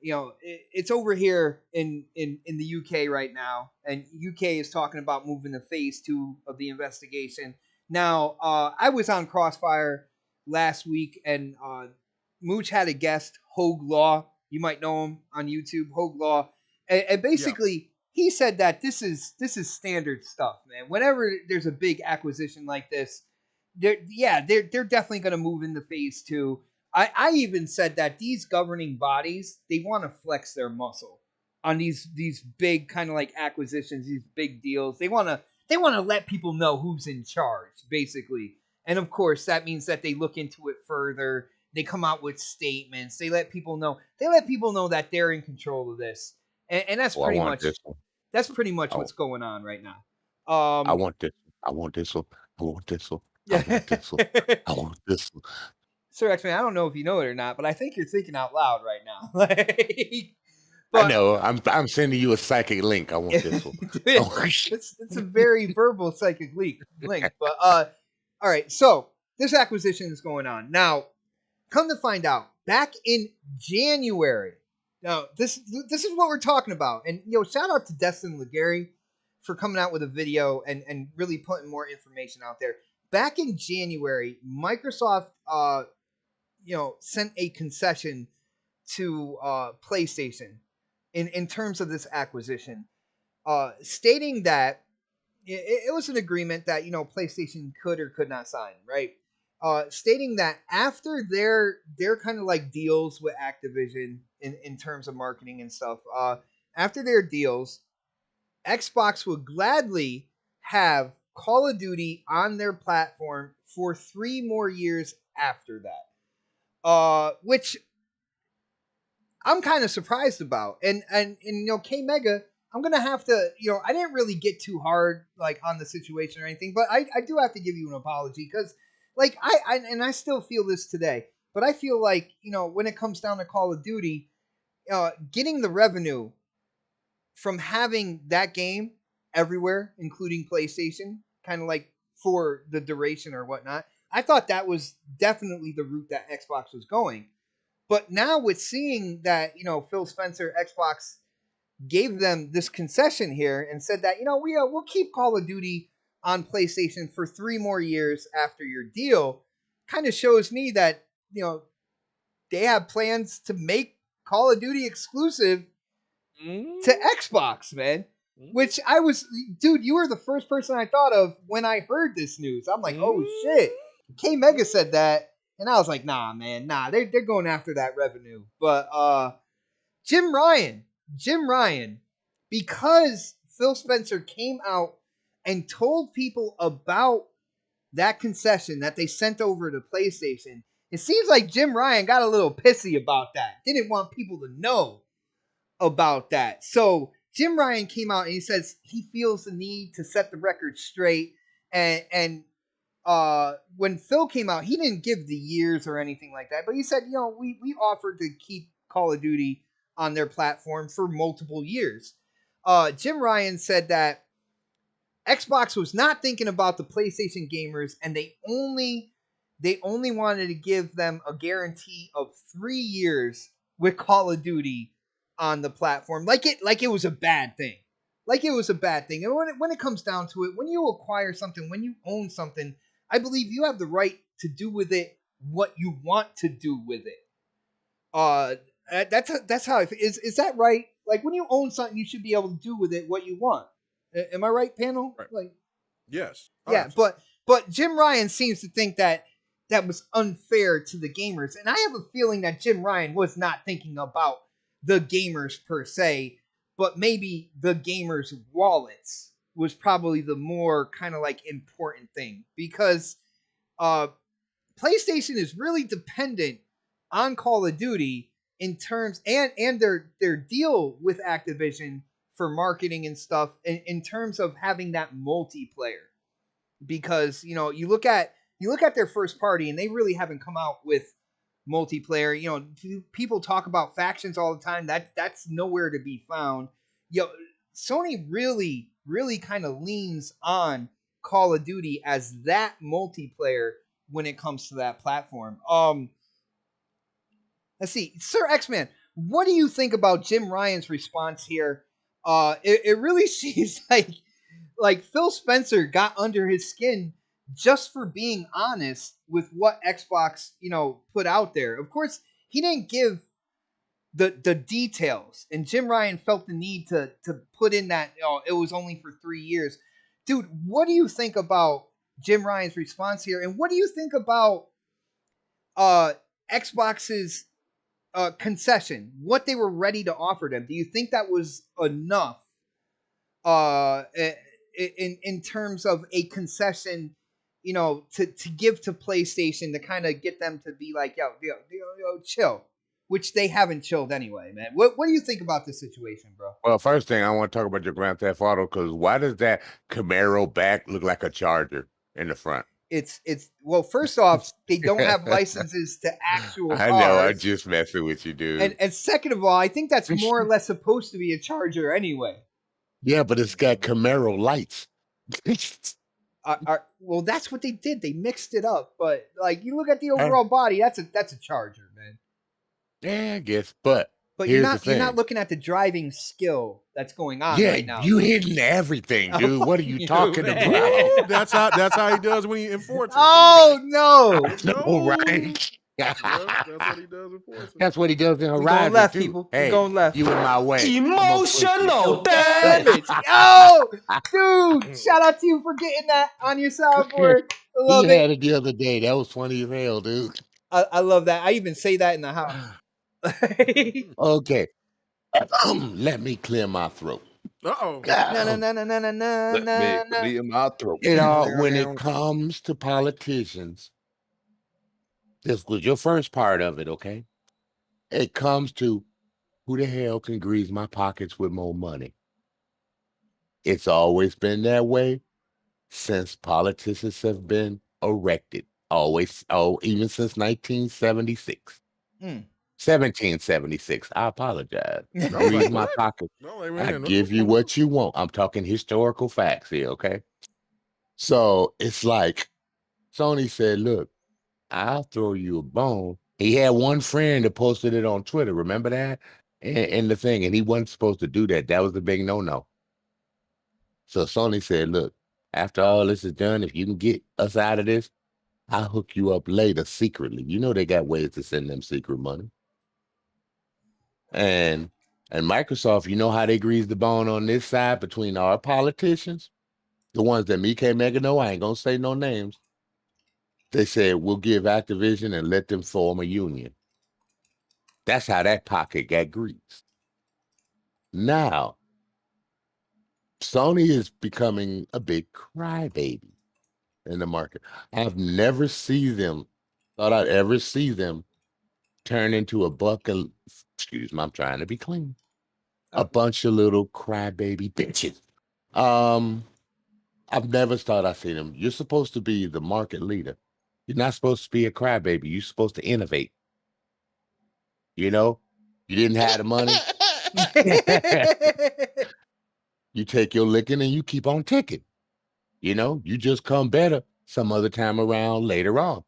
It's over here in the UK right now, and UK is talking about moving to phase 2 of the investigation. Now, I was on Crossfire last week, and Mooch had a guest, Hogue Law. You might know him on YouTube, Hogue Law, and basically he said that this is standard stuff, man. Whenever there's a big acquisition like this, they're definitely going to move into phase 2. I even said that these governing bodies, they want to flex their muscle on these big kind of like acquisitions, these big deals. They want to let people know who's in charge, basically. And of course, that means that they look into it further. They come out with statements. They let people know that they're in control of this. And that's pretty much this one. that's pretty much what's going on right now. I want this. I want this one. I want this one. I want this one. I want this one. Sir X-Man, I don't know if you know it or not, but I think you're thinking out loud right now. I know. I'm sending you a psychic link. I want this one. It's a very verbal psychic link. But all right. So this acquisition is going on now. Come to find out, back in January. Now this is what we're talking about. And shout out to Destin Legary for coming out with a video and really putting more information out there. Back in January, Microsoft sent a concession to PlayStation in terms of this acquisition, stating that it was an agreement that PlayStation could or could not sign, right? Stating that after their kind of like deals with Activision in terms of marketing and stuff, after their deals, Xbox would gladly have Call of Duty on their platform for 3 more years after that. Which I'm kind of surprised about. And K Mega, I'm gonna have to, I didn't really get too hard like on the situation or anything, but I do have to give you an apology because like I still feel this today, but I feel like when it comes down to Call of Duty, getting the revenue from having that game everywhere, including PlayStation, kind of like for the duration or whatnot, I thought that was definitely the route that Xbox was going. But now with seeing that, Phil Spencer, Xbox gave them this concession here and said that, we'll keep Call of Duty on PlayStation for 3 more years after your deal, kind of shows me that, they have plans to make Call of Duty exclusive to Xbox, man. Which dude, you were the first person I thought of when I heard this news. I'm like, oh shit. K Mega said that. And I was like, nah, man, they're going after that revenue. But Jim Ryan, because Phil Spencer came out and told people about that concession that they sent over to PlayStation, it seems like Jim Ryan got a little pissy about that. Didn't want people to know about that. So Jim Ryan came out and he says he feels the need to set the record straight. And when Phil came out, he didn't give the years or anything like that, but he said, we offered to keep Call of Duty on their platform for multiple years. Jim Ryan said that Xbox was not thinking about the PlayStation gamers, and they only wanted to give them a guarantee of 3 years with Call of Duty on the platform, like it was a bad thing. Like it was a bad thing. And when it comes down to it, when you acquire something, when you own something, I believe you have the right to do with it what you want to do with it. That's how is that right? Like when you own something, you should be able to do with it what you want. Am I right, panel? Right. Like, yes. Yeah, but Jim Ryan seems to think that was unfair to the gamers, and I have a feeling that Jim Ryan was not thinking about the gamers per se, but maybe the gamers' wallets was probably the more kind of like important thing, because PlayStation is really dependent on Call of Duty in terms and their deal with Activision for marketing and stuff in terms of having that multiplayer, because you look at their first party and they really haven't come out with multiplayer. People talk about factions all the time. That's nowhere to be found. Sony really kind of leans on Call of Duty as that multiplayer when it comes to that platform. Let's see, Sir X-Man, what do you think about Jim Ryan's response here? It really seems like Phil Spencer got under his skin just for being honest with what Xbox, put out there. Of course, he didn't give the details, and Jim Ryan felt the need to put in that it was only for 3 years. Dude, what do you think about Jim Ryan's response here, and what do you think about Xbox's concession, what they were ready to offer them? Do you think that was enough in terms of a concession, to give to PlayStation to kind of get them to be like, yo, chill, which they haven't chilled anyway, man. What do you think about this situation, bro? Well, first thing I want to talk about your Grand Theft Auto, because why does that Camaro back look like a Charger in the front? It's well, first off, they don't have licenses to actual cars. I know, I'm just messing with you, dude. And second of all, I think that's more or less supposed to be a Charger anyway. Yeah, but it's got Camaro lights. Well, that's what they did. They mixed it up. But like, you look at the overall body, that's a Charger, man. Yeah, I guess. But you're not looking at the driving skill that's going on right now. You hitting everything, dude. What are you talking about? That's how he does when he enforces. Oh no! No, right? That's what he does enforcing. That's what he does in Horizon. Going left, too. people. Hey, going left. You in my way. Emotional damage. Yo, dude! Shout out to you for getting that on your soundboard. I love He had it the other day. That was funny as hell, dude. I love that. I even say that in the house. Okay. Let me clear my throat. Uh-oh. Na na na na na na na Let me na. bleed in my throat. When it comes to politicians, this was your first part of it, okay? It comes to who the hell can grease my pockets with more money? It's always been that way since politicians have been erected. Always, even since 1976. Mm. 1776. I apologize. I was Grease like, my what? pocket. No, like, I man, give you what you want. I'm talking historical facts here, okay? So it's like Sony said, look, I'll throw you a bone. He had one friend that posted it on Twitter. Remember that? And the thing, and he wasn't supposed to do that. That was the big no-no. So Sony said, look, after all this is done, if you can get us out of this, I'll hook you up later secretly. You know they got ways to send them secret money. And Microsoft, you know how they grease the bone on this side between our politicians? The ones that me can't make know, I ain't gonna say no names. They said we'll give Activision and let them form a union. That's how that pocket got greased. Now, Sony is becoming a big crybaby in the market. I've never thought I'd ever see them turn into a bucket. Excuse me, I'm trying to be clean. A bunch of little crybaby bitches. I've never thought I'd see them. You're supposed to be the market leader. You're not supposed to be a crybaby. You're supposed to innovate. You know, you didn't have the money. You take your licking and you keep on ticking. You know, you just come better some other time around later on.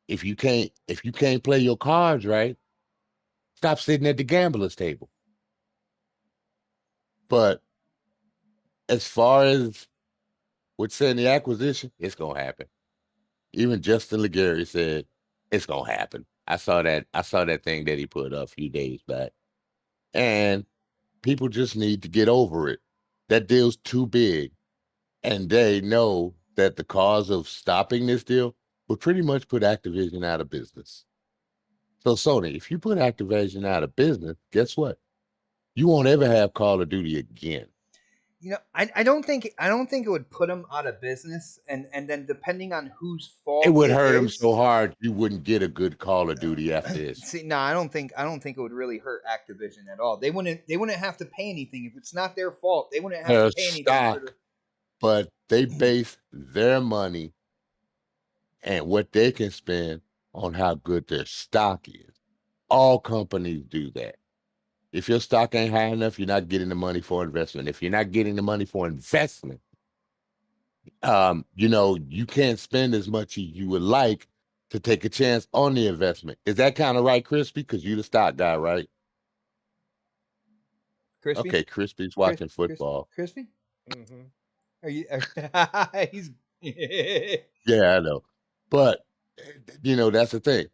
If you can't play your cards right, stop sitting at the gambler's table. But as far as what's saying the acquisition, it's gonna happen. Even Justin Legary said it's gonna happen. I saw that thing that he put up a few days back. And people just need to get over it. That deal's too big. And they know that the cause of stopping this deal would pretty much put Activision out of business. So Sony, if you put Activision out of business, guess what? You won't ever have Call of Duty again. You know, I don't think it would put them out of business, and then depending on whose fault It would hurt them is, so hard you wouldn't get a good Call of Duty after this. See, no, I don't think it would really hurt Activision at all. They wouldn't have to pay anything if it's not their fault. They wouldn't have Their to pay anything for stock, but they base their money and what they can spend on how good their stock is. All companies do that. If your stock ain't high enough, you're not getting the money for investment. If you're not getting the money for investment, you can't spend as much as you would like to take a chance on the investment. Is that kind of right, Crispy? Because you're the stock guy, right? Crispy. Okay, Crispy's watching football. Crispy. Mm-hmm. Are you? He's. Yeah, I know. But, that's the thing.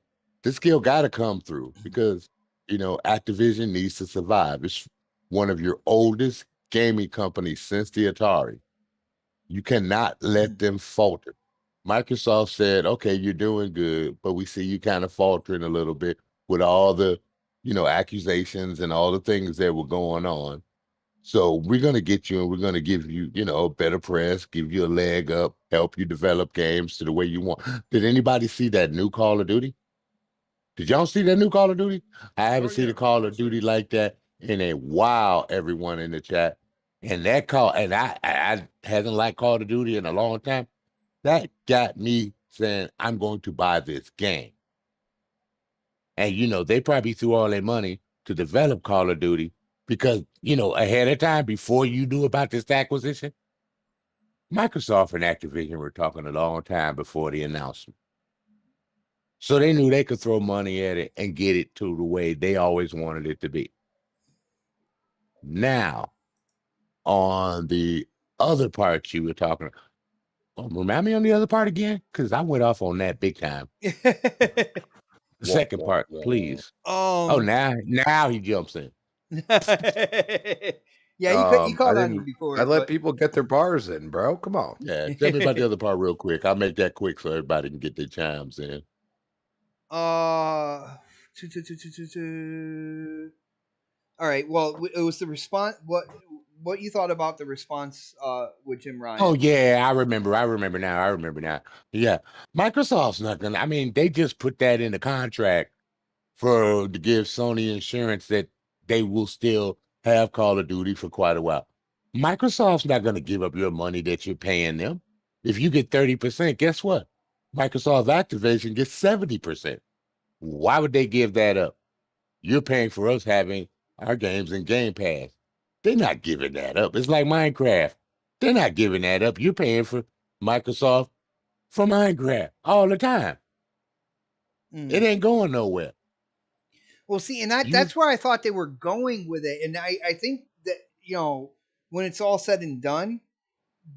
This skill got to come through because, Activision needs to survive. It's one of your oldest gaming companies since the Atari. You cannot let them falter. Microsoft said, okay, you're doing good, but we see you kind of faltering a little bit with all the, accusations and all the things that were going on. So we're going to get you and we're going to give you, better press, give you a leg up, help you develop games to the way you want. Did anybody see that new Call of Duty? Did y'all see that new Call of Duty? I haven't seen a Call of Duty like that in a while, everyone in the chat. And that I hasn't liked Call of Duty in a long time. That got me saying, I'm going to buy this game. And, they probably threw all their money to develop Call of Duty because, ahead of time, before you knew about this acquisition, Microsoft and Activision were talking a long time before the announcement. So they knew they could throw money at it and get it to the way they always wanted it to be. Now, on the other part you were talking about, remind me on the other part again, because I went off on that big time. The second part, please. Now he jumps in. Yeah, he called on you before. I let people get their bars in, bro. Come on. Yeah, tell me about the other part real quick. I'll make that quick so everybody can get their chimes in. All right. Well, it was the response. What you thought about the response with Jim Ryan? Oh yeah, I remember now. Yeah, Microsoft's not gonna. I mean, they just put that in the contract to give Sony insurance that they will still have Call of Duty for quite a while. Microsoft's not gonna give up your money that you're paying them. If you get 30%, guess what? Microsoft Activision gets 70%. Why would they give that up? You're paying for us having our games in Game Pass. They're not giving that up. It's like Minecraft. They're not giving that up. You're paying for Microsoft for Minecraft all the time. It ain't going nowhere. Well, see, and that's where I thought they were going with it. And I think that, when it's all said and done,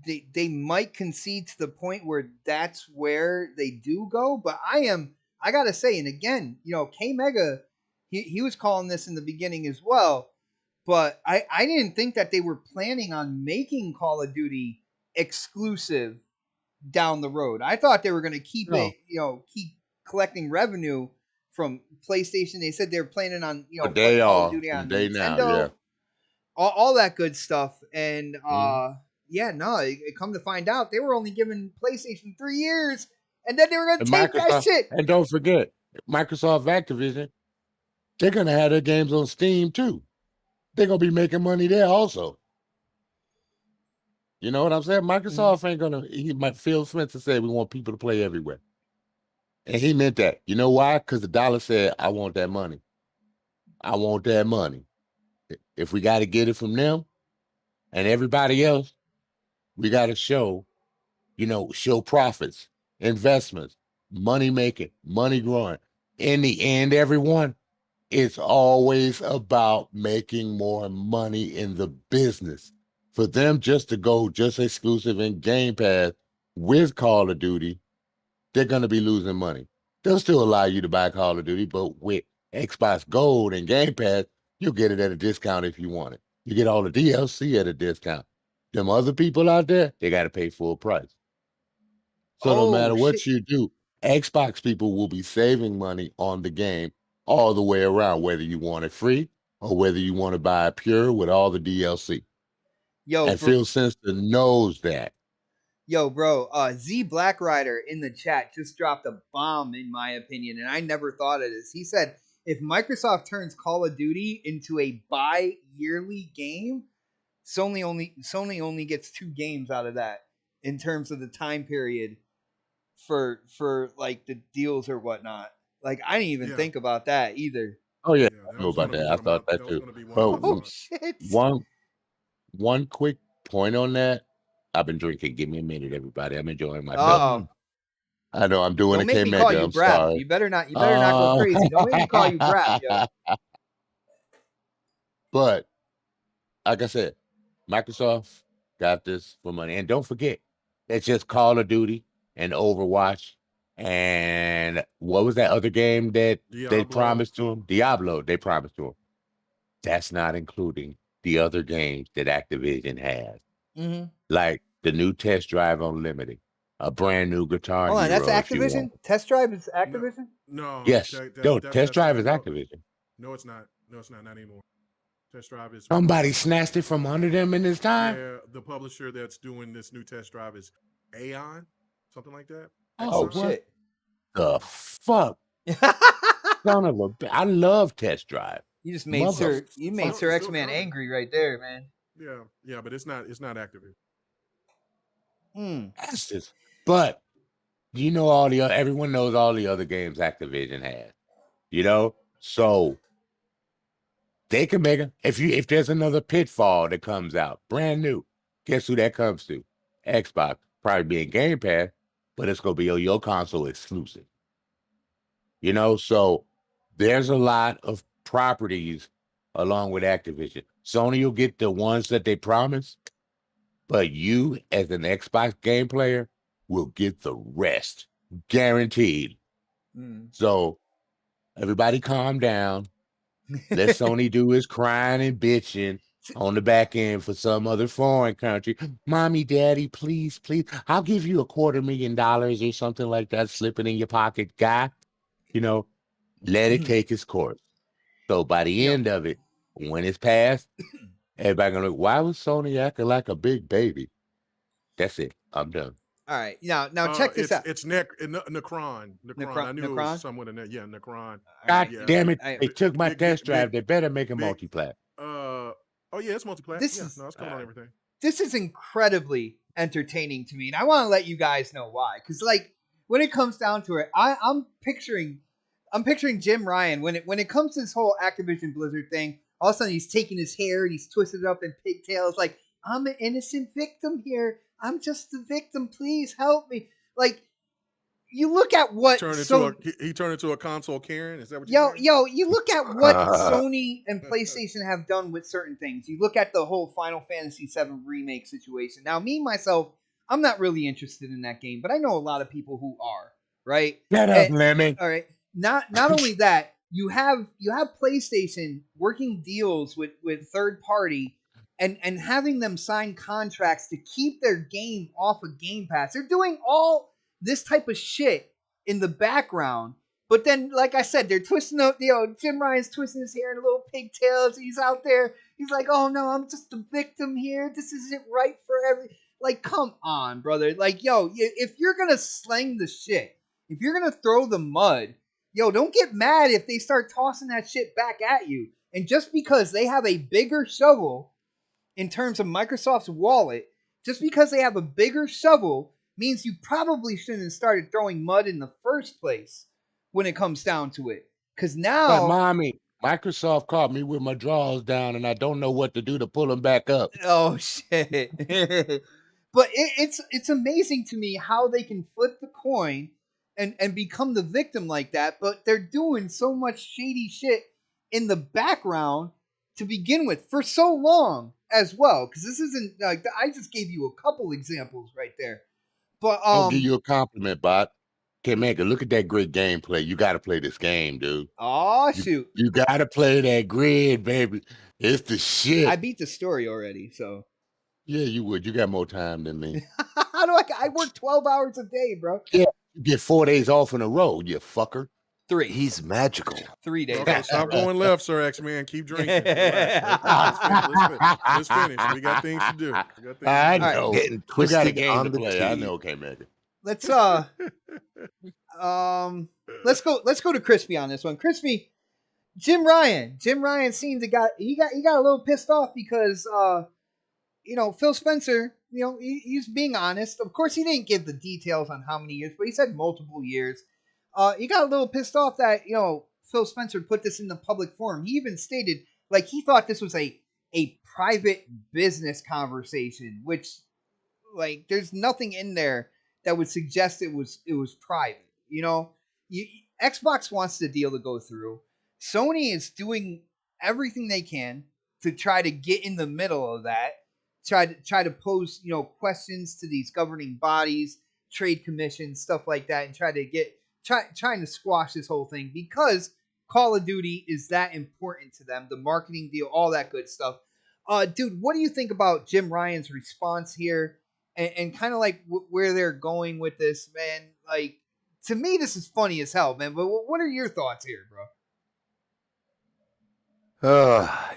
they might concede to the point where that's where they do go. But I gotta say, and again, K Mega, he was calling this in the beginning as well. But I didn't think that they were planning on making Call of Duty exclusive down the road. I thought they were going to keep it, keep collecting revenue from PlayStation. They said they were planning on, but they Call are of Duty on they Nintendo, now, yeah. all that good stuff. And it come to find out they were only giving PlayStation 3 years, and then they were going to take that shit. And don't forget, Microsoft Activision, they're going to have their games on Steam too. They're going to be making money there also. You know what I'm saying? Microsoft ain't going to, Phil Spencer said we want people to play everywhere. And he meant that. You know why? Because the dollar said, I want that money. I want that money. If we got to get it from them and everybody else, we got to show profits, investments, money making, money growing. In the end, everyone, it's always about making more money in the business. For them just to go just exclusive in Game Pass with Call of Duty, they're going to be losing money. They'll still allow you to buy Call of Duty, but with Xbox Gold and Game Pass, you'll get it at a discount if you want it. You get all the DLC at a discount. Them other people out there, they got to pay full price. So no matter what you do, Xbox people will be saving money on the game all the way around, whether you want it free or whether you want to buy it pure with all the DLC. And Phil Spencer knows that. Yo, bro, Z Black Rider in the chat just dropped a bomb, in my opinion, and I never thought of this. He said, if Microsoft turns Call of Duty into a bi-yearly game, Sony only gets 2 games out of that in terms of the time period for like the deals or whatnot. Like, I didn't even think about that either. Oh yeah, I know about that. I thought that too. Oh shit! One quick point on that. I've been drinking. Give me a minute, everybody. I'm enjoying myself. I know I'm doing Don't a make me call you I'm Brap. sorry. You better not go crazy. Don't make me call you Brap, yo. But like I said, Microsoft got this for money. And don't forget, it's just Call of Duty and Overwatch. And what was that other game that they promised to him? Diablo, they promised to him. That's not including the other games that Activision has. Mm-hmm. Like the new Test Drive Unlimited, a brand new Guitar Hero. Hold on, that's Activision? Test Drive is Activision? No. Yes. Test Drive is Activision. No, it's not. No, it's not anymore. Test Drive is... Somebody snatched it from under them in this time? Yeah, the publisher that's doing this new Test Drive is Aeon, something like that. Oh, shit. The fuck? Son of a... I love Test Drive. You just made Sir X-Man angry right there, man. Yeah, but it's not Activision. That's just... But, everyone knows all the other games Activision has. So... They can make it. If there's another Pitfall that comes out, brand new, guess who that comes to? Xbox. Probably be in Game Pass, but it's going to be your console exclusive. So there's a lot of properties along with Activision. Sony will get the ones that they promise, but you, as an Xbox game player, will get the rest. Guaranteed. So everybody calm down. Let Sony do his crying and bitching on the back end for some other foreign country. Mommy, daddy, please, I'll give you $250,000 or something like that, slip it in your pocket, guy. Let it take its course. So by the end of it, When it's passed, everybody gonna look, why was Sony acting like a big baby? That's it. I'm done. All right, now check this out. It's Necron. I knew it was Necron? someone in there. Yeah, Necron. God yeah. damn it. I- They took my big- test big- drive. They better make a big- multi-plat. Oh yeah, it's multiplat. This Yeah, is- no, it's coming on everything. This is incredibly entertaining to me, and I want to let you guys know why. Because like when it comes down to it, I'm picturing Jim Ryan when it comes to this whole Activision Blizzard thing. All of a sudden, he's taking his hair and he's twisted it up in pigtails, like I'm an innocent victim here. I'm just the victim. Please help me. Like you look at what He turned into a console Karen. Is that what you're saying? you look at what Sony and PlayStation have done with certain things. You look at the whole Final Fantasy VII remake situation. Now, me myself, I'm not really interested in that game, but I know a lot of people who are. Right? Shut up, Lemmy. All right. Not only that, you have PlayStation working deals with third party and having them sign contracts to keep their game off of Game Pass. They're doing all this type of shit in the background. But then, like I said, they're twisting up, Jim Ryan's twisting his hair in little pigtails. He's out there. He's like, oh no, I'm just the victim here. This isn't right for like, come on, brother. Like, if you're going to slang the shit, if you're going to throw the mud, don't get mad if they start tossing that shit back at you. And just because they have a bigger shovel in terms of Microsoft's wallet, just because they have a bigger shovel means you probably shouldn't have started throwing mud in the first place when it comes down to it. Because now... But, Mommy, Microsoft caught me with my drawers down, and I don't know what to do to pull them back up. Oh, shit. But it's amazing to me how they can flip the coin and become the victim like that, but they're doing so much shady shit in the background to begin with for so long as well. Because this isn't like I just gave you a couple examples right there. But I'll give you a compliment, bot. Okay, man, look at that great gameplay. You got to play this game, dude. Oh shoot! You got to play that grid, baby. It's the shit. I beat the story already, so. Yeah, you would. You got more time than me. How do I work 12 hours a day, bro? Yeah, you get 4 days off in a row, you fucker. 3. He's magical. 3 days. Okay, stop going left, Sir X-Man. Keep drinking. Let's finish. We got things to do. I know. Getting We got a twisted game on to the play. I tee. know, okay, Megan. Let's go to Crispy on this one. Crispy, Jim Ryan seemed to got a little pissed off because Phil Spencer, he's being honest. Of course, he didn't give the details on how many years, but he said multiple years. He got a little pissed off that Phil Spencer put this in the public forum. He even stated like he thought this was a private business conversation, which like there's nothing in there that would suggest it was private. Xbox wants the deal to go through. Sony is doing everything they can to try to get in the middle of that. Try to pose questions to these governing bodies, trade commissions, stuff like that, and trying to squash this whole thing because Call of Duty is that important to them. The marketing deal, all that good stuff. Dude, what do you think about Jim Ryan's response here, and kind of like where they're going with this, man? Like, to me, this is funny as hell, man. But what are your thoughts here, bro?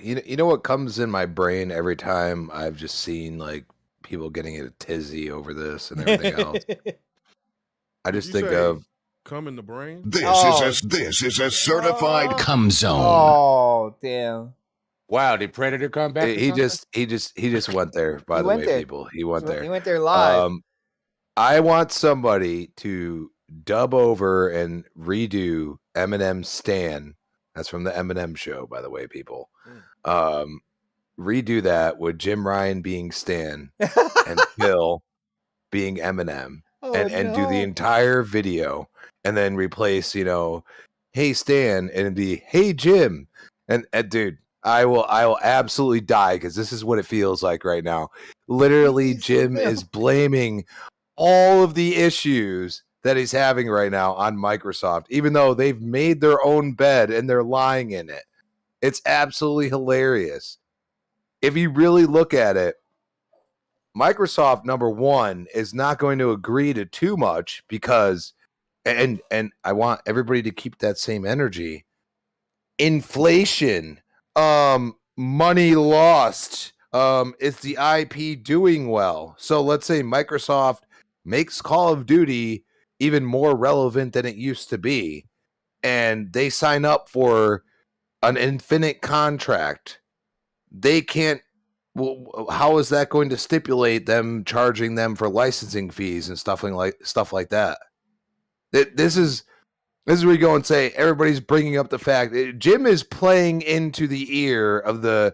You know what comes in my brain every time I've just seen like people getting a tizzy over this and everything else. I just think of come in the brain. This is a certified cum zone. Oh damn! Wow, did Predator come back? he just went there. By He the went way, there. people, he went there. He went there live. I want somebody to dub over and redo Eminem Stan. That's from the Eminem show, by the way, people. Redo that with Jim Ryan being Stan and Phil being Eminem, and do the entire video, and then replace, hey Stan, and it'd be hey Jim, and dude, I will absolutely die because this is what it feels like right now. Literally, Jim is blaming all of the issues that he's having right now on Microsoft, even though they've made their own bed and they're lying in it. It's absolutely hilarious. If you really look at it, Microsoft, number one, is not going to agree to too much because, and I want everybody to keep that same energy. Inflation. money lost. Is the IP doing well? So let's say Microsoft makes Call of Duty even more relevant than it used to be, and they sign up for an infinite contract. They can't. Well, how is that going to stipulate them charging them for licensing fees and stuff like that? This is where you go and say everybody's bringing up the fact Jim is playing into the ear of the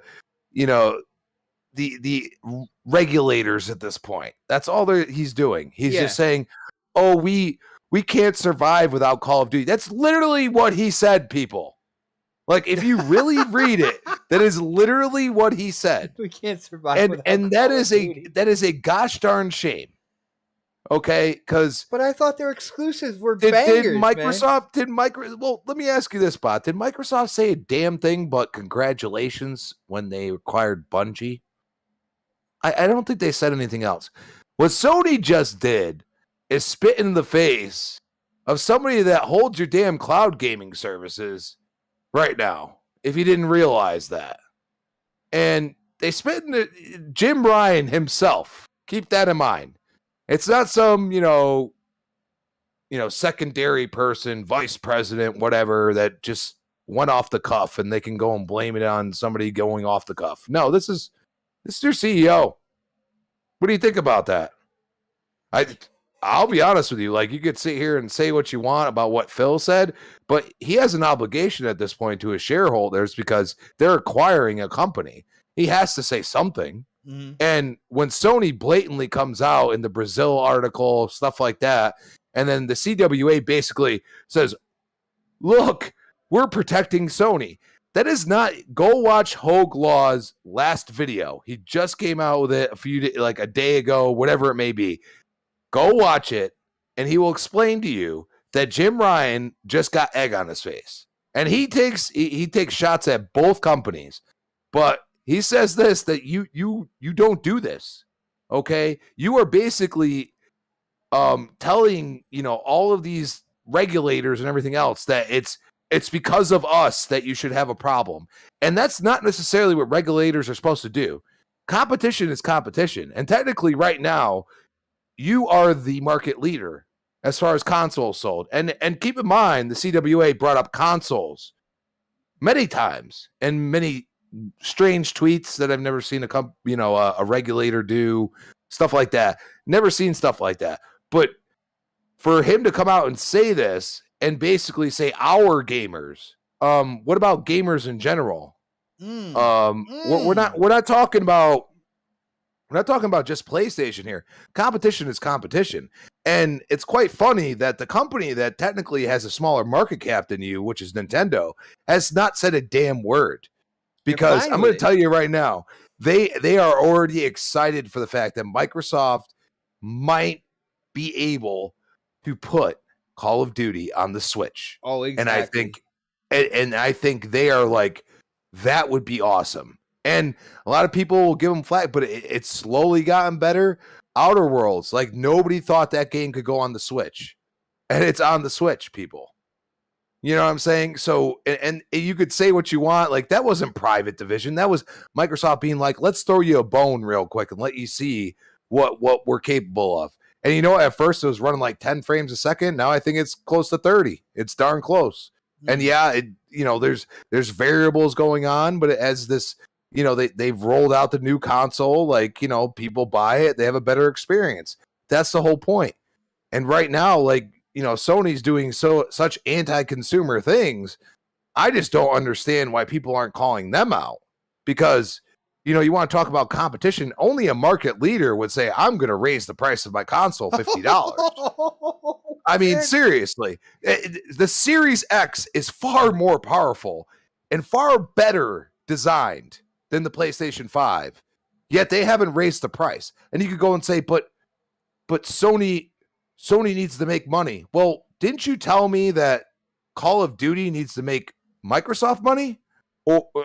regulators at this point. That's all he's doing. He's just saying, "Oh, we can't survive without Call of Duty." That's literally what he said, people. Like, if you really read it, that is literally what he said. We can't survive and that is a gosh darn shame. Okay, because but I thought their exclusives were bangers. Well, let me ask you this, Bot. Did Microsoft say a damn thing but congratulations when they acquired Bungie? I don't think they said anything else. What Sony just did is spit in the face of somebody that holds your damn cloud gaming services right now, if you didn't realize that. And they spit in the Jim Ryan himself. Keep that in mind. It's not some, secondary person, vice president, whatever, that just went off the cuff and they can go and blame it on somebody going off the cuff. No, this is your CEO. What do you think about that? I'll be honest with you. Like, you could sit here and say what you want about what Phil said, but he has an obligation at this point to his shareholders because they're acquiring a company. He has to say something. Mm-hmm. And when Sony blatantly comes out in the Brazil article, stuff like that, and then the CWA basically says, look, we're protecting Sony. That is not. Go watch Hogue Law's last video. He just came out with it a day ago, whatever it may be. Go watch it, and he will explain to you that Jim Ryan just got egg on his face. And he takes shots at both companies. But he says this, that you don't do this. Okay? You are basically telling, all of these regulators and everything else that it's because of us that you should have a problem. And that's not necessarily what regulators are supposed to do. Competition is competition. And technically right now, you are the market leader as far as consoles sold. And keep in mind, the CWA brought up consoles many times and many strange tweets that I've never seen a regulator do, stuff like that. Never seen stuff like that. But for him to come out and say this and basically say our gamers, what about gamers in general? We're not talking about just PlayStation here. Competition is competition. And it's quite funny that the company that technically has a smaller market cap than you, which is Nintendo, has not said a damn word. Because I'm going to tell you right now, they are already excited for the fact that Microsoft might be able to put Call of Duty on the Switch. Oh, exactly. And I think they are like, that would be awesome. And a lot of people will give them flack, but it's slowly gotten better. Outer Worlds, like, nobody thought that game could go on the Switch. And it's on the Switch, people. You know what I'm saying? So, and you could say what you want. Like, that wasn't Private Division. That was Microsoft being like, let's throw you a bone real quick and let you see what we're capable of. And at first it was running like 10 frames a second. Now I think it's close to 30. It's darn close. Mm-hmm. And there's variables going on, but as this, they've rolled out the new console, like, people buy it, they have a better experience. That's the whole point. And right now, like, Sony's doing such anti-consumer things. I just don't understand why people aren't calling them out, because you want to talk about competition. Only a market leader would say, I'm going to raise the price of my console $50. I mean, seriously, the Series X is far more powerful and far better designed than the PlayStation 5, yet they haven't raised the price. And you could go and say, but Sony needs to make money. Well, didn't you tell me that Call of Duty needs to make Microsoft money?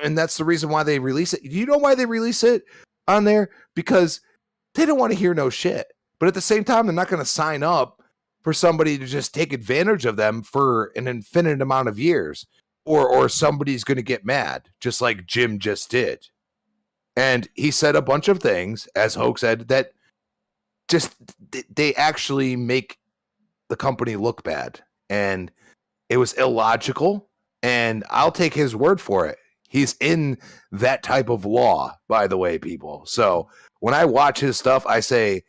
And that's the reason why they release it. Do you know why they release it on there? Because they don't want to hear no shit. But at the same time, they're not going to sign up for somebody to just take advantage of them for an infinite amount of years. or somebody's going to get mad, just like Jim just did. And he said a bunch of things, as Hoke said, that just they actually make the company look bad. And it was illogical. And I'll take his word for it. He's in that type of law, by the way, people. So when I watch his stuff, I say,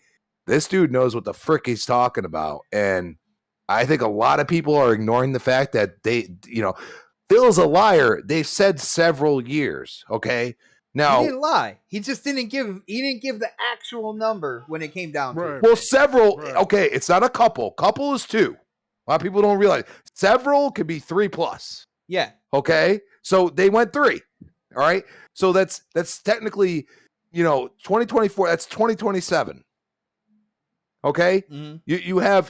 this dude knows what the frick he's talking about. And I think a lot of people are ignoring the fact that Phil's a liar. They've said several years. Okay. Now he didn't lie. He just didn't give the actual number when it came down to it. Well, several. Right. Okay. It's not a couple. Couple is 2. A lot of people don't realize several could be 3+. Yeah. Okay. So they went 3. All right. So that's technically, 2024. That's 2027. Okay. Mm-hmm. You have,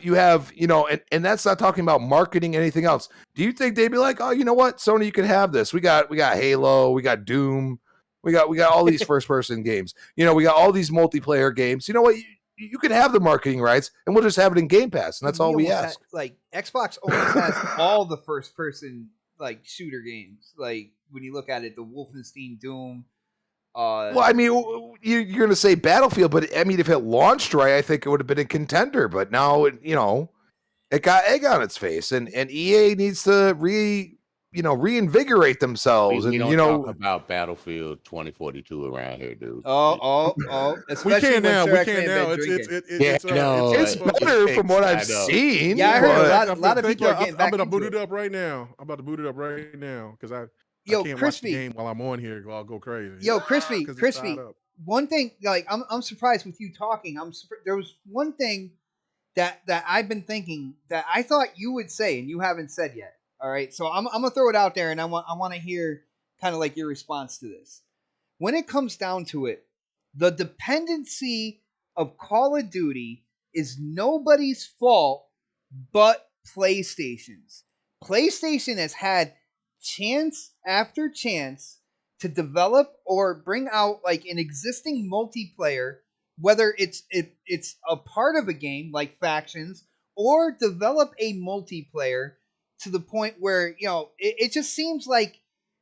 and that's not talking about marketing, anything else. Do you think they'd be like, oh, you know what, Sony, you can have this. We got Halo, we got Doom, we got all these first person games. We got all these multiplayer games. You know what? You can have the marketing rights, and we'll just have it in Game Pass, and that's all we ask. Xbox almost has all the first person shooter games. Like when you look at it, the Wolfenstein, Doom. Well, I mean, you're going to say Battlefield, but I mean, if it launched right, I think it would have been a contender. But now, it got egg on its face, and EA needs to reinvigorate themselves. We and don't talk about Battlefield 2042 around here, dude. Oh! We can now. It's better from what I've seen. Yeah, I heard a lot of people are getting back. I'm about to boot it up right now. Because I can't watch the game while I'm on here. I'll go crazy. Yo, Crispy. One thing, I'm surprised with you talking. There was one thing that I've been thinking that I thought you would say, and you haven't said yet. All right, so I'm gonna throw it out there, and I want to hear kind of your response to this. When it comes down to it, the dependency of Call of Duty is nobody's fault but PlayStation's. PlayStation has had chance after chance to develop or bring out an existing multiplayer, whether it's a part of a game like Factions, or develop a multiplayer to the point where it just seems like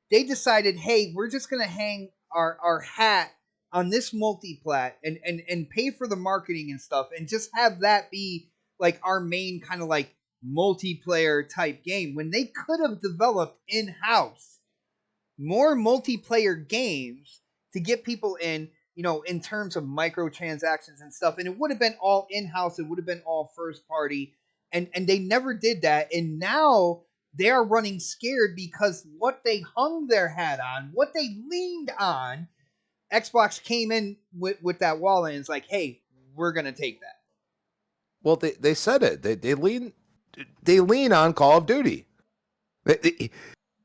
they decided, hey, we're just gonna hang our hat on this multiplat and pay for the marketing and stuff, and just have that be our main kind of multiplayer type game, when they could have developed in-house more multiplayer games to get people in terms of microtransactions and stuff, and it would have been all in-house, it would have been all first party, and they never did that, and now they are running scared because what they hung their hat on, what they leaned on, Xbox came in with that wall, and it's like, hey, we're gonna take that. Well, they said it. They lean on Call of Duty.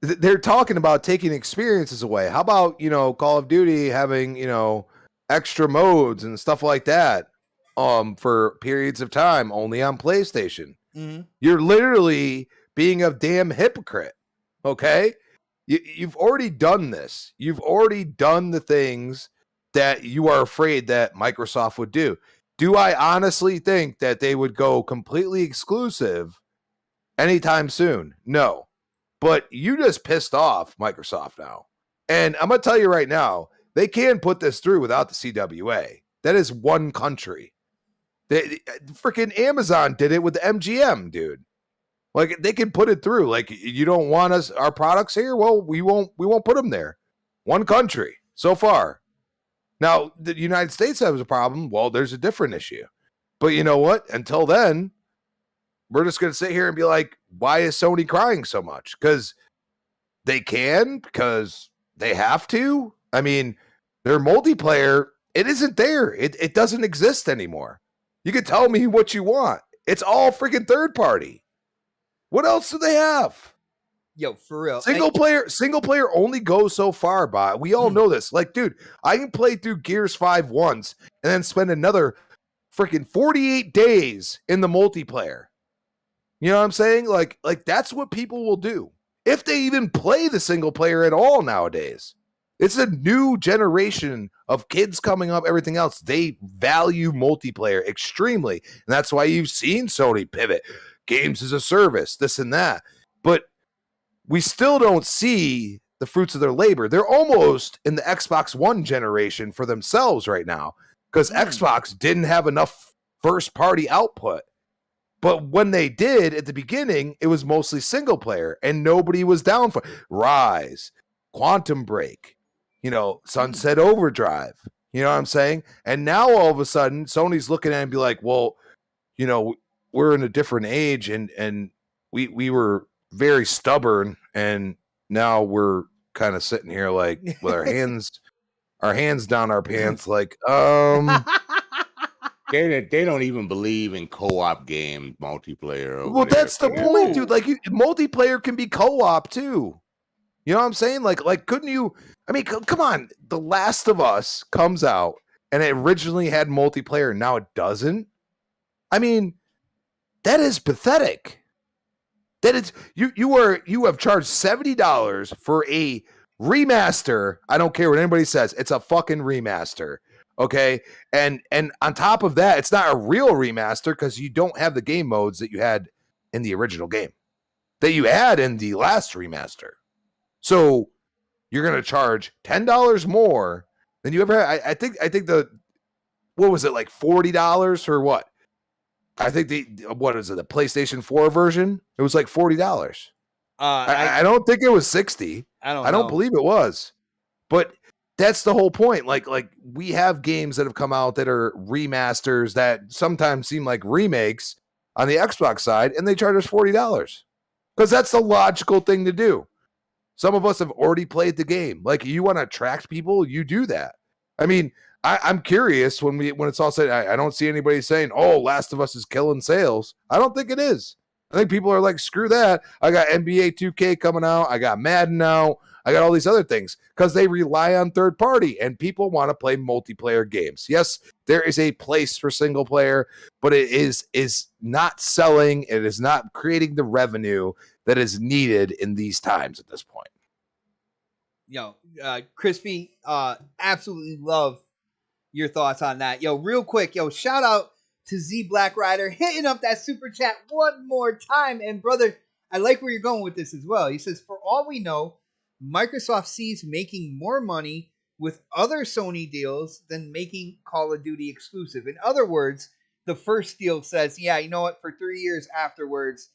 They're talking about taking experiences away. How about, Call of Duty having, extra modes and stuff like that for periods of time only on PlayStation? Mm-hmm. You're literally being a damn hypocrite. Okay? You've already done this. You've already done the things that you are afraid that Microsoft would do. Do I honestly think that they would go completely exclusive anytime soon? No. But you just pissed off Microsoft now. And I'm going to tell you right now, they can put this through without the CWA. That is one country. Freaking Amazon did it with the MGM, dude. They can put it through. You don't want our products here? Well, we won't put them there. One country so far. Now, the United States has a problem. Well, there's a different issue. But you know what? Until then, we're just going to sit here and be like, why is Sony crying so much? Because they can? Because they have to? I mean, their multiplayer, it isn't there. It doesn't exist anymore. You can tell me what you want. It's all freaking third party. What else do they have? Yo, for real. Single player only goes so far, bot. We all know this. Dude, I can play through Gears 5 once and then spend another freaking 48 days in the multiplayer. You know what I'm saying? That's what people will do. If they even play the single player at all nowadays. It's a new generation of kids coming up, everything else. They value multiplayer extremely. And that's why you've seen Sony pivot. Games as a service, this and that. But we still don't see the fruits of their labor. They're almost in the Xbox One generation for themselves right now because Xbox didn't have enough first-party output. But when they did at the beginning, it was mostly single player, and nobody was down for Rise, Quantum Break, Sunset Overdrive. You know what I'm saying? And now all of a sudden, Sony's looking at it and be like, well, we're in a different age, and we were very stubborn, and now we're kind of sitting here like with our hands down our pants, like They don't even believe in co-op game multiplayer. Well, that's the point, dude. Like, multiplayer can be co-op too. You know what I'm saying? Like, couldn't you? I mean, come on. The Last of Us comes out, and it originally had multiplayer, and now it doesn't. I mean, that is pathetic. That is you have charged $70 for a remaster. I don't care what anybody says. It's a fucking remaster. Okay, and on top of that, it's not a real remaster because you don't have the game modes that you had in the original game that you had in the last remaster. So you're gonna charge $10 more than you ever had. I think what was it, like $40 or what? I think the PlayStation 4 version? It was like $40. I don't think it was 60. I don't believe it was, but. That's the whole point. Like we have games that have come out that are remasters that sometimes seem like remakes on the Xbox side, and they charge us $40 because that's the logical thing to do. Some of us have already played the game. Like, you want to attract people, you do that. I mean, I'm curious when it's all said. I don't see anybody saying, "Oh, Last of Us is killing sales." I don't think it is. I think people are like, "Screw that." I got NBA 2K coming out. I got Madden now. I got all these other things because they rely on third party and people want to play multiplayer games. Yes, there is a place for single player, but it is not selling. It is not creating the revenue that is needed in these times at this point. Crispy, absolutely love your thoughts on that. Real quick, shout out to Z Black Rider hitting up that super chat one more time. And brother, I like where you're going with this as well. He says, for all we know, Microsoft sees making more money with other Sony deals than making Call of Duty exclusive. In other words, the first deal says, yeah, you know what, for 3 years afterwards,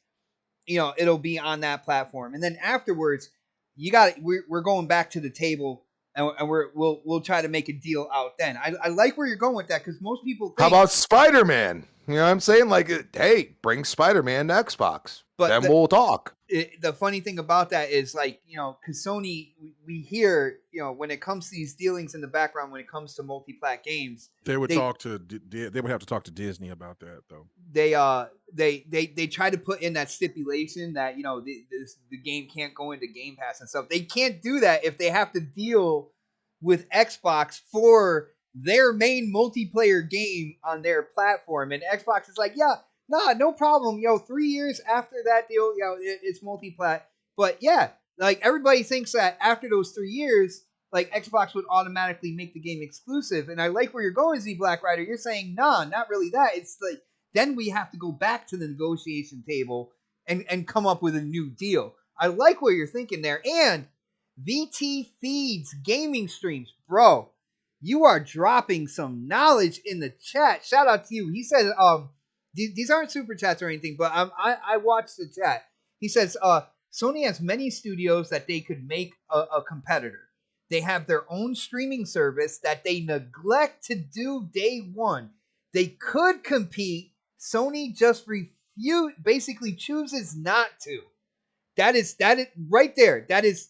it'll be on that platform. And then afterwards, we're going back to the table and we'll try to make a deal out then. I like where you're going with that because most people think, how about Spider-Man? You know what I'm saying? Like, hey, bring Spider-Man to Xbox. But then we'll talk. The funny thing about that is, like, because Sony, we hear, when it comes to these dealings in the background, when it comes to multi-plat games, they would have to talk to Disney about that, though. They try to put in that stipulation that the game can't go into Game Pass and stuff. They can't do that if they have to deal with Xbox for their main multiplayer game on their platform, and Xbox is like, yeah. Nah, no problem. 3 years after that deal, it's multi-plat. But yeah, like, everybody thinks that after those 3 years, like, Xbox would automatically make the game exclusive. And I like where you're going, Z Black Rider. You're saying, nah, not really that. It's like, then we have to go back to the negotiation table and come up with a new deal. I like where you're thinking there. And VT Feeds gaming streams. Bro, you are dropping some knowledge in the chat. Shout out to you. He said, these aren't super chats or anything, but I watched the chat. He says, Sony has many studios that they could make a competitor. They have their own streaming service that they neglect to do day one. They could compete. Sony just basically chooses not to. That is right there. That is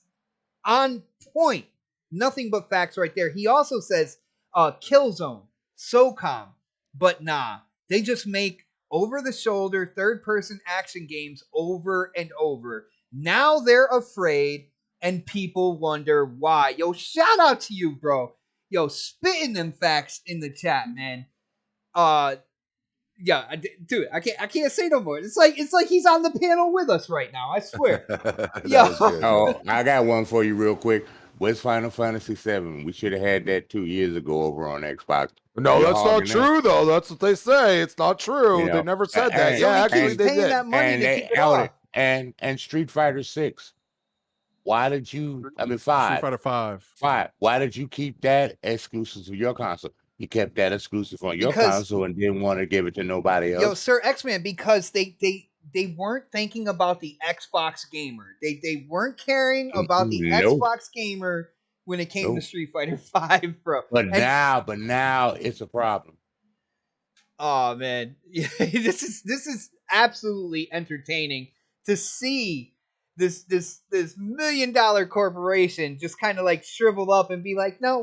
on point. Nothing but facts right there. He also says, Killzone, SOCOM, but nah. They just make over-the-shoulder, third-person action games over and over. Now they're afraid, and people wonder why. Shout out to you, bro. Spitting them facts in the chat, man. Dude, I can't say no more. It's like he's on the panel with us right now. I swear. Oh, I got one for you real quick. Where's Final Fantasy VII? We should have had that 2 years ago over on Xbox. No, that's not true, though. That's what they say. It's not true. They never said that. Yeah, actually, they did. That money to keep it off. And Street Fighter 6. Why did you? I mean, Street 5. Fighter 5. 5. Why did you keep that exclusive to your console? You kept that exclusive on your Because console and didn't want to give it to nobody yo, else. Sir X-Man, because they weren't thinking about the Xbox gamer. They weren't caring about the No, Xbox gamer when it came to no. Street Fighter 5, bro. But And now it's a problem. oh man, this is absolutely entertaining to see this $1 million corporation just kind of like shrivel up and be like, no,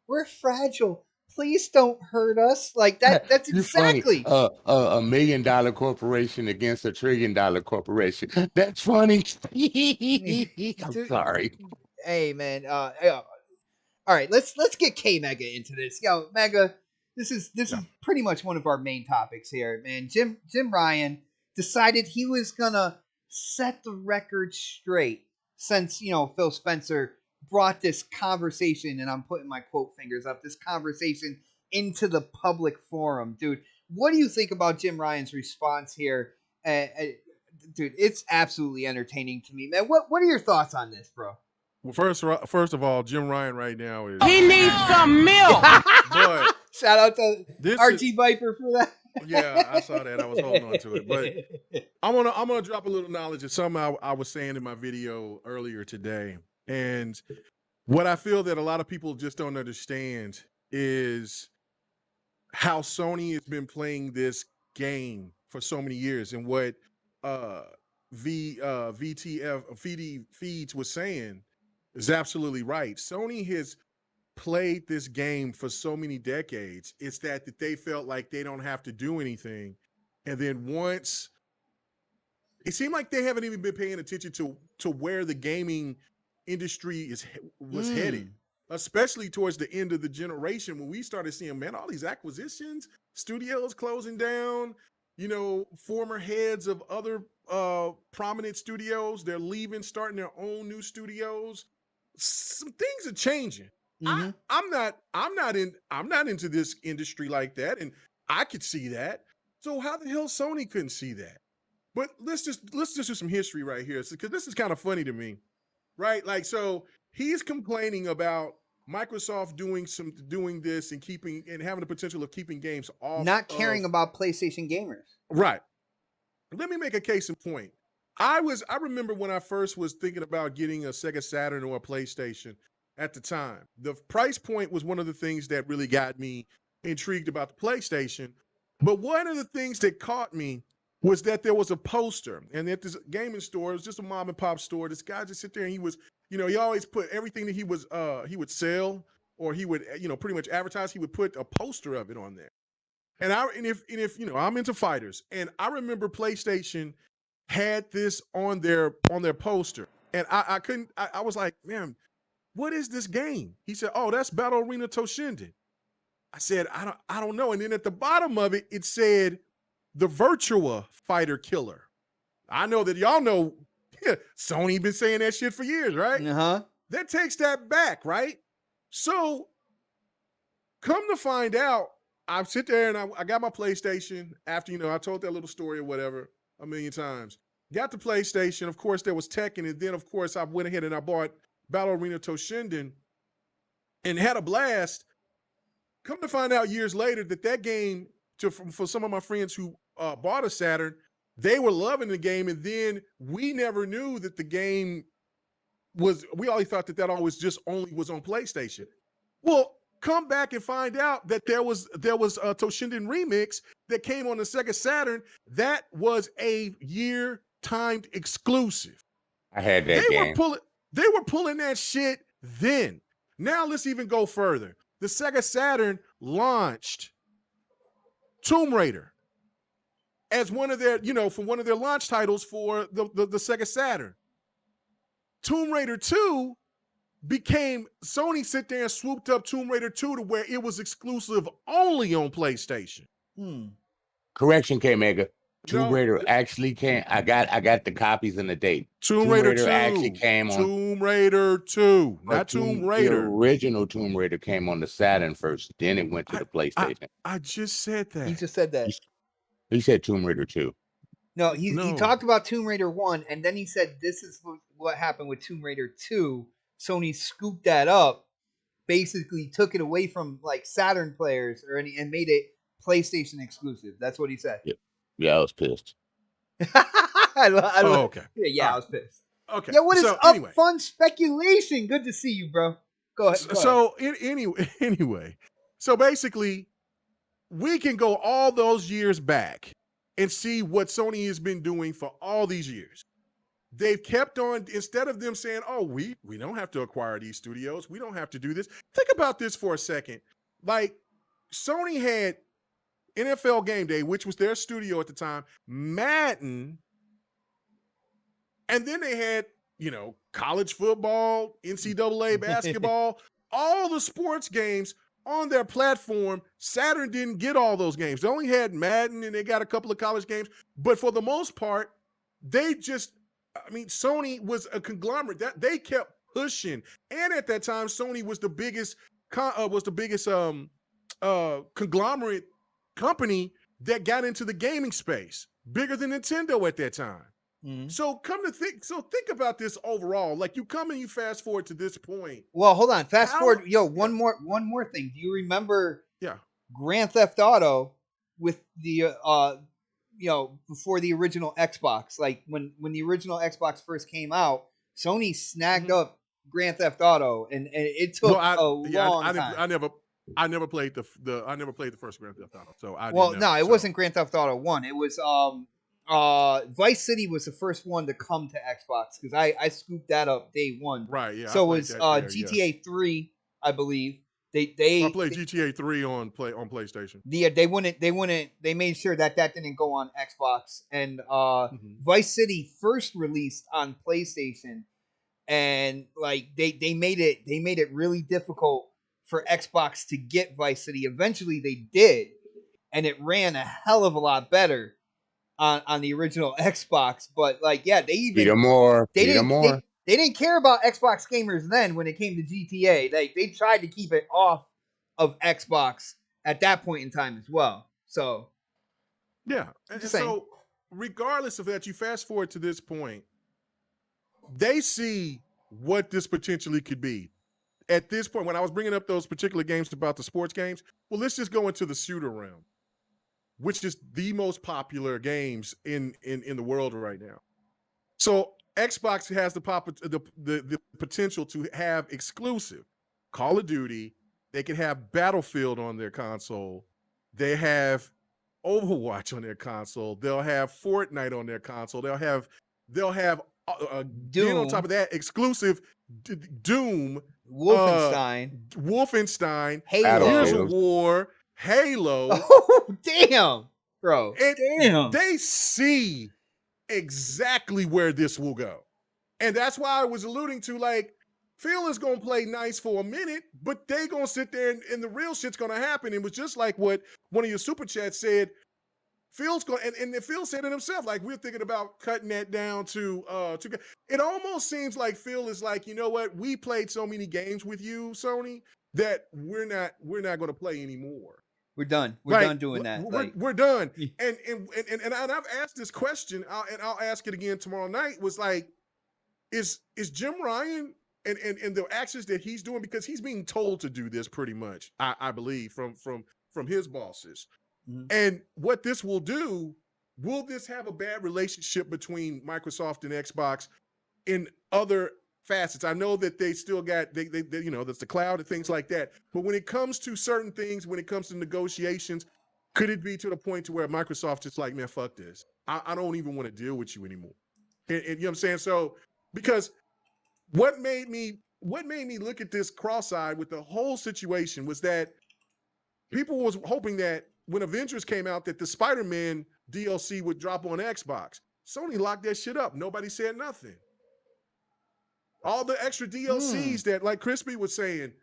we're fragile. Please don't hurt us. Like that. That's You funny. exactly. $1 million corporation against $1 trillion corporation. That's funny. I'm Dude, sorry. hey man. All right, let's get K Mega into this. Yo, Mega, this is pretty much one of our main topics here, man. Jim Ryan decided he was gonna set the record straight since Phil Spencer brought this conversation, and I'm putting my quote fingers up, this conversation into the public forum, dude. What do you think about Jim Ryan's response here? Dude, it's absolutely entertaining to me, man. What are your thoughts on this, bro? Well, first of all, Jim Ryan right now is. He needs some milk. But Shout out to this RT Viper for that. Yeah, I saw that. I was holding on to it, but I'm gonna drop a little knowledge of something I was saying in my video earlier today. And what I feel that a lot of people just don't understand is how Sony has been playing this game for so many years, and what VTF Feeds was saying is absolutely right. Sony has played this game for so many decades. It's that they felt like they don't have to do anything. And then once it seemed like they haven't even been paying attention to where the gaming industry was headed, especially towards the end of the generation when we started seeing, man, all these acquisitions, studios closing down, former heads of other prominent studios, they're leaving, starting their own new studios. Some things are changing. Mhm. I'm not into this industry like that, and I could see that. So how the hell Sony couldn't see that? But let's just do some history right here, because this is kind of funny to me, right? Like, so he's complaining about Microsoft doing this and having the potential of keeping games off, Not caring about PlayStation gamers. right. Let me make a case in point. I remember when I first was thinking about getting a Sega Saturn or a PlayStation at the time. The price point was one of the things that really got me intrigued about the PlayStation. But one of the things that caught me was that there was a poster, and at this gaming store, it was just a mom and pop store. This guy just sit there and he was, he always put everything that he would sell, or he would, pretty much advertise, he would put a poster of it on there. And if I'm into fighters, and I remember PlayStation had this on their poster, and I was like, man, what is this game? He said, oh, that's Battle Arena Toshinden. I said, I don't know. And then at the bottom of it, it said the Virtua Fighter Killer. I know that y'all know Sony been saying that shit for years, right? Uh-huh. That takes that back, right? So come to find out, I sit there and I got my PlayStation after, I told that little story or whatever a million times. Got the PlayStation. Of course, there was Tekken. And then, of course, I went ahead and I bought Battle Arena Toshinden and had a blast. Come to find out years later that game, for some of my friends who bought a Saturn, they were loving the game. And then we never knew that the game we always thought that always just only was on PlayStation. Well, come back and find out that there was a Toshinden remix that came on the Sega Saturn. That was a year-timed exclusive. I had that game. They were pulling that shit then. Now let's even go further. The Sega Saturn launched Tomb Raider as one of their, for one of their launch titles for the Sega Saturn. Tomb Raider 2 Sony sit there and swooped up Tomb Raider 2 to where it was exclusive only on PlayStation. Correction, K-Mega. Tomb Raider actually came. I got the copies and the date. Tomb Raider 2 actually came on Tomb Raider 2, not Tomb Raider. The original Tomb Raider came on the Saturn first, then it went to the PlayStation. I just said that. He just said that. He said Tomb Raider 2. No, he No. talked about Tomb Raider 1, and then he said this is what happened with Tomb Raider 2. Sony scooped that up, basically took it away from like Saturn players and made it PlayStation exclusive. That's what he said. Yeah, I was pissed. Okay. Yeah, All I was pissed. Okay. Yeah, what is so up? anyway, Fun speculation. Good to see you, bro. Go ahead. Go ahead. so anyway, so basically, we can go all those years back and see what Sony has been doing for all these years. They've kept on, instead of them saying, oh, we don't have to acquire these studios. We don't have to do this. Think about this for a second. Like, Sony had NFL Game Day, which was their studio at the time, Madden, and then they had, college football, NCAA basketball, all the sports games on their platform. Saturn didn't get all those games. They only had Madden and they got a couple of college games. But for the most part, Sony was a conglomerate that they kept pushing. And at that time, Sony was the biggest conglomerate company that got into the gaming space, bigger than Nintendo at that time. Mm-hmm. So think about this overall. Like, you come and you fast forward to this point. Well, hold on. Fast forward. Yo, one more thing. Do you remember? Yeah. Grand Theft Auto with the before the original Xbox, like when the original Xbox first came out, Sony snagged up Grand Theft Auto, and it took a long time. I never played the first Grand Theft Auto, so it wasn't Grand Theft Auto 1. It was Vice City was the first one to come to Xbox because I scooped that up day one. Right, yeah. So it was GTA 3, I believe. I played GTA 3 on PlayStation. Yeah, they made sure that didn't go on Xbox. And Vice City first released on PlayStation, and like they made it really difficult for Xbox to get Vice City. Eventually they did, and it ran a hell of a lot better on the original Xbox. But like, yeah, they didn't care about Xbox gamers then when it came to GTA. They tried to keep it off of Xbox at that point in time as well. So yeah, and so regardless of that, you fast forward to this point, they see what this potentially could be. At this point, when I was bringing up those particular games about the sports games, well, let's just go into the shooter realm, which is the most popular games in the world right now. So Xbox has the potential to have exclusive Call of Duty. They can have Battlefield on their console. They have Overwatch on their console. They'll have Fortnite on their console. They'll have Doom. On top of that, exclusive Doom, Wolfenstein, Halo, Gears of War, Halo. Oh damn, bro! Damn, they see exactly where this will go. And that's why I was alluding to, like, Phil is going to play nice for a minute, but they going to sit there and the real shit's going to happen. It was just like what one of your super chats said. Phil's going, and Phil said it himself, like, we're thinking about cutting that down to it almost seems like Phil is like, you know what? We played so many games with you, Sony, that we're not going to play anymore. We're done. We're done doing that. We're done. And I've asked this question, and I'll ask it again tomorrow night. Was like, is Jim Ryan and the actions that he's doing, because he's being told to do this pretty much, I believe, from his bosses. Mm-hmm. And what this will do, will this have a bad relationship between Microsoft and Xbox in other facets? I know that they still got they that's the cloud and things like that. But when it comes to certain things, when it comes to negotiations, could it be to the point to where Microsoft just like, man, fuck this. I don't even want to deal with you anymore. And you know what I'm saying? So, because what made me look at this cross-eyed with the whole situation was that people was hoping that when Avengers came out, that the Spider-Man DLC would drop on Xbox. Sony locked that shit up. Nobody said nothing. All the extra DLCs that, like Crispy was saying,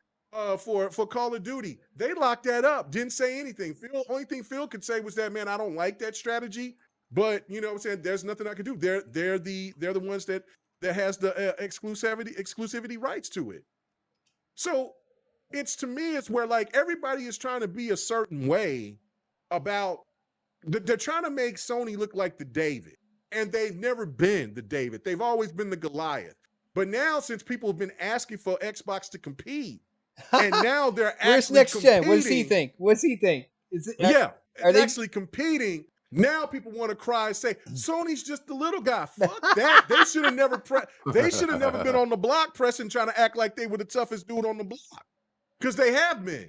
for Call of Duty, they locked that up. Didn't say anything. Only thing Phil could say was that, man, I don't like that strategy. But you know what I'm saying? There's nothing I can do. They're the ones that has the exclusivity rights to it. So to me, it's where like everybody is trying to be a certain way about they're trying to make Sony look like the David, and they've never been the David. They've always been the Goliath. But now, since people have been asking for Xbox to compete, and now they're Where's actually next competing. gen? What does he think? What's he think? Is it? Yeah, Are they actually competing. Now people want to cry and say Sony's just the little guy. Fuck that. They should have never They should have never been on the block pressing, trying to act like they were the toughest dude on the block. Because they have been.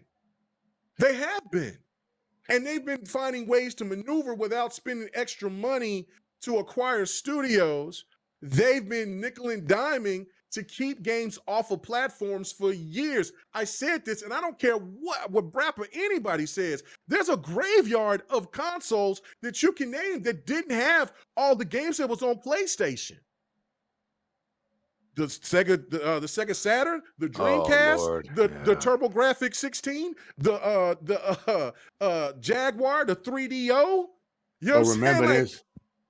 They have been. And they've been finding ways to maneuver without spending extra money to acquire studios. They've been nickel and diming to keep games off of platforms for years. I said this, and I don't care what Brap or anybody says. There's a graveyard of consoles that you can name that didn't have all the games that was on PlayStation. The Sega Saturn, the Dreamcast, the TurboGrafx 16, the Jaguar, the 3DO. You know what I'm remember saying? this?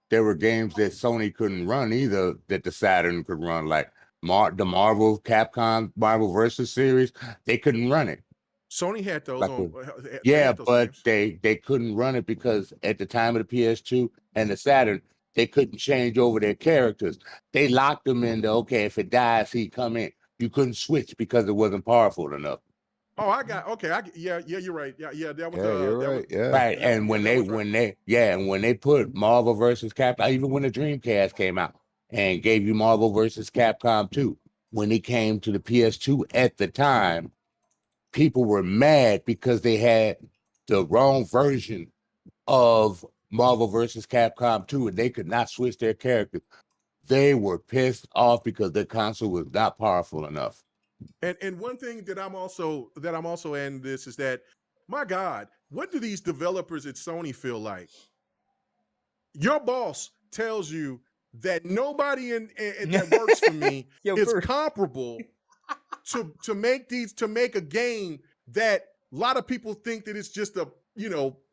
There were games that Sony couldn't run either that the Saturn could run, like the Capcom Marvel vs. series. They couldn't run it. Sony had those Like on. Yeah, those but games. they couldn't run it because at the time of the PS2 and the Saturn, they couldn't change over their characters. They locked them into, okay, if it dies, he come in. You couldn't switch because it wasn't powerful enough. Oh, yeah, you're right. Yeah, that was you're right. Right. And when they put Marvel versus Capcom, even when the Dreamcast came out and gave you Marvel versus Capcom 2, when it came to the PS2 at the time, people were mad because they had the wrong version of Marvel versus Capcom 2 and they could not switch their characters. They were pissed off because their console was not powerful enough. And one thing that I'm also adding this is that, my God, what do these developers at Sony feel like? Your boss tells you that nobody that works for me is comparable to make a game that a lot of people think that it's just a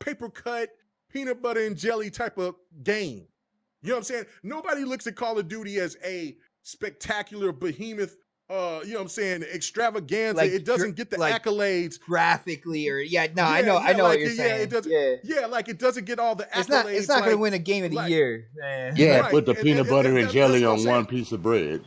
paper cut peanut butter and jelly type of game. You know what I'm saying? Nobody looks at Call of Duty as a spectacular behemoth. You know what I'm saying? Extravaganza. Like, it doesn't get the accolades graphically, or I know what you're saying. It doesn't, like it doesn't get all the accolades. It's not going to win a game of the year. Yeah, right. Put the peanut butter and jelly on one piece of bread.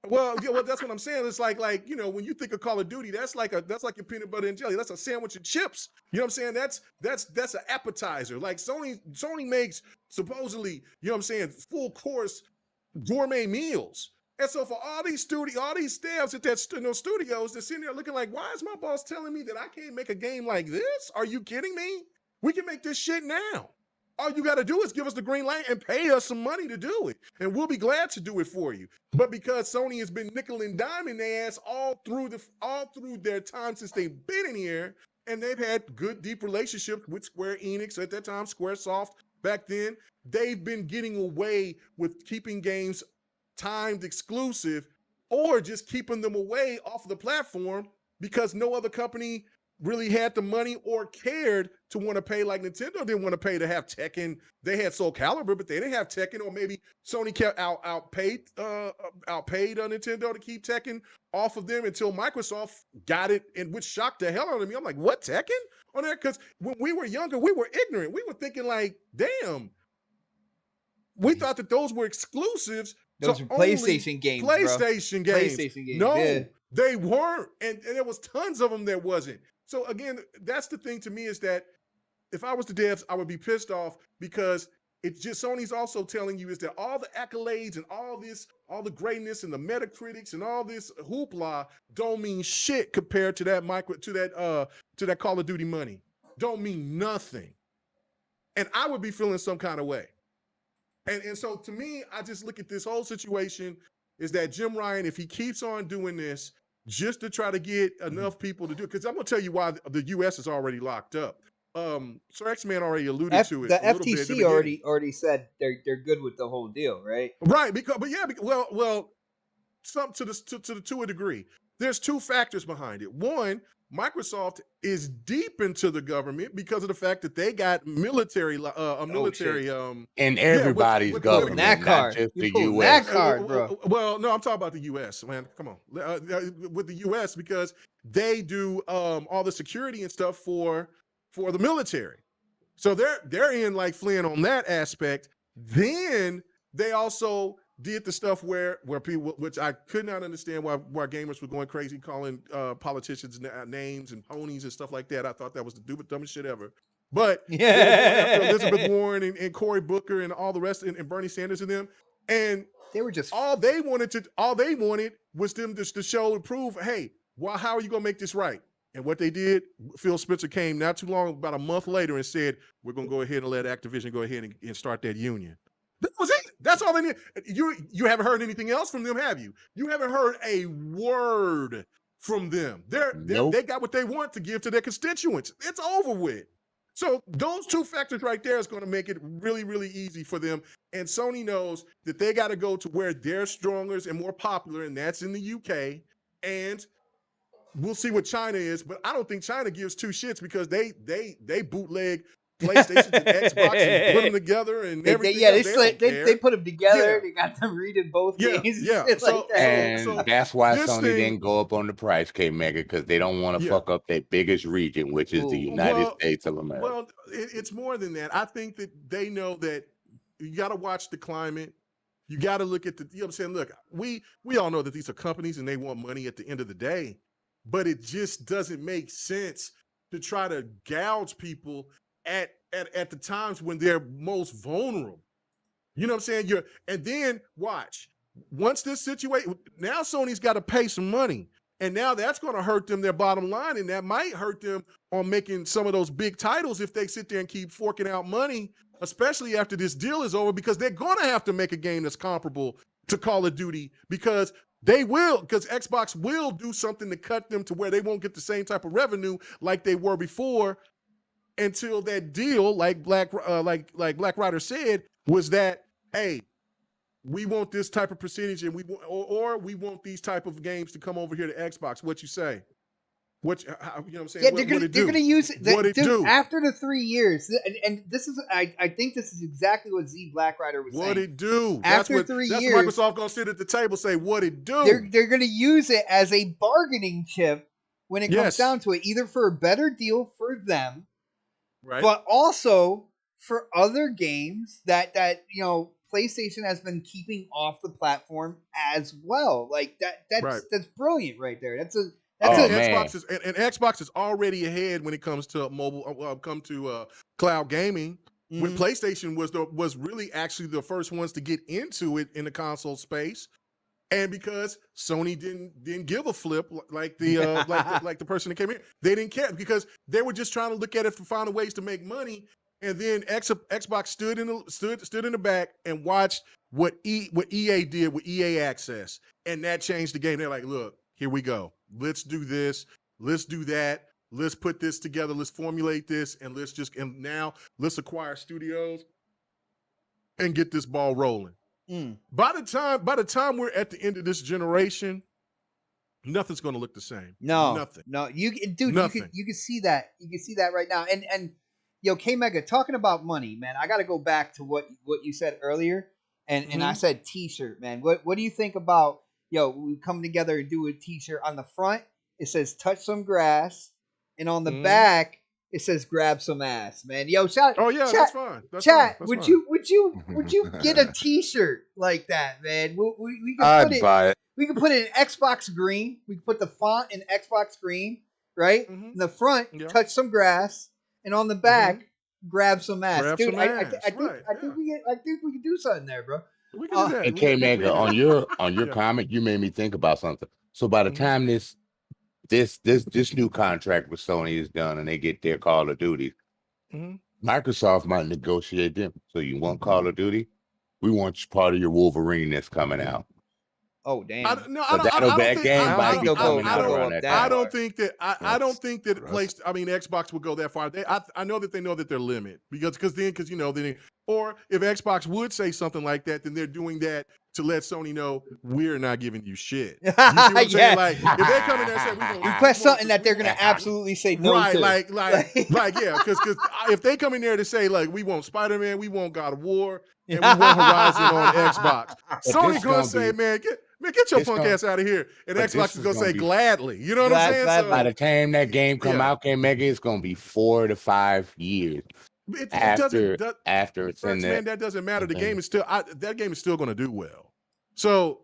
Well, that's what I'm saying. It's like when you think of Call of Duty, that's like your peanut butter and jelly. That's a sandwich and chips. You know what I'm saying? That's an appetizer. Like Sony makes supposedly, you know what I'm saying, full course gourmet meals. And so for all these staffs at those studios, they're sitting there looking like, why is my boss telling me that I can't make a game like this? Are you kidding me? We can make this shit now. All you got to do is give us the green light and pay us some money to do it. And we'll be glad to do it for you. But because Sony has been nickel and diming their ass all through their time since they've been in here, and they've had good, deep relationships with Square Enix at that time, Squaresoft back then, they've been getting away with keeping games timed exclusive or just keeping them away off of the platform because no other company really had the money or cared to want to pay. Like Nintendo didn't want to pay to have Tekken. They had Soul Calibur, but they didn't have Tekken. Or maybe Sony kept outpaid Nintendo to keep Tekken off of them until Microsoft got it, and which shocked the hell out of me. I'm like, what, Tekken on there? Because when we were younger, we were ignorant. We were thinking like, damn, we thought that those were exclusives. Those are PlayStation games, PlayStation bro. games. PlayStation games. No, yeah. They weren't. And there was tons of them that wasn't. So again, that's the thing to me is that if I was the devs, I would be pissed off because it's just Sony's also telling you is that all the accolades and all the greatness and the Metacritics and all this hoopla don't mean shit compared to that Call of Duty money. Don't mean nothing. And I would be feeling some kind of way. And so to me, I just look at this whole situation is that Jim Ryan, if he keeps on doing this just to try to get enough people to do it, because I'm going to tell you why the U.S. is already locked up. Sir X-Man already alluded to it. The a little bit FTC already said they're good with the whole deal, right? Right, to a degree. There's two factors behind it. One, Microsoft is deep into the government because of the fact that they got military, in everybody's government, that card. not just the That U.S. card, bro. Well, no, I'm talking about the U.S. Man, come on, with the U.S. because they do all the security and stuff for the military. So they're in like Flynn on that aspect. Then they also did the stuff where people, which I could not understand why gamers were going crazy calling politicians names and ponies and stuff like that. I thought that was the dumbest shit ever. But they were going after Elizabeth Warren and Cory Booker and all the rest, and Bernie Sanders and them. And they were just all they wanted was them just to show and prove, hey, well, how are you gonna make this right? And what they did, Phil Spencer came not too long, about a month later, and said, we're gonna go ahead and let Activision go ahead and start that union. That was it. That's all they need. You haven't heard anything else from them, have you? You haven't heard a word from them. They got what they want to give to their constituents. It's over with. So those two factors right there is going to make it really, really easy for them. And Sony knows that they got to go to where they're stronger and more popular, and that's in the UK. And we'll see what China is, but I don't think China gives two shits because they bootleg PlayStation and Xbox and put them together and everything. They put them together. Yeah. They got them reading both games. Yeah. And that's why Sony didn't go up on the price, K-Mega, because they don't want to fuck up their biggest region, which is the United States of America. Well, it's more than that. I think that they know that you got to watch the climate. You got to look at the, you know what I'm saying? Look, we all know that these are companies and they want money at the end of the day, but it just doesn't make sense to try to gouge people at the times when they're most vulnerable. You know what I'm saying? And then watch. Once this situation, now Sony's got to pay some money. And now that's going to hurt them, their bottom line. And that might hurt them on making some of those big titles if they sit there and keep forking out money, especially after this deal is over, because they're going to have to make a game that's comparable to Call of Duty, because Xbox will do something to cut them to where they won't get the same type of revenue like they were before, until that deal, like Black Ryder said, was that, hey, we want this type of percentage, and we want these type of games to come over here to Xbox. What you say? You know what I'm saying? Yeah, they're gonna use it. After the 3 years, and this is, I think this is exactly what Z Black Rider was saying. What it do? After 3 years, that's Microsoft gonna sit at the table and say, what it do? They're gonna use it as a bargaining chip when it comes down to it, either for a better deal for them, right, but also for other games that PlayStation has been keeping off the platform as well. Like that's brilliant right there. Xbox is already ahead when it comes to mobile, cloud gaming. Mm-hmm. When PlayStation was really actually the first ones to get into it in the console space, and because Sony didn't give a flip like the like the person that came in, they didn't care because they were just trying to look at it for finding ways to make money. And then Xbox stood in the back and watched what EA did with EA Access, and that changed the game. They're like, look, here we go. Let's do this. Let's do that. Let's put this together. Let's formulate this, and now let's acquire studios and get this ball rolling. By the time we're at the end of this generation, nothing's going to look the same. Nothing. You can see that. You can see that right now. And yo, K-Mega, talking about money, man, I got to go back to what you said earlier, and I said T-shirt, man. What do you think about, we come together and do a T-shirt? On the front, it says touch some grass, and on the back, it says grab some ass, man. Yo, chat. Oh yeah, that's fine. Would you get a T-shirt like that, man? We can buy it. We can put it in Xbox green. We can put the font in Xbox green, right? Mm-hmm. In the front, touch some grass. And on the back, grab some ass. Dude, I think we can do something there, bro. We can do that. And K-Mega, on your comment, you made me think about something. So by the time this new contract with Sony is done and they get their Call of Duty, Microsoft might negotiate them. So you want Call of Duty? We want part of your Wolverine that's coming out. Oh damn! I don't think that Xbox will go that far. I know that they know that they're limit because or if Xbox would say something like that, then they're doing that to let Sony know we're not giving you shit. You see what I'm saying? Like if they come in there and say request something that they're gonna absolutely say no to. Because if they come in there to say like we want Spider-Man, we want God of War, and we want Horizon on Xbox, Sony's gonna say, man, get your punk ass out of here. And Xbox is going to say gladly. You know what I'm saying? By the time that game come out, K-Mega, it's going to be 4 to 5 years. It doesn't. After it's in Man, that doesn't matter. The game is still that game is still going to do well. So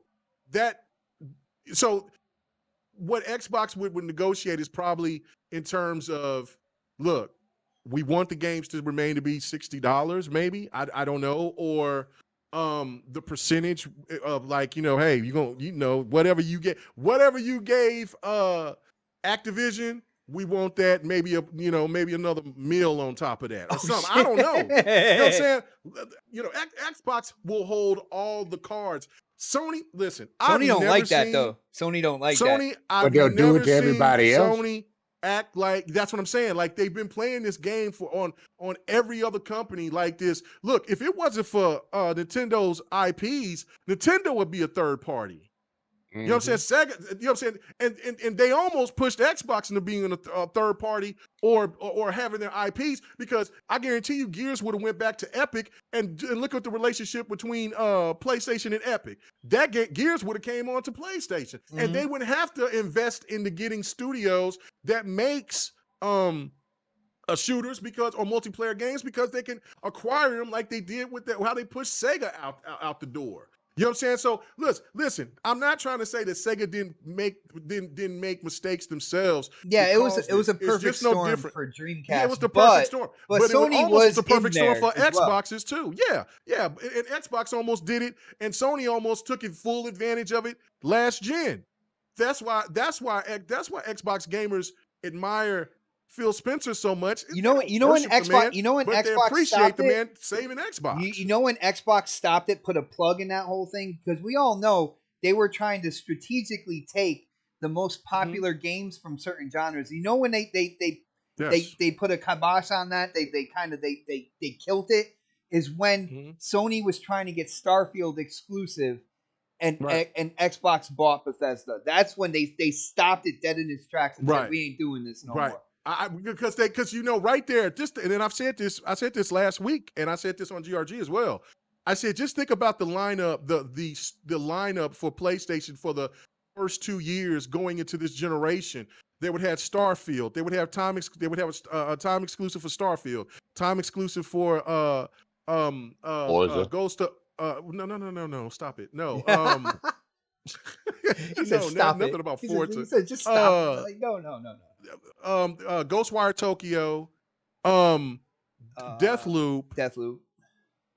what Xbox would negotiate is probably in terms of, look, we want the games to remain to be $60, maybe. I don't know, or the percentage of, like, hey, whatever you gave Activision, we want that, maybe maybe another meal on top of that or something. Shit. I don't know. You know what I'm saying? Xbox will hold all the cards. Sony, listen, Sony don't like that though. Sony don't like that. Sony, I've they'll do never it to seen everybody else. Sony act like, that's what I'm saying. Like, they've been playing this game on every other company like this. Look, if it wasn't for Nintendo's IPs, Nintendo would be a third party. You know what I'm saying? Sega, you know what I'm saying? And they almost pushed Xbox into being a third party or having their IPs, because I guarantee you Gears would have went back to Epic, and look at the relationship between PlayStation and Epic. That Gears would have came on to PlayStation, and they would have to invest into getting studios that makes shooters or multiplayer games, because they can acquire them like they did with how they pushed Sega out the door. You know what I'm saying? So listen, I'm not trying to say that Sega didn't make mistakes themselves. Yeah, it was a perfect storm for Dreamcast. Yeah, it was the perfect storm. But Sony was the perfect storm for Xboxes well. too. Yeah. And Xbox almost did it, and Sony almost took full advantage of it last gen. That's why Xbox gamers admire Phil Spencer so much. When Xbox they appreciate stopped the man saving Xbox. You know when Xbox stopped it, put a plug in that whole thing? Because we all know they were trying to strategically take the most popular games from certain genres. You know when they put a kibosh on that, they killed it, is when Sony was trying to get Starfield exclusive, and Xbox bought Bethesda. That's when they stopped it dead in its tracks and said, we ain't doing this no more. Because right there, and then I said this last week, and I said this on GRG as well. I said, just think about the lineup, the lineup for PlayStation for the first 2 years going into this generation. They would have Starfield. They would have a time exclusive for Starfield, time exclusive for Ghost of no, stop it. No. Nothing about Forza. He said, just stop. Like, no. Ghostwire Tokyo, Deathloop,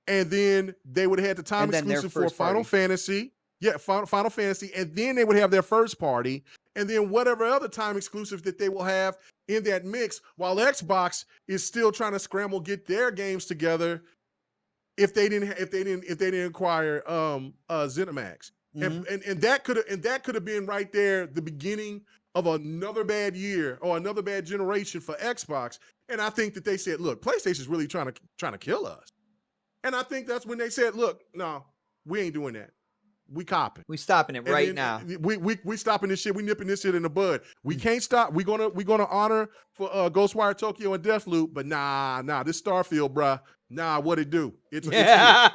and then they would have had the time exclusive for Final Fantasy. Yeah, Final Fantasy, and then they would have their first party, and then whatever other time exclusives that they will have in that mix, while Xbox is still trying to scramble get their games together. If they didn't acquire ZeniMax. And that could have been right there the beginning of another bad year or another bad generation for Xbox. And I think that they said, look, PlayStation's really trying to kill us. And I think that's when they said, look, no, we ain't doing that. We copping. We stopping it right now. We stopping this shit. We nipping this shit in the bud. We can't stop. We're gonna honor for Ghostwire Tokyo and Deathloop, but nah, this Starfield, bruh. Nah, what it do? It's nah.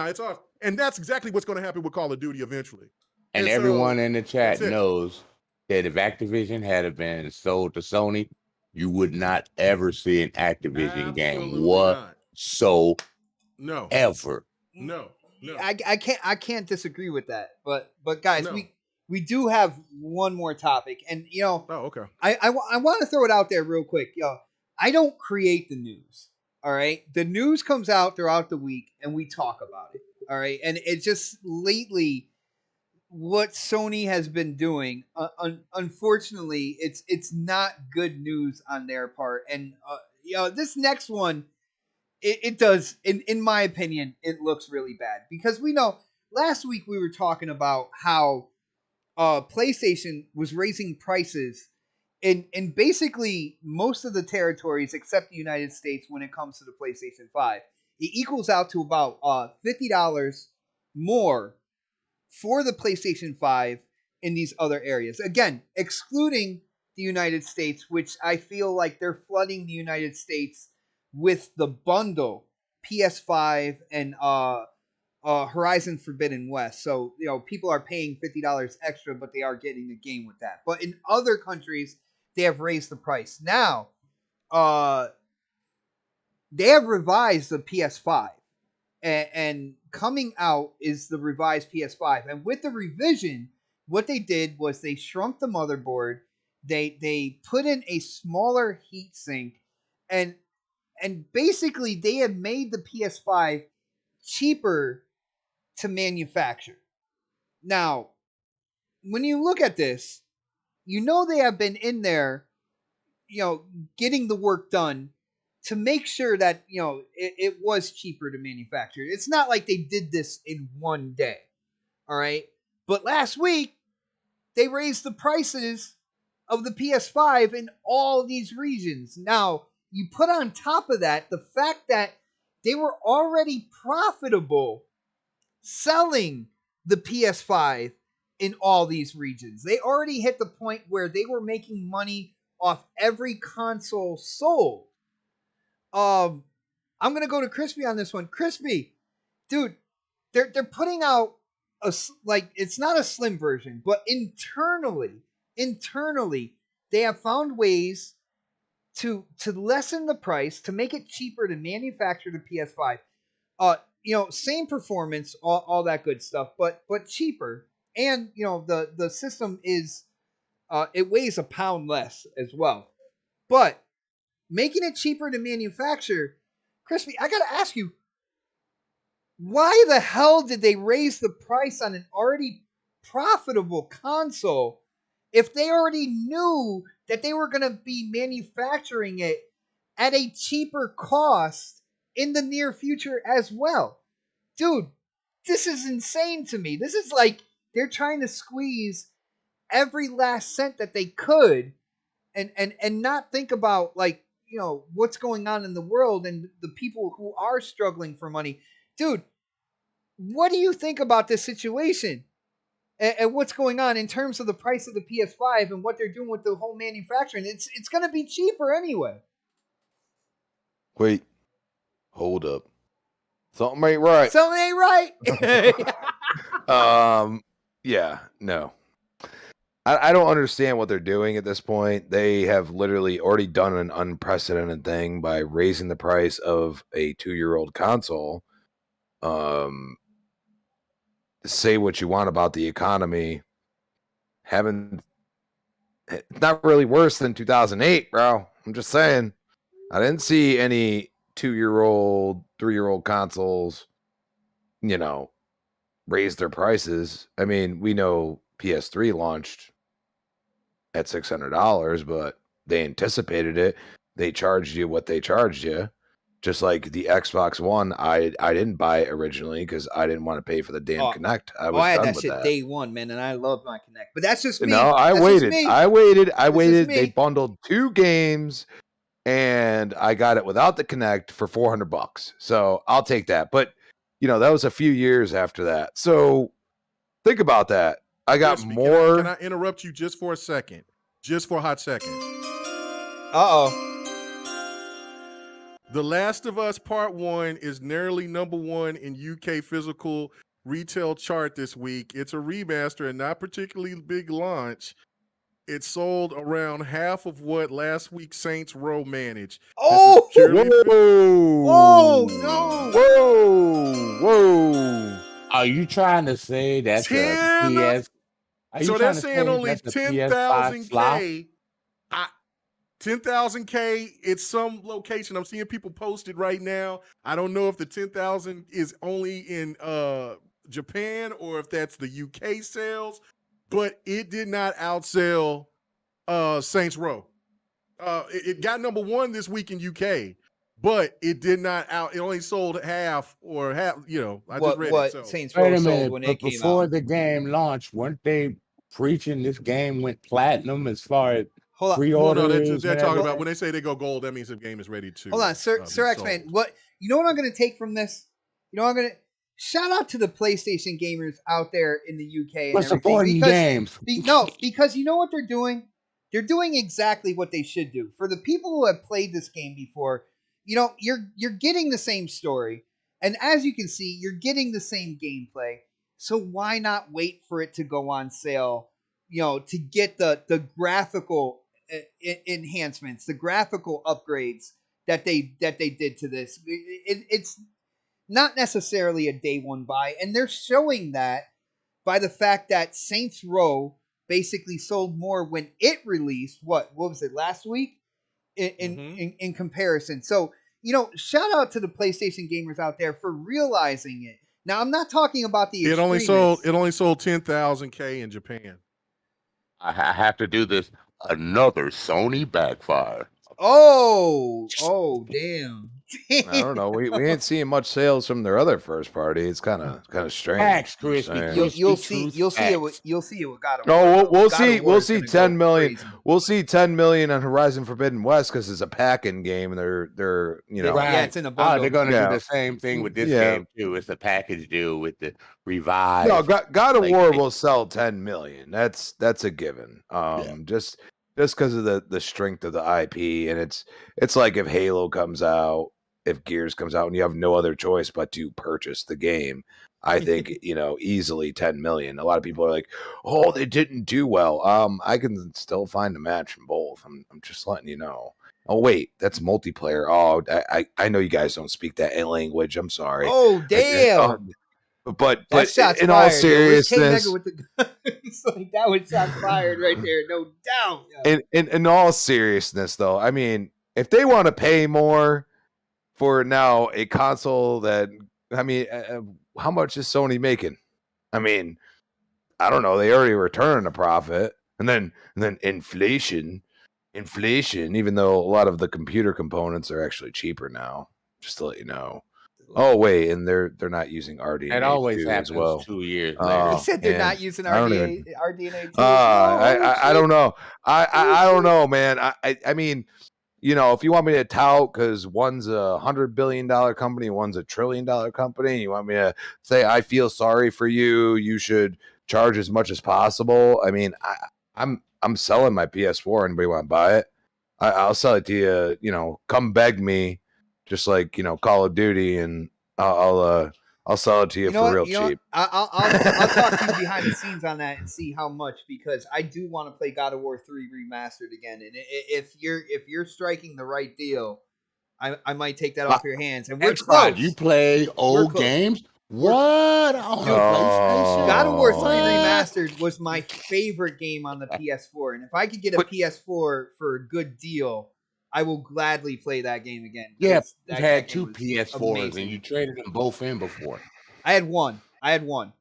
It's off. And that's exactly what's going to happen with Call of Duty eventually. And everyone in the chat knows that if Activision had been sold to Sony, you would not ever see an Activision game whatsoever. No. I can't disagree with that. But guys, we do have one more topic, and okay. I want to throw it out there real quick, I don't create the news. All right. The news comes out throughout the week and we talk about it. All right. And it's just lately what Sony has been doing. Unfortunately, it's not good news on their part. And, this next one, it does, in my opinion, it looks really bad, because we know last week we were talking about how PlayStation was raising prices in basically most of the territories except the United States when it comes to the PlayStation 5. It equals out to about $50 more for the PlayStation 5 in these other areas. Again, excluding the United States, which I feel like they're flooding the United States with the bundle PS5 and Horizon Forbidden West. So, people are paying $50 extra, but they are getting the game with that. But in other countries, they have raised the price. Now, they have revised the PS5, and coming out is the revised PS5. And with the revision, what they did was they shrunk the motherboard. They put in a smaller heatsink, and basically they have made the PS5 cheaper to manufacture. Now, when you look at this, you know they have been in there, getting the work done to make sure that it was cheaper to manufacture. It's not like they did this in one day, all right. But last week they raised the prices of the PS5 in all these regions. Now you put on top of that the fact that they were already profitable selling the PS5 in all these regions. They already hit the point where they were making money off every console sold. I'm gonna go to Crispy on this one. Crispy, dude, they're putting out it's not a slim version, but internally they have found ways to lessen the price, to make it cheaper to manufacture the PS5. Same performance, all that good stuff, but cheaper. And the system is it weighs a pound less as well. But making it cheaper to manufacture, Crispy, I gotta ask you, why the hell did they raise the price on an already profitable console if they already knew that they were gonna be manufacturing it at a cheaper cost in the near future as well? Dude, this is insane to me. This is like they're trying to squeeze every last cent that they could and not think about what's going on in the world and the people who are struggling for money. Dude, what do you think about this situation and what's going on in terms of the price of the PS5 and what they're doing with the whole manufacturing? It's going to be cheaper anyway. Wait, hold up. Something ain't right. Something ain't right. Yeah, no. I don't understand what they're doing at this point. They have literally already done an unprecedented thing by raising the price of a 2-year-old console. Say what you want about the economy. It's not really worse than 2008, bro. I'm just saying. I didn't see any 2-year-old, 3-year-old consoles, raise their prices. I mean, we know PS3 launched at $600, but they anticipated it. They charged you what they charged you. Just like the Xbox One, I didn't buy it originally because I didn't want to pay for the damn Connect. I had that shit day one, man, and I love my Connect. But that's just me. No, I waited. They bundled 2 games, and I got it without the Connect for $400. So I'll take that. But that was a few years after that. So think about that. I got more. Can I interrupt you just for a second? Just for a hot second. Uh-oh. The Last of Us Part 1 is nearly #1 in UK physical retail chart this week. It's a remaster and not particularly big launch. It sold around half of what last week's Saints Row managed. Oh! Whoa! No! Whoa! Are you trying to say that's a PS? So they're saying only 10,000K. 10,000K, it's some location. I'm seeing people posted right now. I don't know if the 10,000 is only in Japan or if that's the UK sales, but it did not outsell Saints Row. It got #1 this week in UK, but it did not it only sold half. I just read it. So. Saints Row sold when it came out. Before the game launched, weren't they preaching this game went platinum as far as pre-orders? They're talking about when they say they go gold, that means the game is ready to. Hold on, Sir X Man. What I'm going to take from this? I'm going to shout out to the PlayStation gamers out there in the UK and everything. Games. Because you know what they're doing? They're doing exactly what they should do. For the people who have played this game before, you're getting the same story, and as you can see, you're getting the same gameplay. So why not wait for it to go on sale? To get the graphical enhancements, the graphical upgrades that they did to this. It's not necessarily a day one buy, and they're showing that by the fact that Saints Row basically sold more when it released. What was it last week? In comparison, so shout out to the PlayStation gamers out there for realizing it. Now, I'm not talking about the It only extremists. sold 10,000 in Japan. I have to do this. Another Sony backfire. Oh, damn. I don't know. We ain't seeing much sales from their other first party. It's kind of strange. Facts, I'm Crispy. saying. You'll see it with God of War. No, we'll God see. of War We'll is see gonna 10 go million. crazy. We'll see 10 million on Horizon Forbidden West because it's a pack-in game, and they're Yeah, it's in a bundle. they're going to Yeah. do the same thing with this Yeah. game too. It's a package deal with the revised. No, God of like, War they- will sell 10 million. That's a given. Just because of the strength of the IP, and it's like if Halo comes out, if Gears comes out, and you have no other choice but to purchase the game. I think easily 10 million. A lot of people are like, "Oh, they didn't do well." I can still find a match in both. I'm just letting you know. Oh wait, that's multiplayer. Oh, I know you guys don't speak that language. I'm sorry. Oh, damn. But That shot's in all fired, yo. Where's K-Mega seriousness, with the gun? It's like that was shot fired right there, no doubt. Yo. in all seriousness, though, I mean, if they want to pay more for now a console that, I mean, how much is Sony making? I mean, I don't know. They already returned a profit, and then inflation. Even though a lot of the computer components are actually cheaper now, just to let you know. Oh wait, and they're not using RDNA. It always happens as well. 2 years Oh, later. They said they're not using I don't RDNA. I don't know. I don't know, man. I mean, if you want me to tout because one's $100 billion company, one's $1 trillion company, you want me to say I feel sorry for you, you should charge as much as possible. I mean, I'm selling my PS4. Anybody want to buy it? I'll sell it to you. Come beg me, just like Call of Duty, and I'll sell it to you for real cheap. I'll talk to you behind the scenes on that and see how much, because I do want to play God of War 3 remastered again. And if you're striking the right deal, I might take that off your hands. And we're close. You play old close. games? What? On the PlayStation? God of War 3 What? Remastered was my favorite game on the PS4, and if I could get a PS4 for a good deal, I will gladly play that game again. Yeah, because you that had game two was PS4s amazing. and you traded them both in before. I had one. Oh,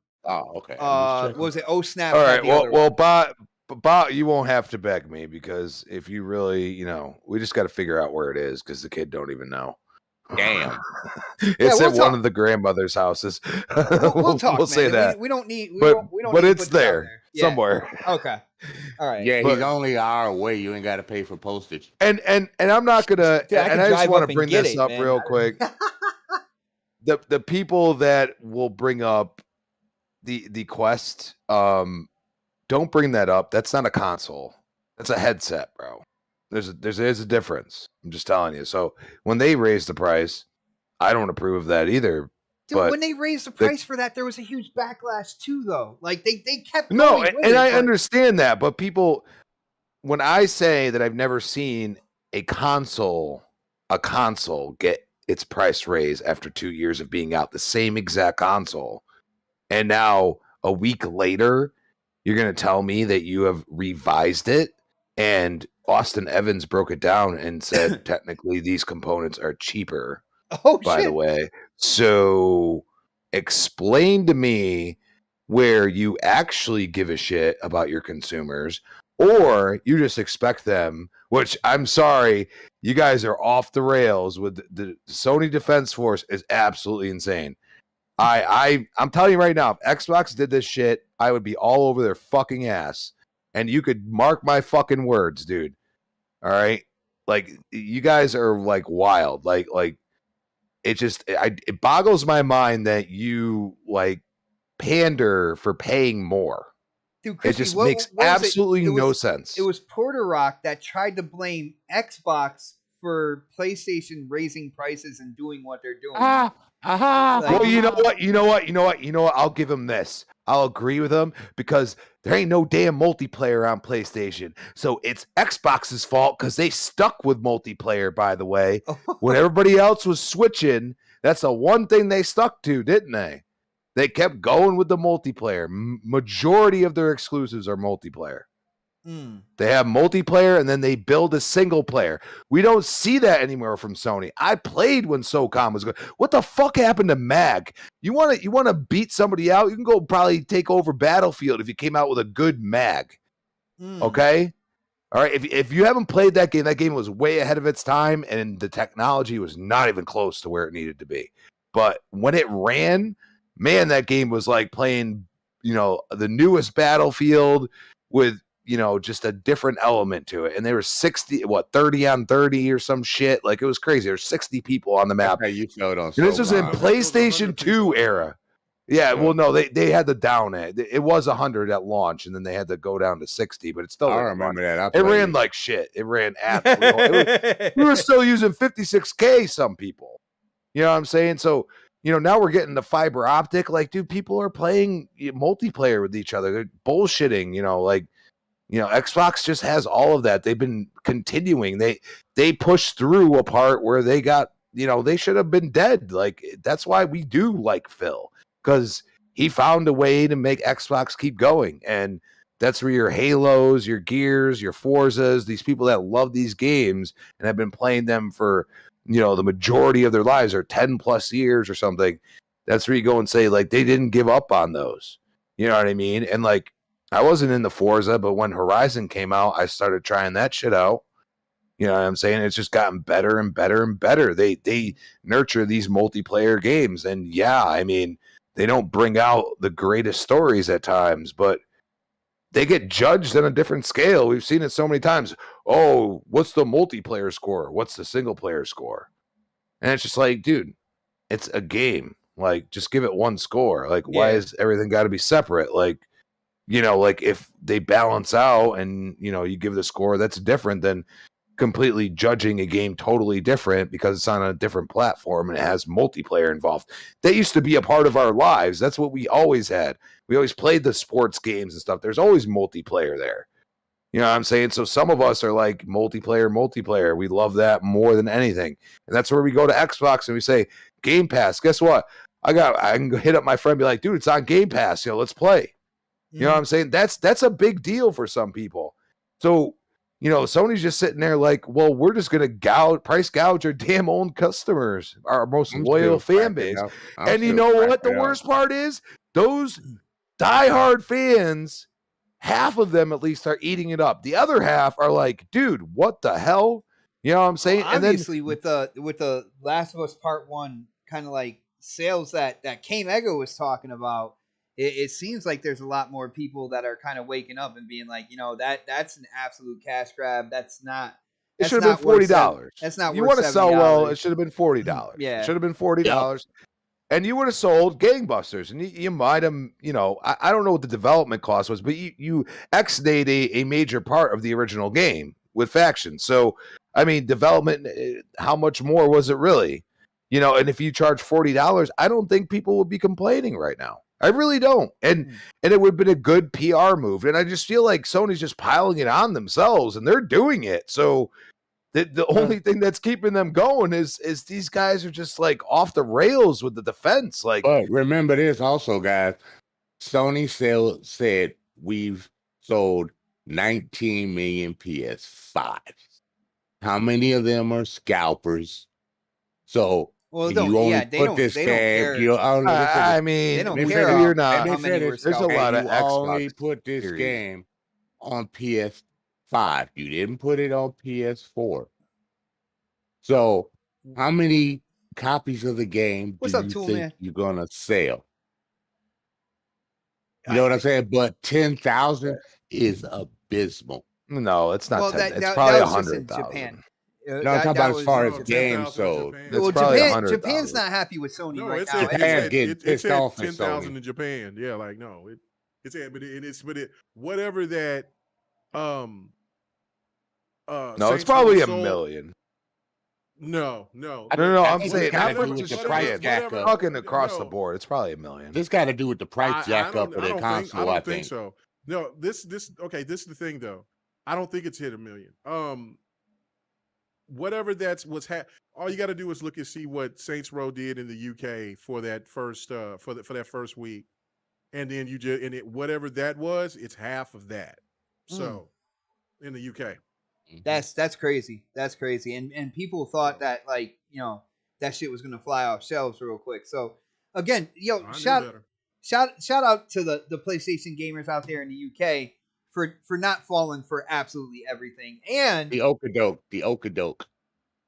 okay. What was it? Oh snap! All had right. the other Well, one. Bob, you won't have to beg me, because if you really, we just got to figure out where it is, because the kid don't even know. Damn. It's we'll at talk. one of the grandmother's houses. We'll talk. We'll say man. that. We don't need. But we don't but need to it's put it out there Yeah. somewhere. Okay. All right. Yeah, But- he's only an hour away. You ain't got to pay for postage. And I'm not gonna. Dude, I and can I just drive want up to and bring get this it, up man. real quick. The people that will bring up the Quest, don't bring that up. That's not a console. That's a headset, bro. There's a difference. I'm just telling you. So when they raise the price, I don't approve of that either. Dude, But when they raised the price for that, there was a huge backlash too, though. Like they kept No, going with and it, I but- understand that, but people, when I say that I've never seen a console get its price raised after 2 years of being out, the same exact console, and now a week later, you're going to tell me that you have revised it, and Austin Evans broke it down and said technically these components are cheaper, Oh by shit! the way. So explain to me where you actually give a shit about your consumers, or you just expect them, which I'm sorry, you guys are off the rails with the Sony Defense Force is absolutely insane. I'm telling you right now, if Xbox did this shit, I would be all over their fucking ass. And you could mark my fucking words, dude. All right? Like, you guys are like wild. Like it boggles my mind that you like pander for paying more. Dude, It Chrissy, just what makes was it? absolutely It no was- sense. It was Porter Rock that tried to blame Xbox for PlayStation raising prices and doing what they're doing. Aha. Like- Well, you know what? I'll give him this. I'll agree with him because there ain't no damn multiplayer on PlayStation. So it's Xbox's fault because they stuck with multiplayer, by the way. When everybody else was switching, that's the one thing they stuck to, didn't they? They kept going with the multiplayer. Majority of their exclusives are multiplayer. They have multiplayer and then they build a single player. We don't see that anymore from Sony. I played when SOCOM was good. What the fuck happened to MAG? You want to beat somebody out? You can go probably take over Battlefield if you came out with a good MAG. Okay? All right. If you haven't played that game was way ahead of its time and the technology was not even close to where it needed to be. But when it ran, man, that game was like playing, the newest Battlefield with just a different element to it. And there were 30 on 30 or some shit. Like it was crazy. There's 60 people on the map. That's how you showed on. This was in PlayStation 2 era. Yeah, well, no, they had the down it. It was 100 at launch, and then they had to go down to 60. But it's still. I remember that. It ran like shit. It ran absolutely. We were still using 56K. Some people, you know what I'm saying? So now we're getting the fiber optic. Like, dude, people are playing multiplayer with each other. They're bullshitting. Xbox just has all of that. They've been continuing. They pushed through a part where they got, they should have been dead. Like, that's why we do like Phil, because he found a way to make Xbox keep going. And that's where your Halos, your Gears, your Forzas, these people that love these games and have been playing them for, the majority of their lives, or 10 plus years or something. That's where you go and say, like, they didn't give up on those. You know what I mean? And like, I wasn't in the Forza, but when Horizon came out, I started trying that shit out. You know what I'm saying? It's just gotten better and better and better. They nurture these multiplayer games. And yeah, I mean, they don't bring out the greatest stories at times, but they get judged on a different scale. We've seen it so many times. Oh, what's the multiplayer score? What's the single player score? And it's just like, dude, it's a game. Like, just give it one score. Like, why is everything got to be separate? Like, like if they balance out and, you give the score that's different than completely judging a game totally different because it's on a different platform and it has multiplayer involved. That used to be a part of our lives. That's what we always had. We always played the sports games and stuff. There's always multiplayer there. You know what I'm saying? So some of us are like multiplayer. We love that more than anything. And that's where we go to Xbox and we say, Game Pass. Guess what? I can go hit up my friend and be like, dude, it's on Game Pass. Let's play. You know what I'm saying? That's a big deal for some people. So, Sony's just sitting there like, well, we're just going to price gouge our damn own customers, our most loyal fan base. And you know what? The worst part is those diehard fans, half of them at least are eating it up. The other half are like, dude, what the hell? You know what I'm saying? Well, obviously, with the Last of Us Part 1 kind of like sales that Kame Ego was talking about, it seems like there's a lot more people that are kind of waking up and being like, that's an absolute cash grab. That's not. It should have been $40. That's not. You want to sell well? It should have been $40. Yeah, it should have been $40, and you would have sold gangbusters. And you might have, I don't know what the development cost was, but you ex-nayed a major part of the original game with factions. So I mean, development. How much more was it really? And if you charge $40, I don't think people would be complaining right now. I really don't. And it would have been a good PR move. And I just feel like Sony's just piling it on themselves and they're doing it. So the only thing that's keeping them going is these guys are just like off the rails with the defense. Like, but remember this also, guys. Sony said we've sold 19 million PS5s. How many of them are scalpers? So well, you only put this game. I mean, they don't care. You're not. There's a lot of Xbox. Only put this game on PS5. You didn't put it on PS4. So, how many copies of the game do you think you're gonna sell? You know what I'm saying? But 10,000 is abysmal. No, it's not. Well, 10, it's probably 100,000. Japan. No, I'm talking about as far as games sold. Well, Japan's not happy with Sony right now. Japan getting pissed off at 10,000 in Japan. Yeah, like no, whatever that no, it's probably a million. No. No. I I'm think saying it's gotta not for do with just the price Japan. jack up. Talking across the No. board, it's probably $1 million. This got to do with the price jack up of the console. I don't think so. No, this okay. This is the thing though. I don't think it's hit $1 million. Whatever all you got to do is look and see what Saints Row did in the UK for that first for that first week, and then whatever that was, it's half of that. So in the UK, That's crazy. That's crazy. And people thought that like, that shit was gonna fly off shelves real quick. So again, shout out to the PlayStation gamers out there in the UK for not falling for absolutely everything. And the Okadoke.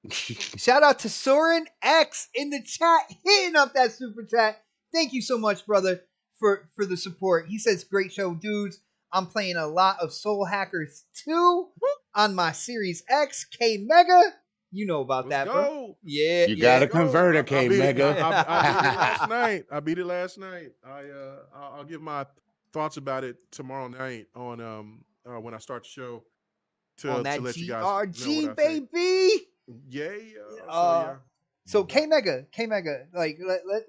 shout out to Soren X in the chat, hitting up that super chat. Thank you so much, brother, for the support. He says, "Great show, dudes. I'm playing a lot of Soul Hackers 2 on my Series X K Mega. You know about that, bro. Yeah, you gotta convert a K Mega. I beat it last night. I'll give my thoughts about it tomorrow night on when I start the show to let you guys know what I baby. think. Yeah. So K Mega, like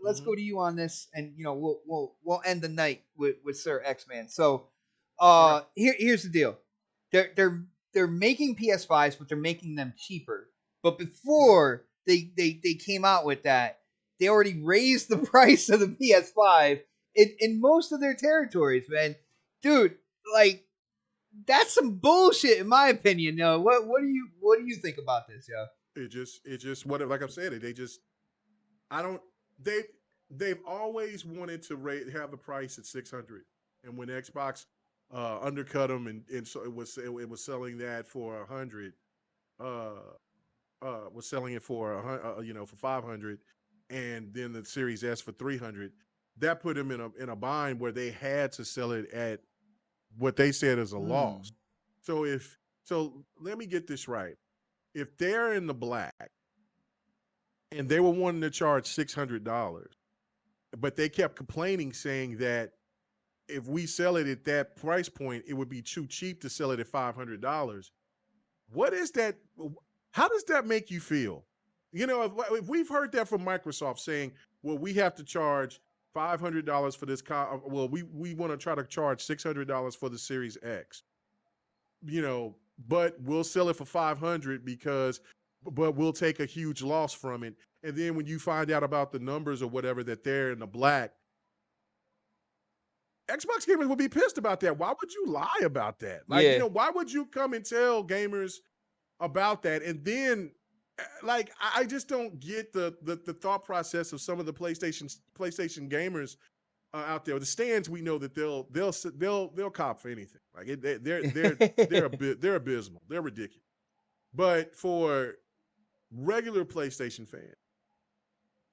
let's go to you on this, and we'll end the night with Sir X Man. So here's the deal. They're making PS5s, but they're making them cheaper. But before they came out with that, they already raised the price of the PS5 in most of their territories, man. Dude, like that's some bullshit in my opinion. Yo, what do you think about this, yo? It just what, like I'm saying, they've always wanted to have the price at 600, and when Xbox undercut them, and so it was selling that for 100, was selling it for for 500, and then the Series S for 300. That put them in a bind where they had to sell it at what they said is a loss. So let me get this right. If they're in the black and they were wanting to charge $600, but they kept complaining, saying that if we sell it at that price point, it would be too cheap to sell it at $500. What is that? How does that make you feel? If we've heard that from Microsoft saying, well, we have to charge $500 for this car. Well, we want to try to charge $600 for the Series X. But we'll sell it for $500 but we'll take a huge loss from it. And then when you find out about the numbers or whatever, that they're in the black, Xbox gamers would be pissed about that. Why would you lie about that? Why would you come and tell gamers about that? And then, I just don't get the thought process of some of the PlayStation gamers out there. The stands, we know that they'll cop for anything. Like they're abysmal. They're ridiculous. But for regular PlayStation fans,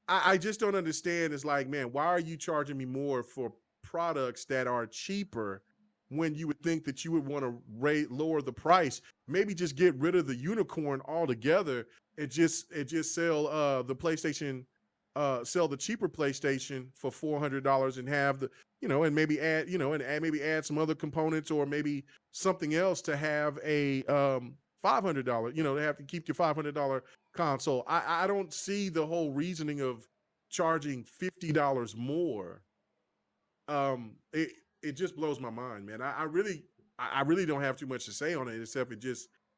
I just don't understand. It's like, man, why are you charging me more for products that are cheaper when you would think that you would want to lower the price? Maybe just get rid of the unicorn altogether and just sell the PlayStation. Sell the cheaper PlayStation for $400 and have the, and maybe add, maybe add some other components or maybe something else to have a $500, to have to keep your $500 console. I don't see the whole reasoning of charging $50 more. It just blows my mind, man. I really don't have too much to say on it, except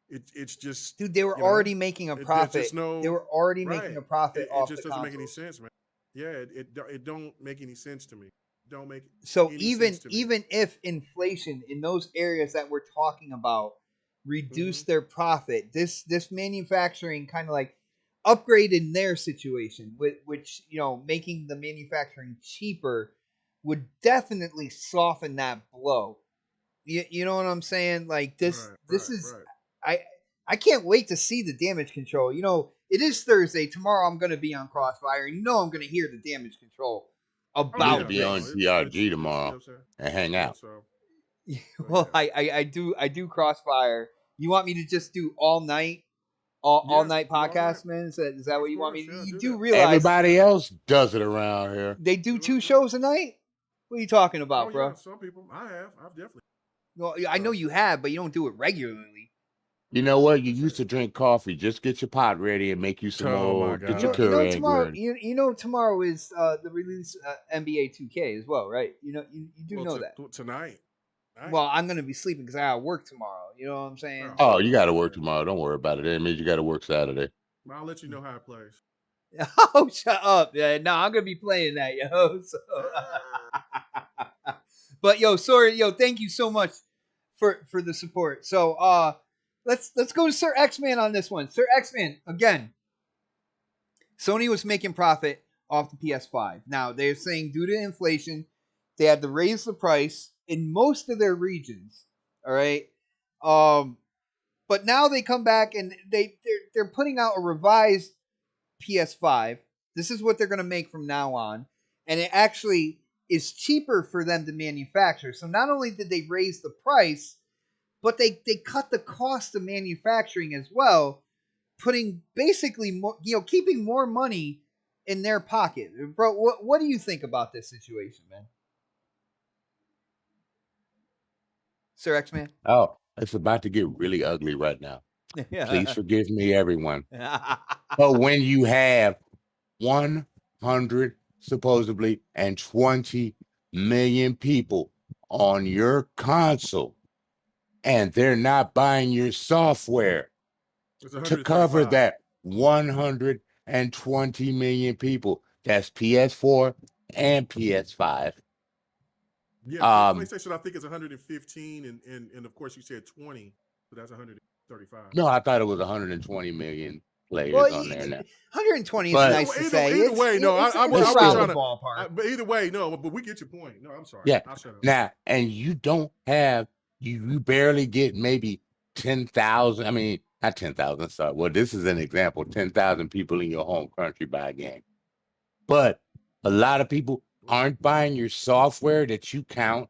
it's just, dude, they were already making a profit. They were already making a profit off the console. It just doesn't make any sense, man. Yeah, it don't make any sense to me. Don't make so any even sense to me. even if inflation in those areas that we're talking about reduce their profit, this manufacturing kind of like upgraded their situation, which making the manufacturing cheaper would definitely soften that blow. You know what I'm saying? Like this is. Right. I can't wait to see the damage control. It is Thursday. Tomorrow I'm going to be on Crossfire. I'm going to hear the damage control about be on DRG tomorrow and hang out. Well, I do Crossfire. You want me to just do all night podcast, man? Is that what you want me to do? You do realize everybody else does it around here. They do 2 shows a night? What are you talking about, bro? Yeah, some people. I've definitely. Well, I know you have, but you don't do it regularly. You know what? You used to drink coffee. Just get your pot ready and make you some Oh my more. Get your God. Keurig Tomorrow ready. tomorrow is the release NBA 2K as well, right? You do Well, know that. tonight. Well, I'm gonna be sleeping because I gotta work tomorrow. You know what I'm saying? Oh. Oh, you got to work Yeah. tomorrow. Don't worry about it. It means you got to work Saturday. I'll let you know how it plays. Oh, shut up! Yeah, no, I'm gonna be playing that, yo. So. But yo, sorry, yo, thank you so much for the support. So let's go to Sir X-Man on this one. Sir X-Man, again, Sony was making profit off the PS5. Now they're saying due to inflation, they had to raise the price in most of their regions. All right. But now they come back and they're putting out a revised PS5. This is what they're going to make from now on, and it actually is cheaper for them to manufacture. So not only did they raise the price, but they cut the cost of manufacturing as well, putting basically more, keeping more money in their pocket. Bro, what do you think about this situation, man? Sir X-Man? Oh, it's about to get really ugly right now. Please forgive me, everyone. But when you have 100 supposedly and 20 million people on your console and they're not buying your software to cover 135. that 120 million people, that's PS4 and PS5. Yeah, PlayStation I think is 115 and of course you said 20, so that's 135. No, I thought it was 120 million players Well, on there now. 120 is But nice to say. Either way, no, It's I was around trying the to. ballpark. But either way, no. But we get your point. No, I'm sorry. Yeah. I'll shut up. Now, and you don't have you barely get maybe 10,000. I mean, not 10,000. Sorry. Well, this is an example. 10,000 people in your home country buy a game, but a lot of people aren't buying your software that you count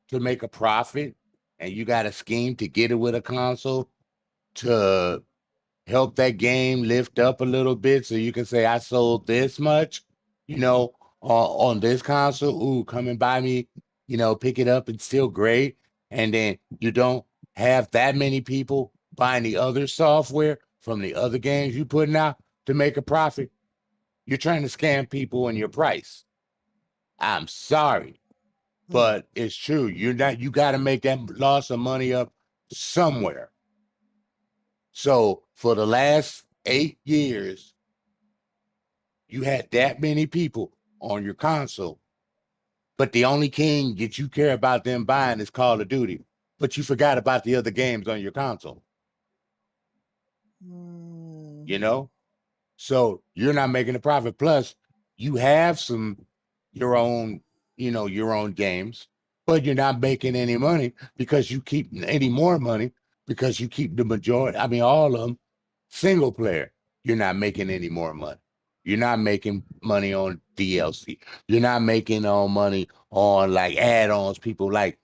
to make a profit, and you got a scheme to get it with a console to help that game lift up a little bit so you can say, I sold this much, on this console. Ooh, come and buy me, pick it up. It's still great. And then you don't have that many people buying the other software from the other games you putting out to make a profit. You're trying to scam people on your price. I'm sorry, but it's true. You got to make that loss of money up somewhere. So for the last 8 years, you had that many people on your console, but the only game that you care about them buying is Call of Duty, but you forgot about the other games on your console. So you're not making a profit. Plus, you have your own games, but you're not making any money because you keep any more money because you keep the majority. I mean, all of them single player. You're not making any more money. You're not making money on DLC. You're not making money on like add-ons. People like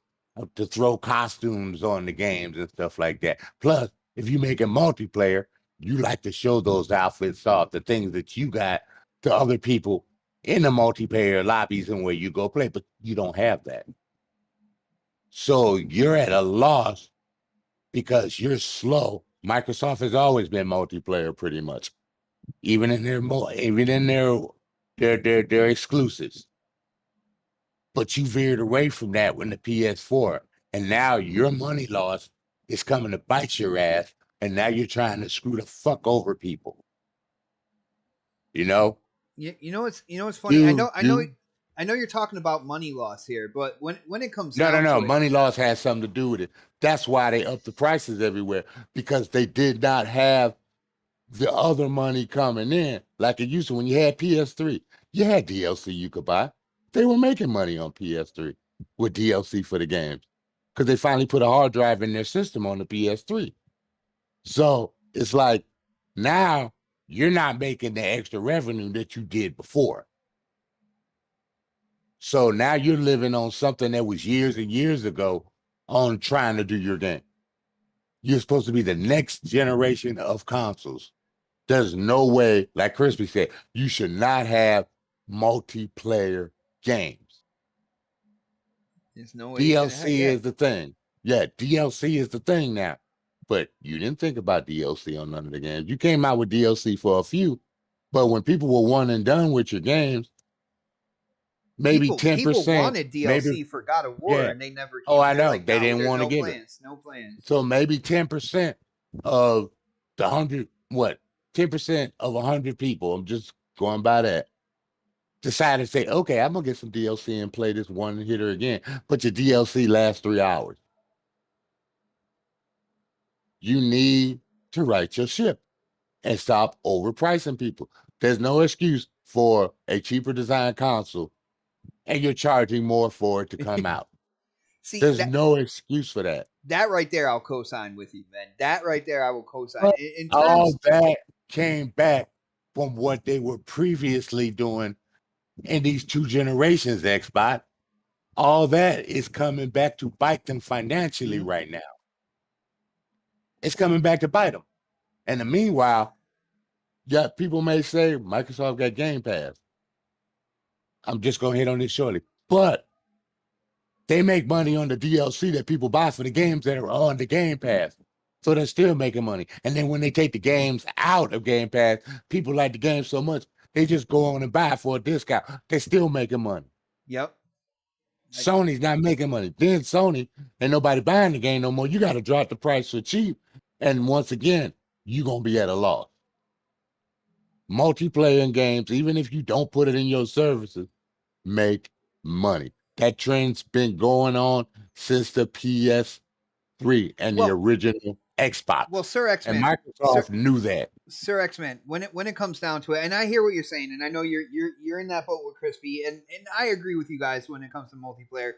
to throw costumes on the games and stuff like that. Plus, if you make a multiplayer, you like to show those outfits off, the things that you got to other people in the multiplayer lobbies and where you go play, but you don't have that. So you're at a loss because you're slow. Microsoft has always been multiplayer pretty much, even in their exclusives. But you veered away from that with the PS4, and now your money loss is coming to bite your ass, and now you're trying to screw the fuck over people. You know what's funny? I know you're talking about money loss here, but when it comes down to it, money loss has something to do with it. That's why they upped the prices everywhere, because they did not have the other money coming in like it used to. When you had PS3, you had DLC you could buy. They were making money on PS3 with DLC for the games because they finally put a hard drive in their system on the PS3. So it's like now you're not making the extra revenue that you did before. So now you're living on something that was years and years ago on trying to do your game. You're supposed to be the next generation of consoles. There's no way, like Crispy said, you should not have multiplayer games. There's no way DLC is the thing. Yeah, DLC is the thing now. but you didn't think about DLC on none of the games. You came out with DLC for a few, but when people were one and done with your games, maybe People 10%, wanted DLC maybe for God of War, yeah. and they never Oh, came. I They're know like, they no, didn't there's want to no give it. plans, no plans. So maybe 10% of the 100, what? 10% of 100 people, I'm just going by that, decided to say, okay, I'm gonna get some DLC and play this one hitter again. But your DLC lasts 3 hours. You need to write your ship and stop overpricing people. There's no excuse for a cheaper design console and you're charging more for it to come out. See There's no excuse for that. that right there, I'll co-sign with you, man. That right there, I will co-sign. But In all terms, that came back from what they were previously doing in these 2 generations, Xbox. All that is coming back to bite them financially right now. It's coming back to bite them. And in the meanwhile, yeah, people may say Microsoft got Game Pass. I'm just going to hit on this shortly. But they make money on the DLC that people buy for the games that are on the Game Pass. So they're still making money. And then when they take the games out of Game Pass, people like the game so much, they just go on and buy it for a discount. They're still making money. yep. Sony's not making money. Then Sony, ain't nobody buying the game no more. You got to drop the price for cheap. And once again, you're going to be at a loss. Multiplayer in games, even if you don't put it in your services, make money. That trend's been going on since the PS3 and the original Xbox. Well, Sir and X-Man, Microsoft knew that. Sir X-Man, when it comes down to it, and I hear what you're saying, and I know you're in that boat with Crispy, and I agree with you guys when it comes to multiplayer,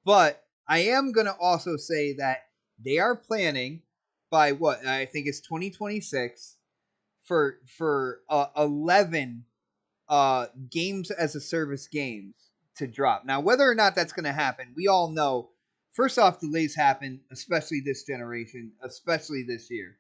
but I am gonna also say that they are planning by what I think it's 2026 for 11 games as a service games to drop. Now, whether or not that's going to happen, we all know. First off, delays happen, especially this generation, especially this year.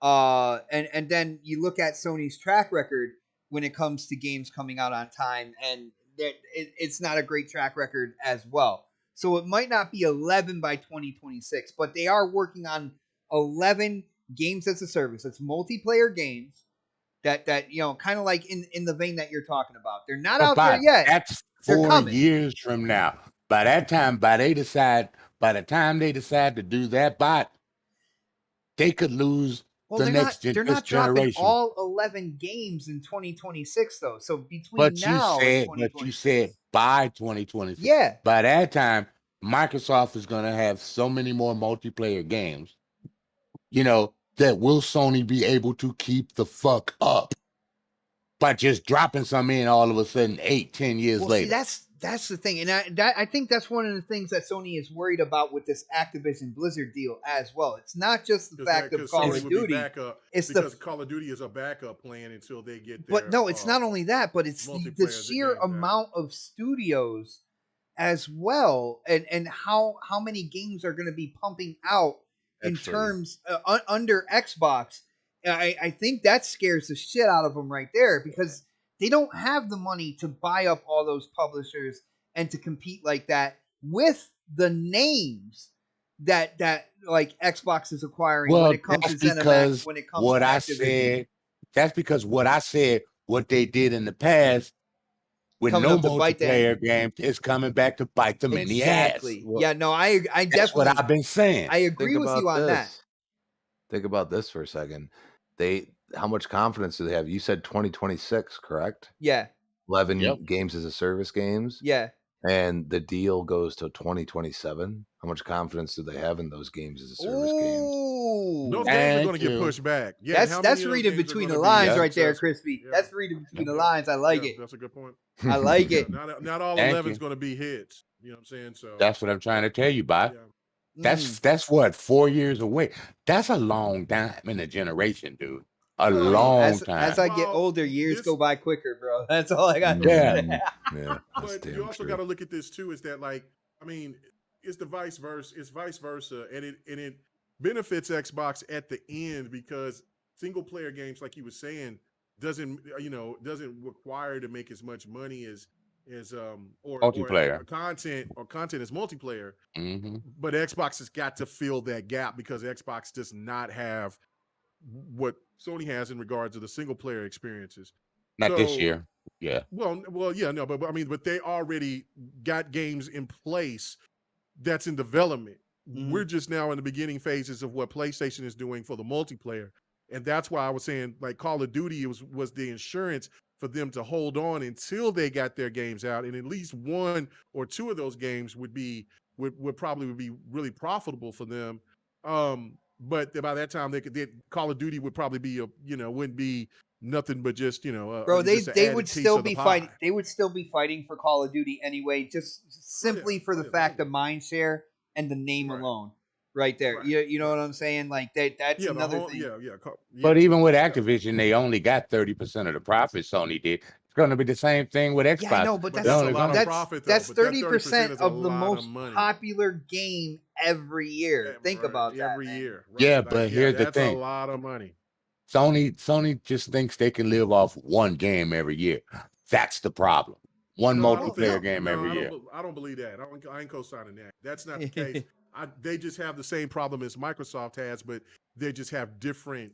And then you look at Sony's track record when it comes to games coming out on time, and it's not a great track record as well. So it might not be 11 by 2026, but they are working on 11 games as a service. It's multiplayer games that kind of like in the vein that you're talking about. They're not out there yet. That's They're 4 coming. years from now. By that time, by the time they decide to do that bot, they could lose Well, they're not dropping generation. all 11 games in 2026 though. So between But now and 2026, you said by 2026. yeah. By that time, Microsoft is going to have so many more multiplayer games, that will Sony be able to keep the fuck up by just dropping some in all of a sudden 8-10 years later? See, that's the thing, and I think that's one of the things that Sony is worried about with this Activision Blizzard deal as well. It's not just the fact of Call of Duty. It's because Call of Duty is a backup plan until they get their, but no, it's not only that, but it's the multiplayer sheer games amount of studios as well, and how many games are going to be pumping out in terms under Xbox. I think that scares the shit out of them right there, because they don't have the money to buy up all those publishers and to compete like that with the names that like Xbox is acquiring when it comes to ZeniMax, when it comes to Activision. That's because what I said, what they did in the past with no multiplayer games is coming back to bite them in the ass. Well, yeah, no, I That's definitely what I've been saying. I agree with you on that. Think about this for a second. How much confidence do they have? You said 2026, correct? Yeah. 11 games as a service games. Yeah. And the deal goes to 2027. How much confidence do they have in those games as a service games? Those games are going to get pushed back. Yeah, that's reading between the lines right there, Crispy. Yeah. That's reading between the lines. I like it. That's a good point. I like it. Not all 11 is going to be hits. You know what I'm saying? So that's what I'm trying to tell you, Bob. Yeah. That's what, 4 years away. That's a long time in a generation, dude. A long time. As I get older, years go by quicker, bro. That's all I got to say. Yeah. But you also got to look at this too, is that it's the vice versa. It's vice versa. And it benefits Xbox at the end, because single player games, like you were saying, doesn't require to make as much money as is or Multiplayer. content is multiplayer. Mm-hmm. But Xbox has got to fill that gap because Xbox does not have what Sony has in regards to the single player experiences. Not this So, year. Yeah. well, yeah, no, but I mean, but they already got games in place that's in development. Mhm. We're just now in the beginning phases of what PlayStation is doing for the multiplayer. And that's why I was saying, like, Call of Duty was the insurance for them to hold on until they got their games out. And at least one or two of those games would probably be really profitable for them. But by that time, Call of Duty would probably be wouldn't be nothing but just Bro, just an they added would piece still of the be pie. fighting. They would still be fighting for Call of Duty anyway, just simply for the fact of mind share and the name Right. alone, right there. Right. You know what I'm saying? Like that's Yeah, another the whole, thing. yeah. But even with Activision, they only got 30% of the profit Sony did. It's going to be the same thing with Xbox. Yeah, I know, but But that's that's They're a only lot gonna- of profit, though. that's But that 30% is a of the lot of most money. popular game every year. Think Right, about that, every man. year. Right? Yeah, Like, but here's the that's thing. a lot of money. Sony just thinks they can live off one game every year. That's the problem. One No, I don't multiplayer think- game no, every I year. don't believe that. I ain't co-signing that. That's not the case. They just have the same problem as Microsoft has, but they just have different.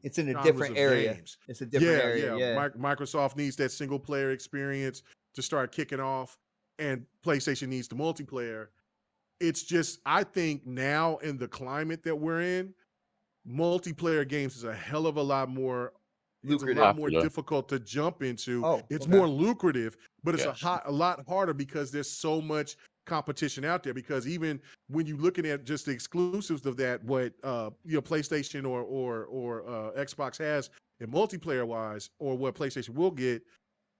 It's in a genres different of area. games. It's a different area. Yeah. Microsoft needs that single player experience to start kicking off, and PlayStation needs the multiplayer. It's just, I think now in the climate that we're in, multiplayer games is a hell of a lot more. It's a lot more Popular. difficult to jump into. Oh, It's okay. more lucrative, but it's Yes. a lot harder because there's so much competition out there. Because even when you're looking at just the exclusives of that, what PlayStation or Xbox has in multiplayer wise, or what PlayStation will get,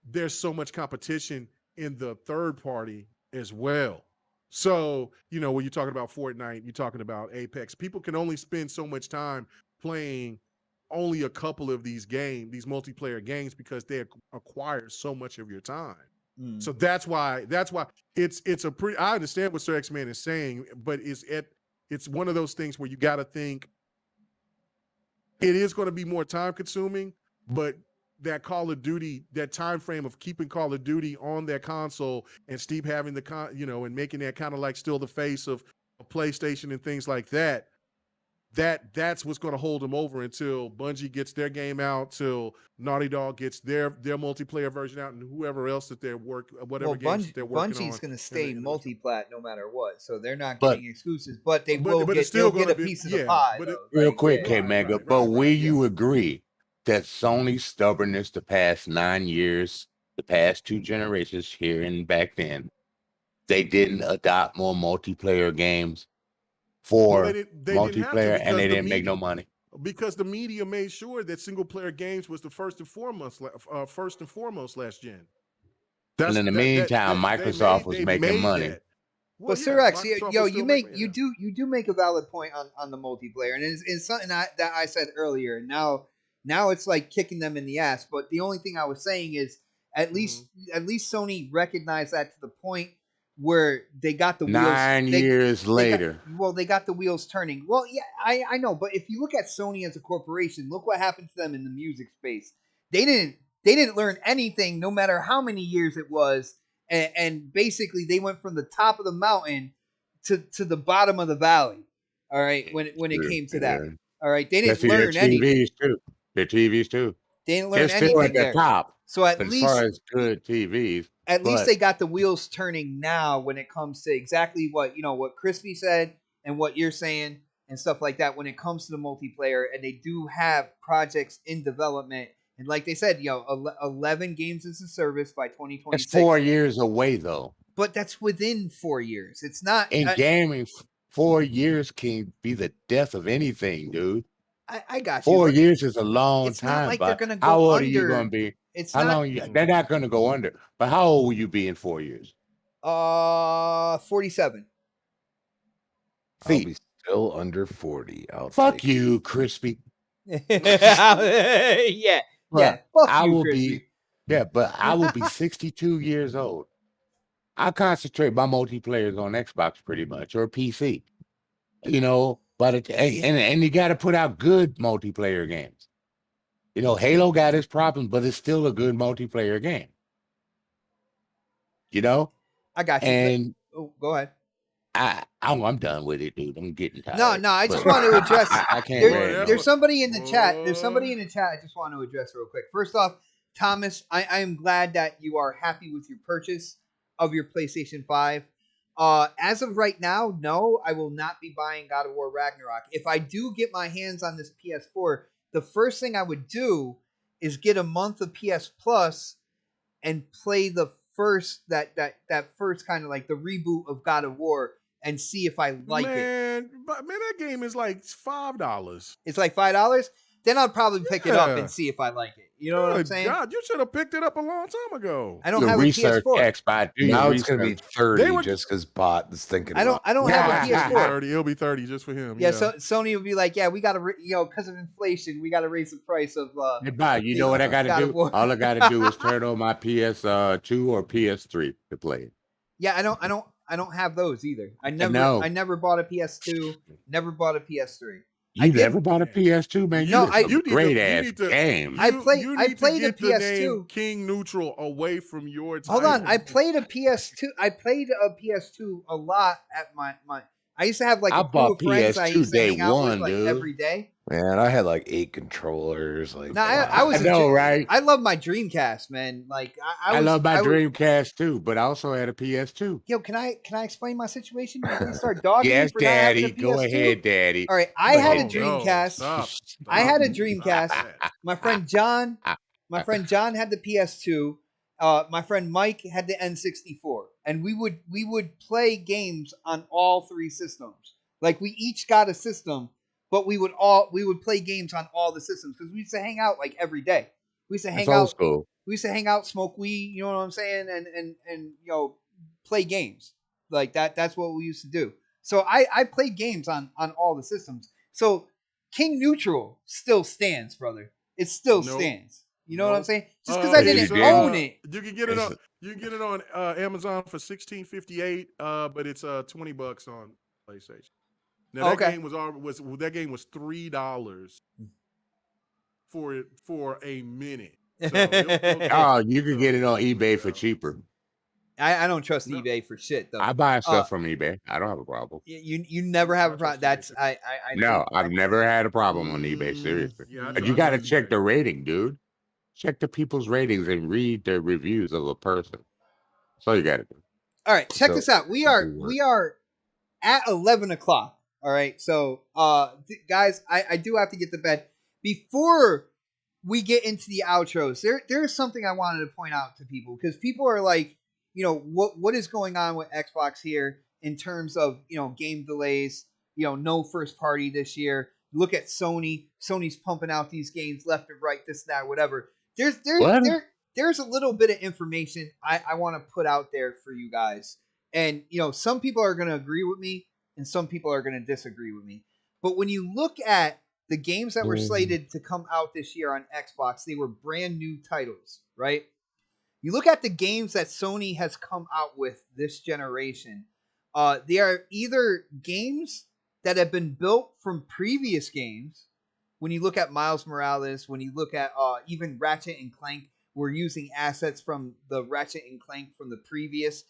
there's so much competition in the third party as well. So, when you're talking about Fortnite, you're talking about Apex, people can only spend so much time playing only a couple of these multiplayer games, because they acquire so much of your time. Mm. So that's why it's a pretty. I understand what Sir X-Man is saying, but it's one of those things where you got to think it is going to be more time consuming, but that Call of Duty, that time frame of keeping Call of Duty on that console and Steve having and making that kind of like still the face of PlayStation and things like that. That's what's going to hold them over until Bungie gets their game out, till Naughty Dog gets their multiplayer version out, and whoever else that they're games that they're working on. Bungie's going to stay multi-plat no matter what, so they're not But- getting exclusives, but they But will it's still they'll get gonna a be- piece of yeah, the pie. but Though. Real Like, quick, yeah. K-Mega, right, but will yeah. you agree that Sony's stubbornness the past 9 years, the past 2 generations here and back then, they didn't adopt more multiplayer games for Well, they didn't have to, multiplayer, and because they the didn't make no media- money? Because the media made sure that single player games was the first and foremost last gen. And in the meantime, Microsoft was making money. that. Well, But yeah, Sir X, Microsoft yo, was you still make making- you do make a valid point on the multiplayer, and it's something that I said earlier. Now it's like kicking them in the ass. But the only thing I was saying is at least Sony recognized that to the point where they got the wheels. 9 years later. They got the wheels turning. Well, yeah, I know, but if you look at Sony as a corporation, look what happened to them in the music space. They didn't learn anything, no matter how many years it was, and basically they went from the top of the mountain to the bottom of the valley. All right, when it came to that. All right, they didn't learn anything. Their TVs too. They didn't They're learn still at anything the there. top. So at As least far as good TVs, at least but- they got the wheels turning now when it comes to exactly what Crispy said and what you're saying and stuff like that when it comes to the multiplayer, and they do have projects in development, and like they said, 11 games as a service by 2026. it's 4 years away though. But that's within 4 years. It's not In gaming, 4 years can be the death of anything, dude. I got you. 4 but years is a long it's not time. like but they're gonna go how old are you under. going to be? It's How not long? They're not going to go under. But how old will you be in 4 years? 47. I'll See, be still under 40. I'll fuck take you, Crispy. Yeah. But Yeah. Fuck I you, will Crispy. be. Yeah, but I will be 62 years old. I concentrate my multiplayers on Xbox pretty much, or PC. But and you got to put out good multiplayer games. Halo got its problems, but it's still a good multiplayer game. you know. I got you. And Go ahead. I'm done with it, dude. I'm getting tired. No, I just want to address. I can't. There's somebody in the chat. There's somebody in the chat. I just want to address real quick. First off, Thomas, I am glad that you are happy with your purchase of your PlayStation 5. As of right now, no, I will not be buying God of War Ragnarok. If I do get my hands on this PS4, the first thing I would do is get a month of PS Plus and play the first that first kind of like the reboot of God of War and see if I like it. But man, that game is like $5. It's like $5. Then I'll probably pick it up Yeah. and see if I like it. You know what I'm saying? God, you should have picked it up a long time ago. I don't Your have research a PS4. expert. Do your Now it's going to be research. 30 just because Bot is thinking I don't about have a PS4. It'll be 30 just for him. Yeah, so Sony will be like, yeah, we got to, because of inflation, we got to raise the price of. Hey, Bob, you know what I got to do? All I got to do is turn on my PS2 or PS3 to play it. Yeah, I don't have those either. I never bought a PS2. Never bought a PS3. You never bought a PS2, man? You great ass game. I played a PS2. King Neutral away from your title. Hold on, I played a PS2. I played a PS2 a lot at my. I used to have like I a bought crew of friends I PS2 used to day hang out with one, like dude. every day. Man, I had like 8 controllers. Like, No, I was. I know, right? I love my Dreamcast, man. Like I love my Dreamcast too, but I also had a PS2. Yo, can I explain my situation? Before you start dogging Yes, me for not having Daddy. a Go PS2? ahead, Daddy. All right, I had a No, Dreamcast. stop. I had a Dreamcast. My friend John had the PS2. My friend Mike had the N64, and we would play games on all 3 systems. Like we each got a system, but we would play games on all the systems because we used to hang out like every day. We used to hang out. Old school. We used to hang out, smoke weed. You know what I'm saying? And play games like that. That's what we used to do. So I played games on all the systems. So King Neutral still stands, brother. It still stands. You know what I'm saying? Just because I didn't own it. You can get it on. You can get it on Amazon for $16.58, but it's $20 on PlayStation. Now that game was $3 for a minute. So Oh, you can get it on eBay for cheaper. I don't trust eBay for shit though. I buy stuff from eBay. I don't have a problem. You never have a problem. That's I No, I've never had a problem on eBay. Seriously, but you got to check the rating, dude. Check the people's ratings and read the reviews of a person. That's all you got to do. All right, check this out. We are at 11 o'clock. All right, so guys, I do have to get to bed. Before we get into the outros, there's something I wanted to point out to people because people are like, what is going on with Xbox here in terms of game delays, no first party this year. Look at Sony. Sony's pumping out these games left and right, this, that, whatever. There's a little bit of information I want to put out there for you guys. And, some people are going to agree with me and some people are going to disagree with me. But when you look at the games that were slated to come out this year on Xbox, they were brand new titles, right? You look at the games that Sony has come out with this generation. They are either games that have been built from previous games. When you look at Miles Morales, when you look at even Ratchet and Clank, we're using assets from the Ratchet and Clank from the previous.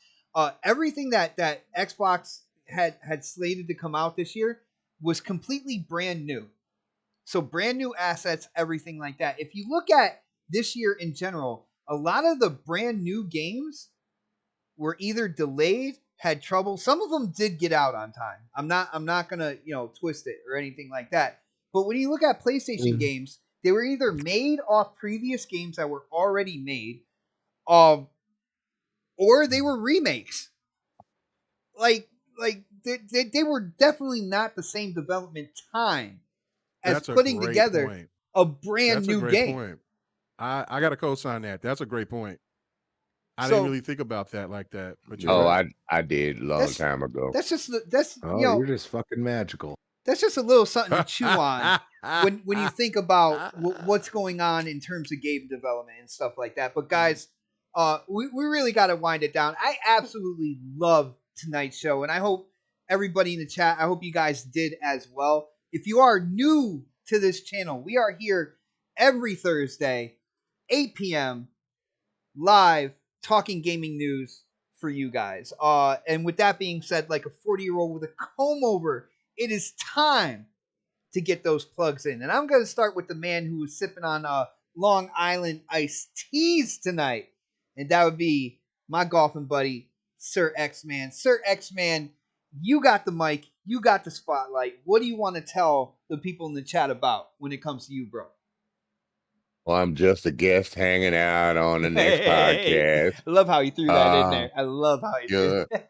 Everything that Xbox had slated to come out this year was completely brand new. So brand new assets, everything like that. If you look at this year in general, a lot of the brand new games were either delayed, had trouble. Some of them did get out on time. I'm not gonna twist it or anything like that. But when you look at PlayStation games, they were either made off previous games that were already made, or they were remakes. Like they were definitely not the same development time as putting together a brand new game. Point. I got to co-sign that. That's a great point. I didn't really think about that like that. But I did a long time ago. That's you're just fucking magical. That's just a little something to chew on when you think about what's going on in terms of game development and stuff like that. But guys, we really got to wind it down. I absolutely love tonight's show, and I hope everybody in the chat, I hope you guys did as well. If you are new to this channel, we are here every Thursday, 8 p.m. live, talking gaming news for for you guys. And with that being said, like a 40-year-old with a comb over, it is time to get those plugs in. And I'm going to start with the man who was sipping on Long Island iced teas tonight. And that would be my golfing buddy, Sir X-Man. Sir X-Man, you got the mic. You got the spotlight. What do you want to tell the people in the chat about when it comes to you, bro? Well, I'm just a guest hanging out on the next podcast. I love how you threw that in there. I love how you did that.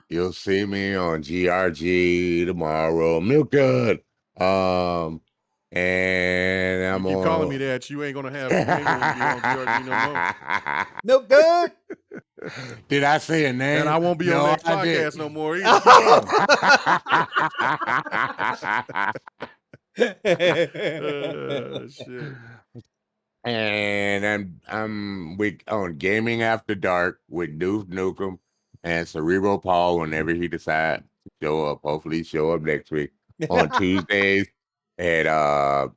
You'll see me on GRG tomorrow. Milk Dud. And I'm You keep on. calling me that. You ain't gonna have you ain't gonna be on GRG no more. Milk Dud. Did I say a name? And I won't be on No, next I podcast didn't. no more either. Shit. And I'm on Gaming After Dark with Doof Nukem and Cerebral Paul whenever he decides to show up. Hopefully show up next week on Tuesdays at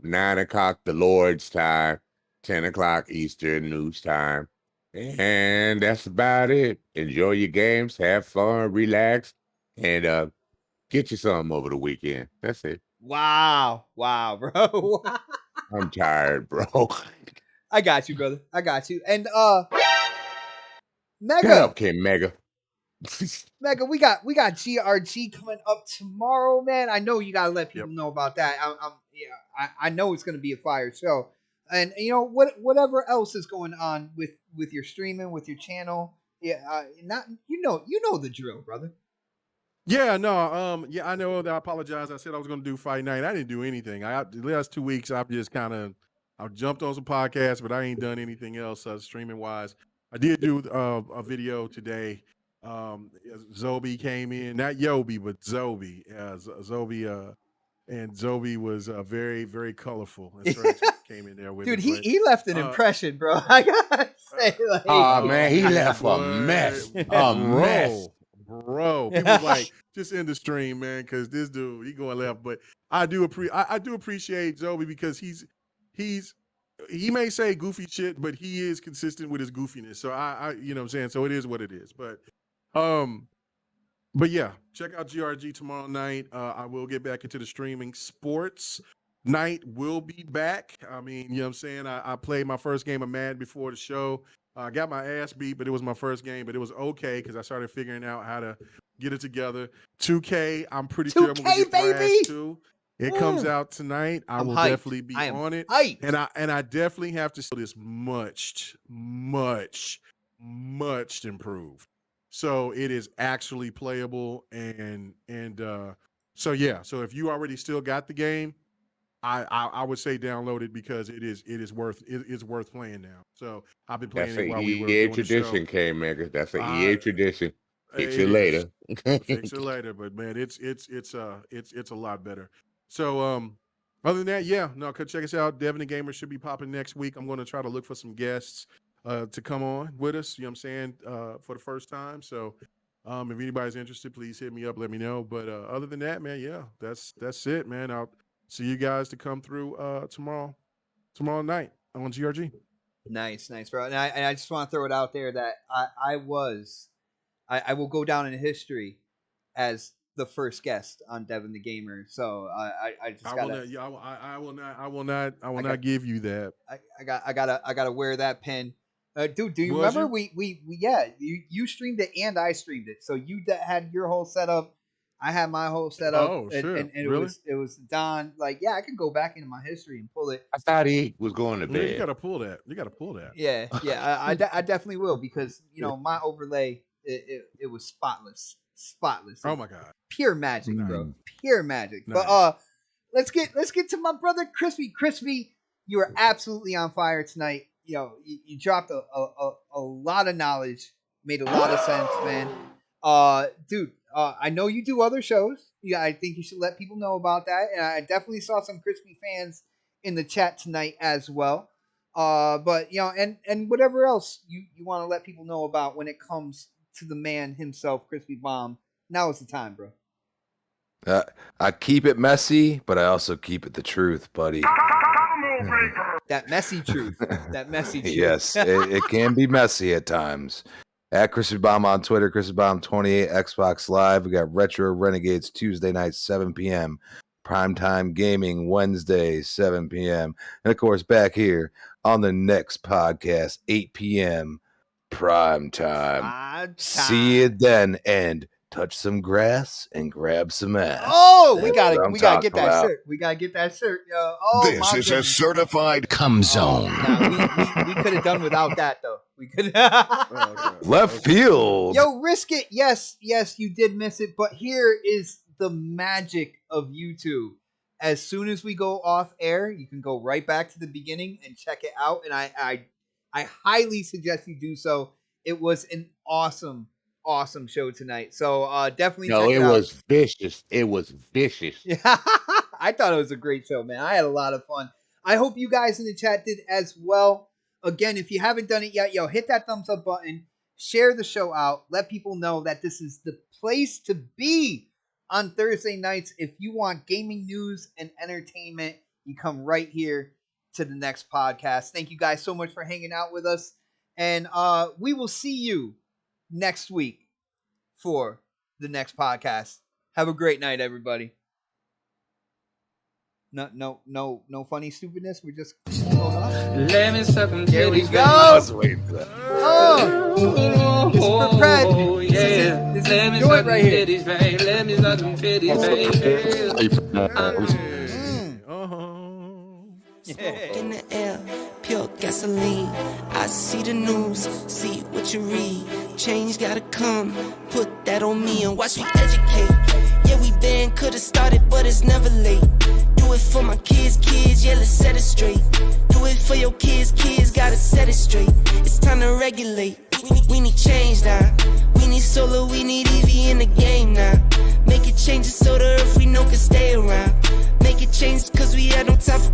9 o'clock the Lord's time, 10 o'clock Eastern News time. And that's about it. Enjoy your games, have fun, relax, and get you something over the weekend. That's it. Wow, bro. I'm tired, bro. I got you, brother. I got you. And Shut Mega, up, King Mega. Mega, we got GRG coming up tomorrow, man. I know you gotta let people know about that. I know it's gonna be a fire show. And you know whatever else is going on with your streaming, with your channel, not you know the drill, brother. Yeah, no, I know that I apologize. I said I was going to do Fight Night. I didn't do anything. The last 2 weeks, I've just I've jumped on some podcasts, but I ain't done anything else streaming wise. I did do a video today. Zobi came in, not Yobi, but Zobi. Zobi, and Zobi was very, very colorful. And came in there with Dude, it, he left an impression, bro. I gotta say, like, oh man, he left a mess. A mess. Bro, people like just in the stream, man, because this dude he going left. But I do appreciate Zobi because he may say goofy shit, but he is consistent with his goofiness. So I you know what I'm saying. So it is what it is. But yeah, check out GRG tomorrow night. I will get back into the streaming. Sports night will be back. I mean, you know what I'm saying. I played my first game of Madden before the show. I got my ass beat, but it was my first game, but it was okay because I started figuring out how to get it together. 2K, I'm pretty sure I'm going to get thrashed too. It comes out tonight. I will definitely be on it. And I definitely have to say this much improved. So it is actually playable and so yeah. So if you already still got the game, I would say download it because it's worth playing now. So I've been playing it while we were doing the show. Tradition, K-Mega. That's an EA tradition. Fix it later. Fix it later, but man, it's a lot better. So other than that, yeah, no, check us out. Devin the Gamer should be popping next week. I'm going to try to look for some guests to come on with us. You know what I'm saying? For the first time. So if anybody's interested, please hit me up. Let me know. But other than that, man, yeah, that's it, man. I'll see you guys to come through tomorrow night on GRG. Nice, bro. And I just want to throw it out there that I will go down in history as the first guest on Devin the Gamer. So I just gotta. I will not give you that. I gotta wear that pin. Dude, do you remember you streamed it and I streamed it. So you had your whole setup. I had my whole setup. Oh, sure. And really? it was Don. Like, yeah, I could go back into my history and pull it. I thought he was going to bed. Yeah, you gotta pull that. Yeah. I definitely will because my overlay it was spotless. Oh my god, pure magic, bro. Pure magic. Nice. But let's get to my brother Crispy. Crispy, you are absolutely on fire tonight. You dropped a lot of knowledge, made a lot of sense, man. Dude, I know you do other shows. Yeah, I think you should let people know about that. And I definitely saw some Crispy fans in the chat tonight as well. But and whatever else you want to let people know about when it comes to the man himself, Crispy Bomb. Now is the time, bro. I keep it messy, but I also keep it the truth, buddy. That messy truth. That messy truth. Yes, it can be messy at times. At Christian Baum on Twitter, Christian Baum 28, Xbox Live. We got Retro Renegades Tuesday night, 7 p.m. Primetime Gaming Wednesday, 7 p.m. And of course, back here on the next podcast, 8 p.m. Primetime. See you then, and touch some grass and grab some ass. Oh, we That's gotta what I'm get talking that about. shirt. We gotta get that shirt, yo. Oh, This my is a goodness. certified cum zone. Nah, we could have done without that though. We could. Left field. Yo, risk it. Yes, you did miss it, but here is the magic of YouTube. As soon as we go off air, you can go right back to the beginning and check it out. And I highly suggest you do so. It was an awesome show tonight. So definitely. No, check it out. was vicious. It was vicious. Yeah, I thought it was a great show, man. I had a lot of fun. I hope you guys in the chat did as well. Again, if you haven't done it yet, yo, hit that thumbs up button. Share the show out. Let people know that this is the place to be on Thursday nights. If you want gaming news and entertainment, you come right here to the next podcast. Thank you guys so much for hanging out with us. And we will see you next week for the next podcast. Have a great night, everybody. No funny stupidness. We're just going on. Let me suck them Here we titties, go. I was waiting for that. Oh, this is for Fred. Oh, yeah. This is Let me joint suck them right here. titties, baby. Let me suck them titties, baby. In the air, pure gasoline. I see the news, see what you read. Change gotta come, put that on me and watch me educate. Yeah, we been could've started, but it's never late. Do it for my kids, yeah, let's set it straight. Do it for your kids, gotta set it straight. It's time to regulate. We need change now. We need solar, we need EV in the game now. Make it changes so the earth we know can stay around. Make it change cause we had no time for